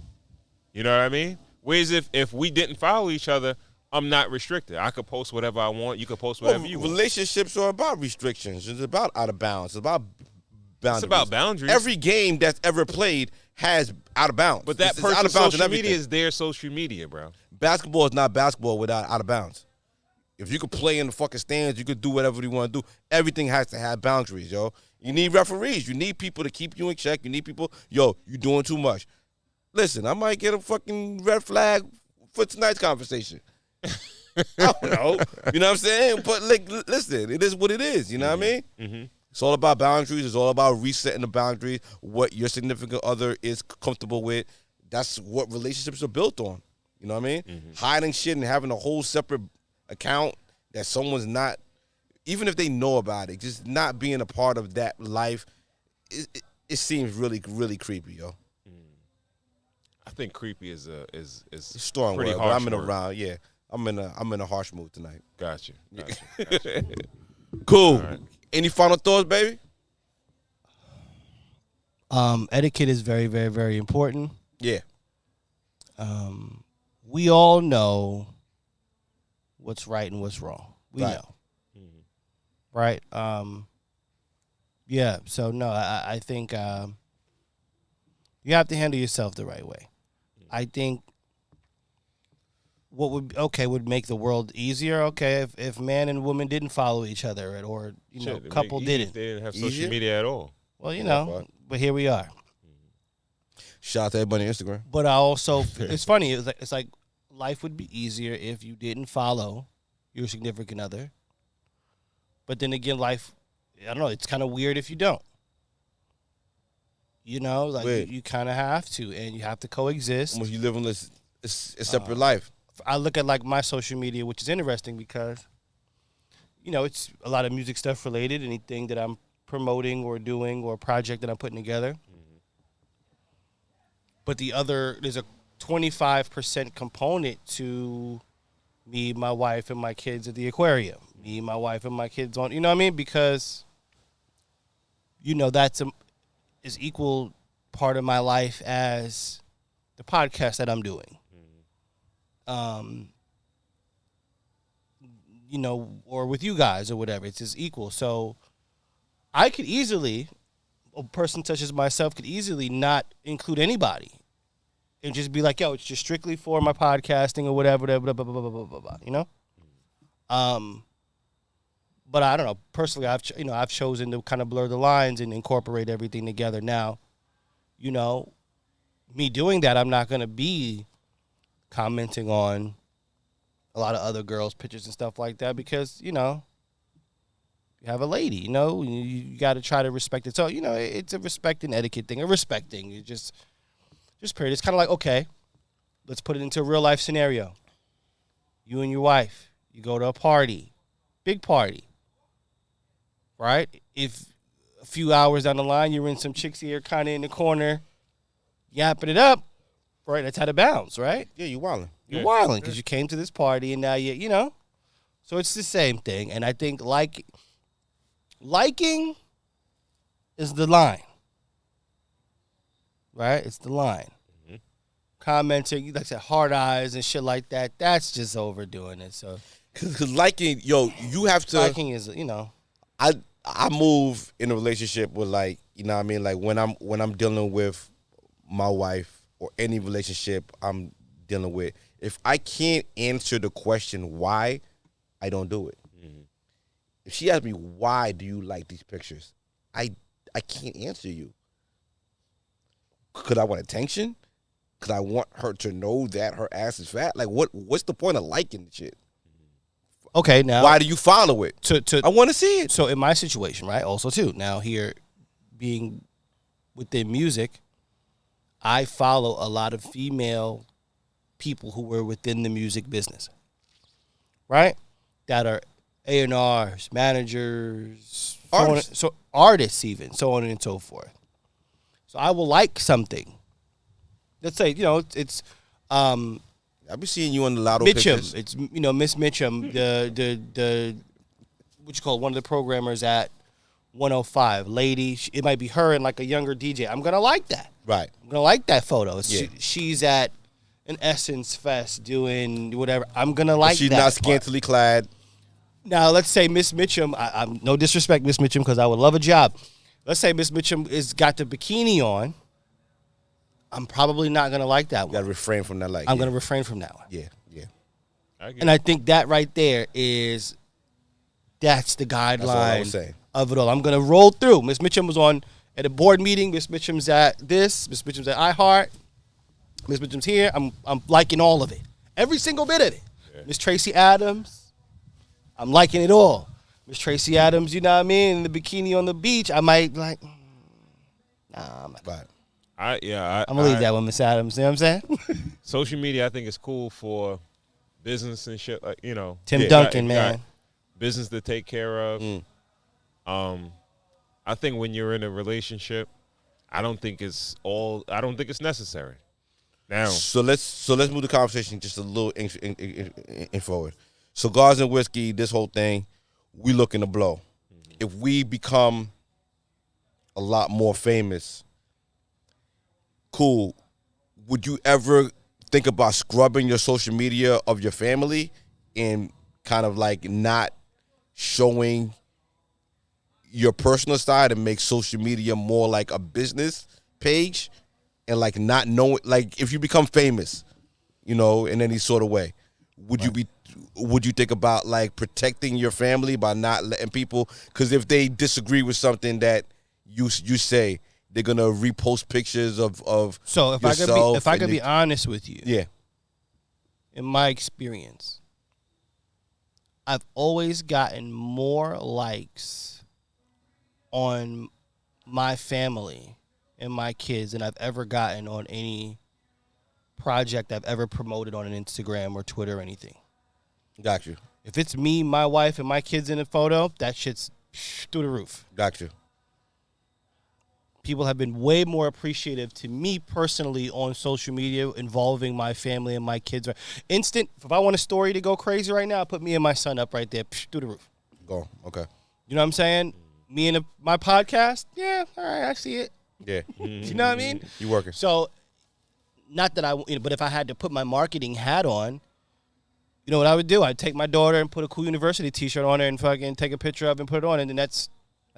You know what I mean? Whereas if we didn't follow each other, I'm not restricted. I could post whatever I want. You could post whatever you want.
Relationships are about restrictions. It's about out of bounds. It's about boundaries.
It's about boundaries.
Every game that's ever played has out of bounds.
But that person's social media is their social media, bro.
Basketball is not basketball without out of bounds. If you could play in the fucking stands, you could do whatever you want to do. Everything has to have boundaries, yo. You need referees. You need people to keep you in check. You need people, yo, you doing too much. Listen, I might get a fucking red flag for tonight's conversation. I don't know. You know what I'm saying? But, like, listen, it is what it is. You know what I mean? Mm-hmm. It's all about boundaries. It's all about resetting the boundaries, what your significant other is comfortable with. That's what relationships are built on. You know what I mean? Mm-hmm. Hiding shit and having a whole separate account that someone's not, even if they know about it, just not being a part of that life, it seems really, really creepy, yo.
I think creepy is
strong
pretty
word,
harsh
but I'm in a
word.
round. Yeah, I'm in a harsh mood tonight.
Gotcha.
Cool.
Right.
Any final thoughts, baby?
Etiquette is very, very, very important.
Yeah.
We all know what's right and what's wrong. We
Right.
know. Right? Yeah. So, no, I think you have to handle yourself the right way. I think what would make the world easier, if man and woman didn't follow each other or couple didn't.
They didn't have social
Easier?
media at all.
Well, but here we are.
Shout out to everybody on Instagram.
But I also, it's funny. It's like life would be easier if you didn't follow your significant other. But then again, life, I don't know. It's kind of weird if you don't. You kind of have to, and you have to coexist.
Almost you live on this a separate life.
I look at like my social media, which is interesting because, it's a lot of music stuff related. Anything that I'm promoting or doing or a project that I'm putting together. But there's a 25% component to me, my wife, and my kids at the aquarium. Me, my wife, and my kids on, you know what I mean? Because, that's is equal part of my life as the podcast that I'm doing. Or with you guys or whatever. It's just equal. So I could easily, a person such as myself could easily not include anybody and just be like, yo, it's just strictly for my podcasting or whatever, blah, blah, blah, blah, blah, blah, blah, you know? But I don't know. Personally, I've chosen to kind of blur the lines and incorporate everything together. Now, me doing that, I'm not going to be commenting on a lot of other girls' pictures and stuff like that because, you have a lady, you got to try to respect it. So, it's a respect and etiquette thing, a respect thing. You just period. It's kind of like, okay, let's put it into a real life scenario. You and your wife, you go to a party, big party, right? If a few hours down the line, you're in some chick's ear kind of in the corner, yapping it up, right? That's how to bounce, right?
Yeah, you wildin'.
You're wilding because you came to this party and now so it's the same thing. And I think liking is the line, right? It's the line. Commenting, like I said, hard eyes and shit like that, that's just overdoing it. So,
Cause liking, you have to.
Liking is,
I move in a relationship with like, what I mean? Like when I'm dealing with my wife or any relationship I'm dealing with, if I can't answer the question why, I don't do it. If she asks me why do you like these pictures, I can't answer you. Could I want attention? Could I want her to know that her ass is fat? Like what's the point of liking the shit?
Okay, now
why do you follow it? I want to see it.
So in my situation, right? Also too, now here being within music, I follow a lot of female people who were within the music business, right? That are A&Rs, managers, artists even, so on and so forth. So I will like something. Let's say, it's
I be seeing you on the Lotto
Mitchum.
pictures.
It's Miss Mitchum, the what you call it, one of the programmers at 105. Lady, it might be her and like a younger DJ. I'm gonna like that.
Right.
I'm gonna like that photo.
Yeah.
She's at an Essence Fest doing whatever. I'm gonna like
She's
that.
not scantily clad.
Now let's say Miss Mitchum. I'm no disrespect, Miss Mitchum, because I would love a job. Let's say Miss Mitchum is got the bikini on. I'm probably not gonna like that
You
one.
gotta refrain from that. Like
I'm gonna refrain from that one.
Yeah.
And I think that right there that's the
all I was
guideline
saying.
of it all. I'm gonna roll through. Miss Mitchum was on at a board meeting. Miss Mitchum's at this. Miss Mitchum's at iHeart. Miss Mitchum's here. I'm liking all of it. Every single bit of it. Yeah. Miss Tracy Adams. I'm liking it all. Miss Tracy Adams, you know what I mean? In the bikini on the beach, I might like. Nah, I'm not.
Right.
I'm gonna leave that one, Miss Adams. You know what I'm saying?
Social media, I think, is cool for business and shit. Like
Tim Duncan, man.
business to take care of. I think when you're in a relationship, I don't think it's necessary. Now,
so let's move the conversation just a little in forward. Cigars and whiskey, this whole thing, we looking to blow. If we become a lot more famous, cool. Would you ever think about scrubbing your social media of your family and kind of like not showing your personal side and make social media more like a business page and like not knowing, like if you become famous, you know, in any sort of way, would you think about like protecting your family by not letting people, because if they disagree with something that you say, they're gonna repost pictures of
so if I could be honest with you,
yeah,
in my experience, I've always gotten more likes on my family and my kids than I've ever gotten on any project I've ever promoted on an Instagram or Twitter or anything.
Got you.
If it's me, my wife, and my kids in a photo, that shit's through the roof.
Got you.
People have been way more appreciative to me personally on social media involving my family and my kids. Instant, if I want a story to go crazy right now, I put me and my son up right there, through the roof.
Go. Okay.
You know what I'm saying? Me and my podcast, yeah, all right, I see it.
Yeah.
You know what I mean?
You working.
So, not that but if I had to put my marketing hat on, you know what I would do? I'd take my daughter and put a Cool University t-shirt on her and fucking take a picture of it and put it on, and then that's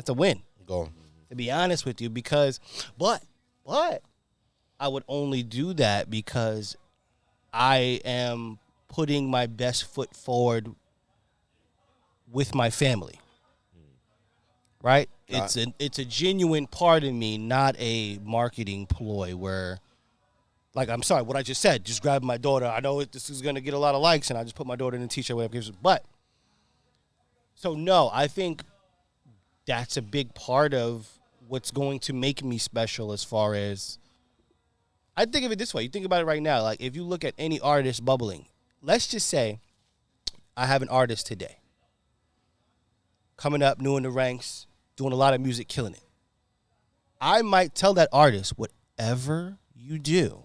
a win.
Go.
To be honest with you, but I would only do that because I am putting my best foot forward with my family. Right? It's a genuine part of me, not a marketing ploy where, like, I'm sorry, what I just said, just grab my daughter. I know this is going to get a lot of likes, and I just put my daughter in a t-shirt, whatever. But, so no, I think that's a big part of what's going to make me special as far as, I think of it this way. You think about it right now. Like, if you look at any artist bubbling, let's just say I have an artist today coming up, new in the ranks, doing a lot of music, killing it. I might tell that artist, whatever you do,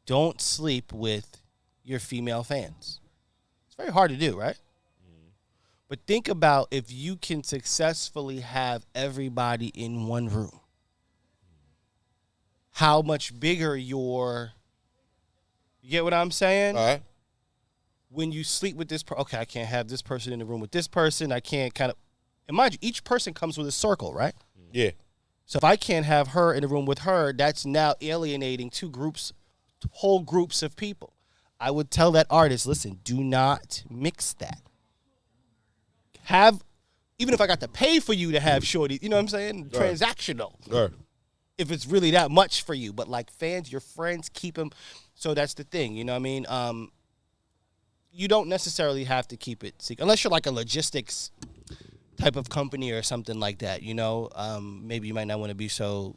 don't sleep with your female fans. It's very hard to do, right? But think about if you can successfully have everybody in one room, how much bigger you get what I'm saying?
All right.
When you sleep with this okay, I can't have this person in the room with this person. I can't and mind you, each person comes with a circle, right?
Yeah.
So if I can't have her in the room with her, that's now alienating whole groups of people. I would tell that artist, listen, do not mix that. Even if I got to pay for you to have Shorty, you know what I'm saying? Right. Transactional.
Right.
If it's really that much for you. But like fans, your friends, keep them. So that's the thing, you know what I mean? You don't necessarily have to keep it secret. Unless you're like a logistics type of company or something like that, you know? Maybe you might not want to be so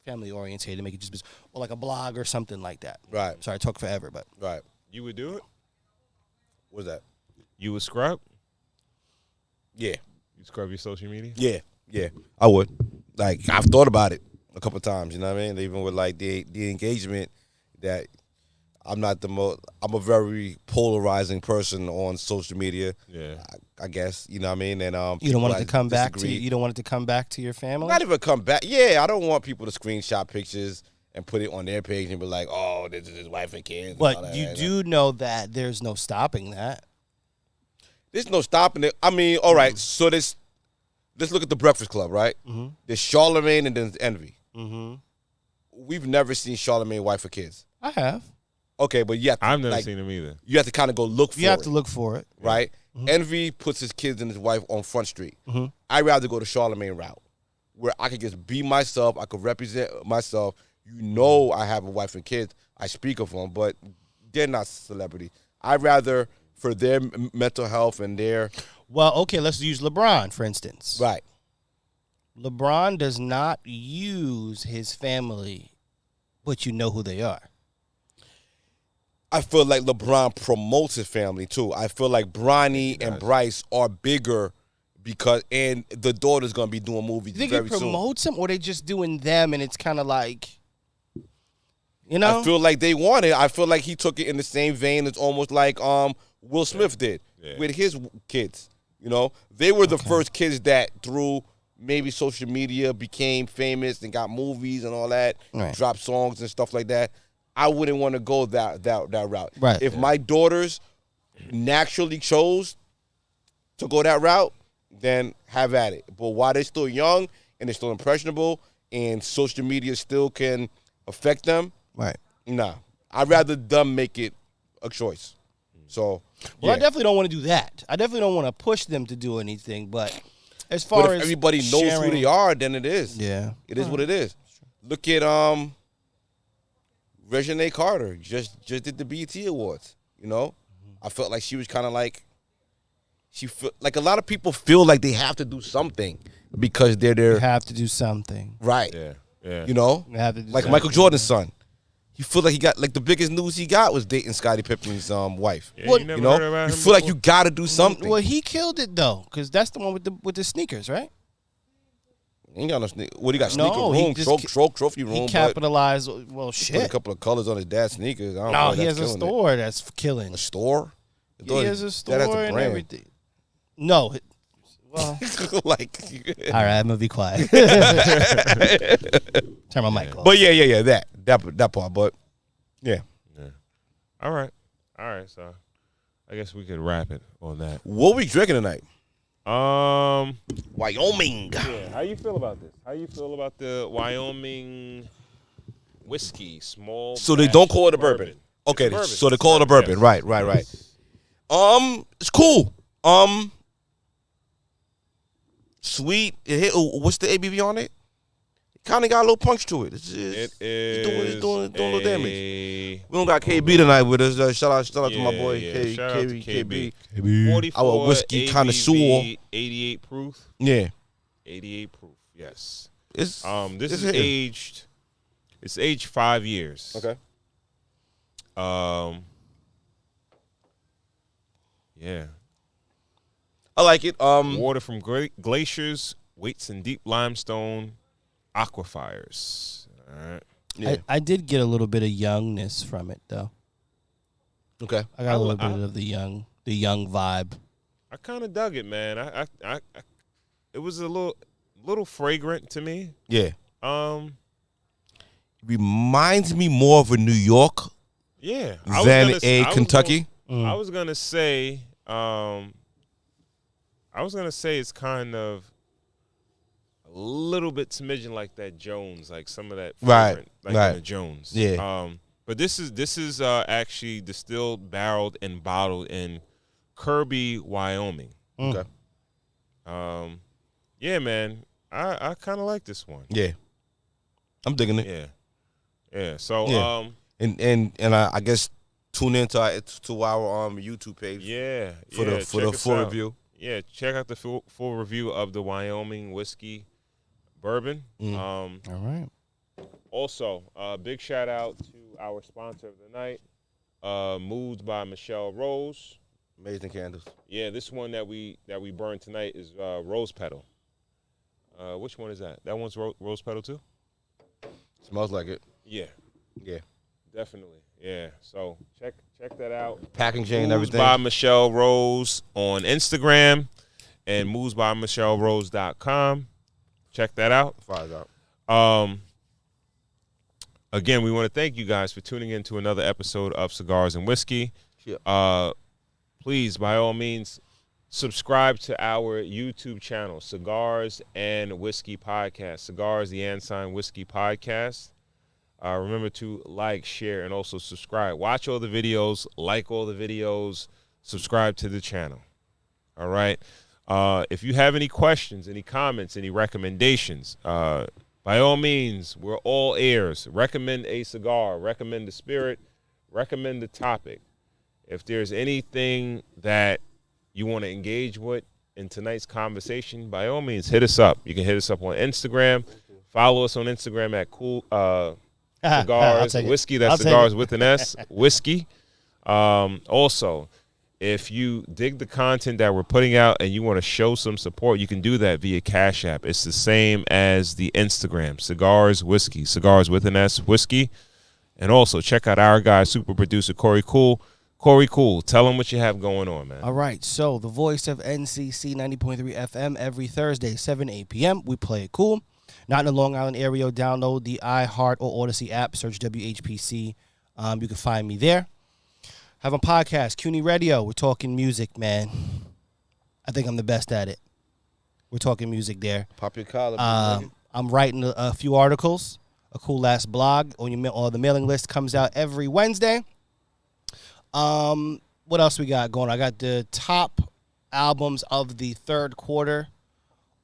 family oriented and make it just, or like a blog or something like that.
Right.
Sorry, I talk forever, but.
Right.
you would do it?
What's that?
You would scrub?
Yeah.
You scrub your social media?
Yeah. Yeah. I would. Like, I've thought about it a couple of times, you know what I mean? Even with like the engagement that I'm a very polarizing person on social media. Yeah. I guess, you know what I mean? And
you don't want it to come back to you don't want it to come back to your family?
Not even come back. Yeah, I don't want people to screenshot pictures and put it on their page and be like, "Oh, this is his wife and kids."
But you do know that there's no stopping that.
There's no stopping it. I mean, all right, so let's look at the Breakfast Club, right? Mm-hmm. There's Charlamagne and then there's Envy. Mm-hmm. We've never seen Charlamagne wife or kids.
I have.
Okay, but
I've never seen them either.
You have to kind of go look for it.
You have to look for it.
Right? Mm-hmm. Envy puts his kids and his wife on Front Street. Mm-hmm. I'd rather go the Charlamagne route where I could just be myself. I could represent myself. You know I have a wife and kids. I speak of them, but they're not celebrity. I'd rather, for their mental health and their...
Well, okay, let's use LeBron, for instance.
Right.
LeBron does not use his family, but you know who they are.
I feel like LeBron promotes his family too. I feel like Bronny and Bryce are bigger and the daughter's gonna be doing movies
You think
very
he promotes them, or they just doing them, and it's kind of like, you know?
I feel like they want it. I feel like he took it in the same vein as almost like Will Smith did with his kids. You know, they were the first kids that through maybe social media became famous and got movies and all that, dropped songs and stuff like that. I wouldn't want to go that route.
Right.
If my daughters naturally chose to go that route, then have at it. But while they're still young and they're still impressionable and social media still can affect them, nah. I'd rather them make it a choice. So,
I definitely don't want to do that. I definitely don't want to push them to do anything. But as far as
everybody knows who they are, then it is.
Yeah,
it is what it is. Look at Reginae Carter just did the BET Awards. You know, I felt like she was kind of like like a lot of people feel like they have to do something because they're there.
You have to do something,
right?
Yeah.
You know,
you have to do
like
something.
Michael Jordan's son. He feel like he got like the biggest news he got was dating Scottie Pippen's wife.
Yeah, you
know, you feel like you got to do something.
Well, he killed it though, because that's the one with the sneakers, right?
He ain't got no sneaker. What he got? Sneaker
No,
room,
he
trophy room.
He capitalized. Well,
Put a
shit.
couple of colors on his dad's sneakers. I don't
No,
know
he has a store that's killing.
A store?
He has a store
That has a
and
brand.
everything. No. Well,
like,
all right, I'm gonna be quiet. Turn my mic off.
But yeah, that part. But yeah.
All right. So, I guess we could wrap it on that.
What we drinking tonight?
Wyoming. Yeah. How you feel about this? How you feel about the Wyoming whiskey, small?
So they don't call it a bourbon. Okay,
bourbon.
so they call it a bourbon.
Yes.
Right. It's cool. Sweet. What's the ABV on it? Kind of got a little punch to it. It's doing a little damage. We don't got KB tonight with us. Shout out to my boy KB.
44
Our whiskey
ABV,
connoisseur.
88 proof.
Yeah.
88 proof. Yes.
This
is aged. It's aged 5 years.
Okay.
Yeah.
I like it.
Water from glaciers, weights in deep limestone aquifers. All right.
Yeah.
I did get a little bit of youngness from it though.
Okay.
I got a little bit of the young vibe.
I kind of dug it, man. I it was a little fragrant to me.
Yeah. Reminds me more of a New York.
Yeah.
Than a Kentucky.
I was gonna say. I was gonna say it's kind of a little bit smidgen like that Jones, like some of that fragrant, like in the Jones.
Yeah.
But this is actually distilled, barreled, and bottled in Kirby, Wyoming.
Okay.
Yeah, man. I kind of like this one.
Yeah. I'm digging it.
Yeah. So
and I guess tune into our YouTube page.
Yeah.
For the full review.
Yeah, check out the full review of the Wyoming whiskey bourbon.
All right.
Also, big shout out to our sponsor of the night, Moods by Michelle Rose.
Amazing candles.
Yeah, this one that we burned tonight is Rose Petal. Which one is that? That one's Rose Petal too?
Smells like it.
Yeah.
Yeah.
Definitely. Yeah. So check that out.
Packaging and everything.
Moods by Michelle Rose on Instagram and moodsbymichellerose.com. Check that out.
Fired out.
Again, we want to thank you guys for tuning in to another episode of Cigars and Whiskey.
Yeah.
Please, by all means, subscribe to our YouTube channel, Cigars and Whiskey Podcast. Cigars, the Ensign Whiskey Podcast. Remember to like, share, and also subscribe. Watch all the videos, like all the videos, subscribe to the channel. All right? If you have any questions, any comments, any recommendations, by all means, we're all ears. Recommend a cigar, recommend the spirit, recommend the topic. If there's anything that you want to engage with in tonight's conversation, by all means, hit us up. You can hit us up on Instagram. Follow us on Instagram at Cigars Whiskey. That's Cigars with an S. Whiskey. Also, if you dig the content that we're putting out and you want to show some support, you can do that via Cash App. It's the same as the Instagram, Cigars Whiskey, Cigars with an S, Whiskey. And also, check out our guy, super producer Corey Cool. Corey Cool, tell him what you have going on, man.
All right, so the voice of NCC 90.3 FM every Thursday, 7 to 8 p.m. We play it cool. Not in the Long Island area, download the iHeart or Odyssey app, search WHPC. You can find me there. Have a podcast, CUNY Radio. We're talking music, man. I think I'm the best at it. We're talking music there.
Pop your collar.
I'm writing a few articles, a cool ass blog on your or the mailing list comes out every Wednesday. What else we got going? I got the top albums of the third quarter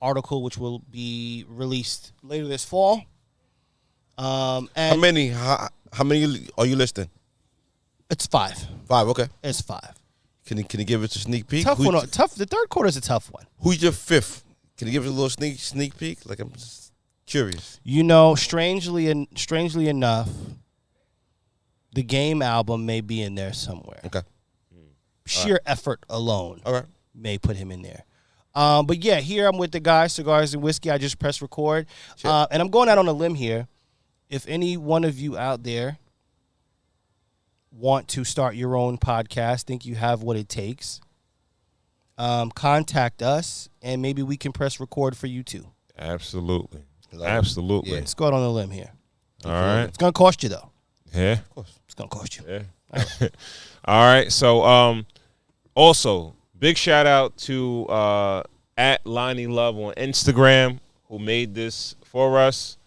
article, which will be released later this fall. And
how many are you listing?
It's 5.
5, okay.
It's 5.
Can you give us a sneak peek?
Tough one. Tough. The third quarter is a tough one.
Who's your 5th? Can you give us a little sneak peek? Like, I'm just curious.
You know, strangely enough, the Game album may be in there somewhere.
Okay.
Sheer effort alone,
all right,
may put him in there. But yeah, here I'm with the guys, Cigars and Whiskey. I just pressed record, and I'm going out on a limb here. If any one of you out there want to start your own podcast, think you have what it takes, contact us, and maybe we can press record for you too.
Absolutely.
Yeah.
Let's go out on a limb here.
All right.
It's going to cost you, though.
Yeah.
Of course. It's going to cost you.
Yeah. All right. So, also, big shout out to at Lonnie Love on Instagram, who made this for us.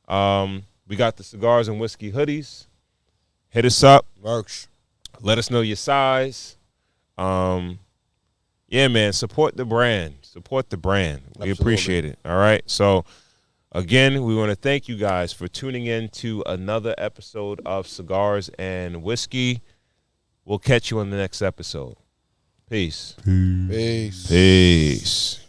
We got the Cigars and Whiskey hoodies. Hit us up.
Merch.
Let us know your size. Yeah, man, support the brand. Support the brand. We appreciate it. All right. So, again, we want to thank you guys for tuning in to another episode of Cigars and Whiskey. We'll catch you on the next episode. Peace.
Peace.
Peace.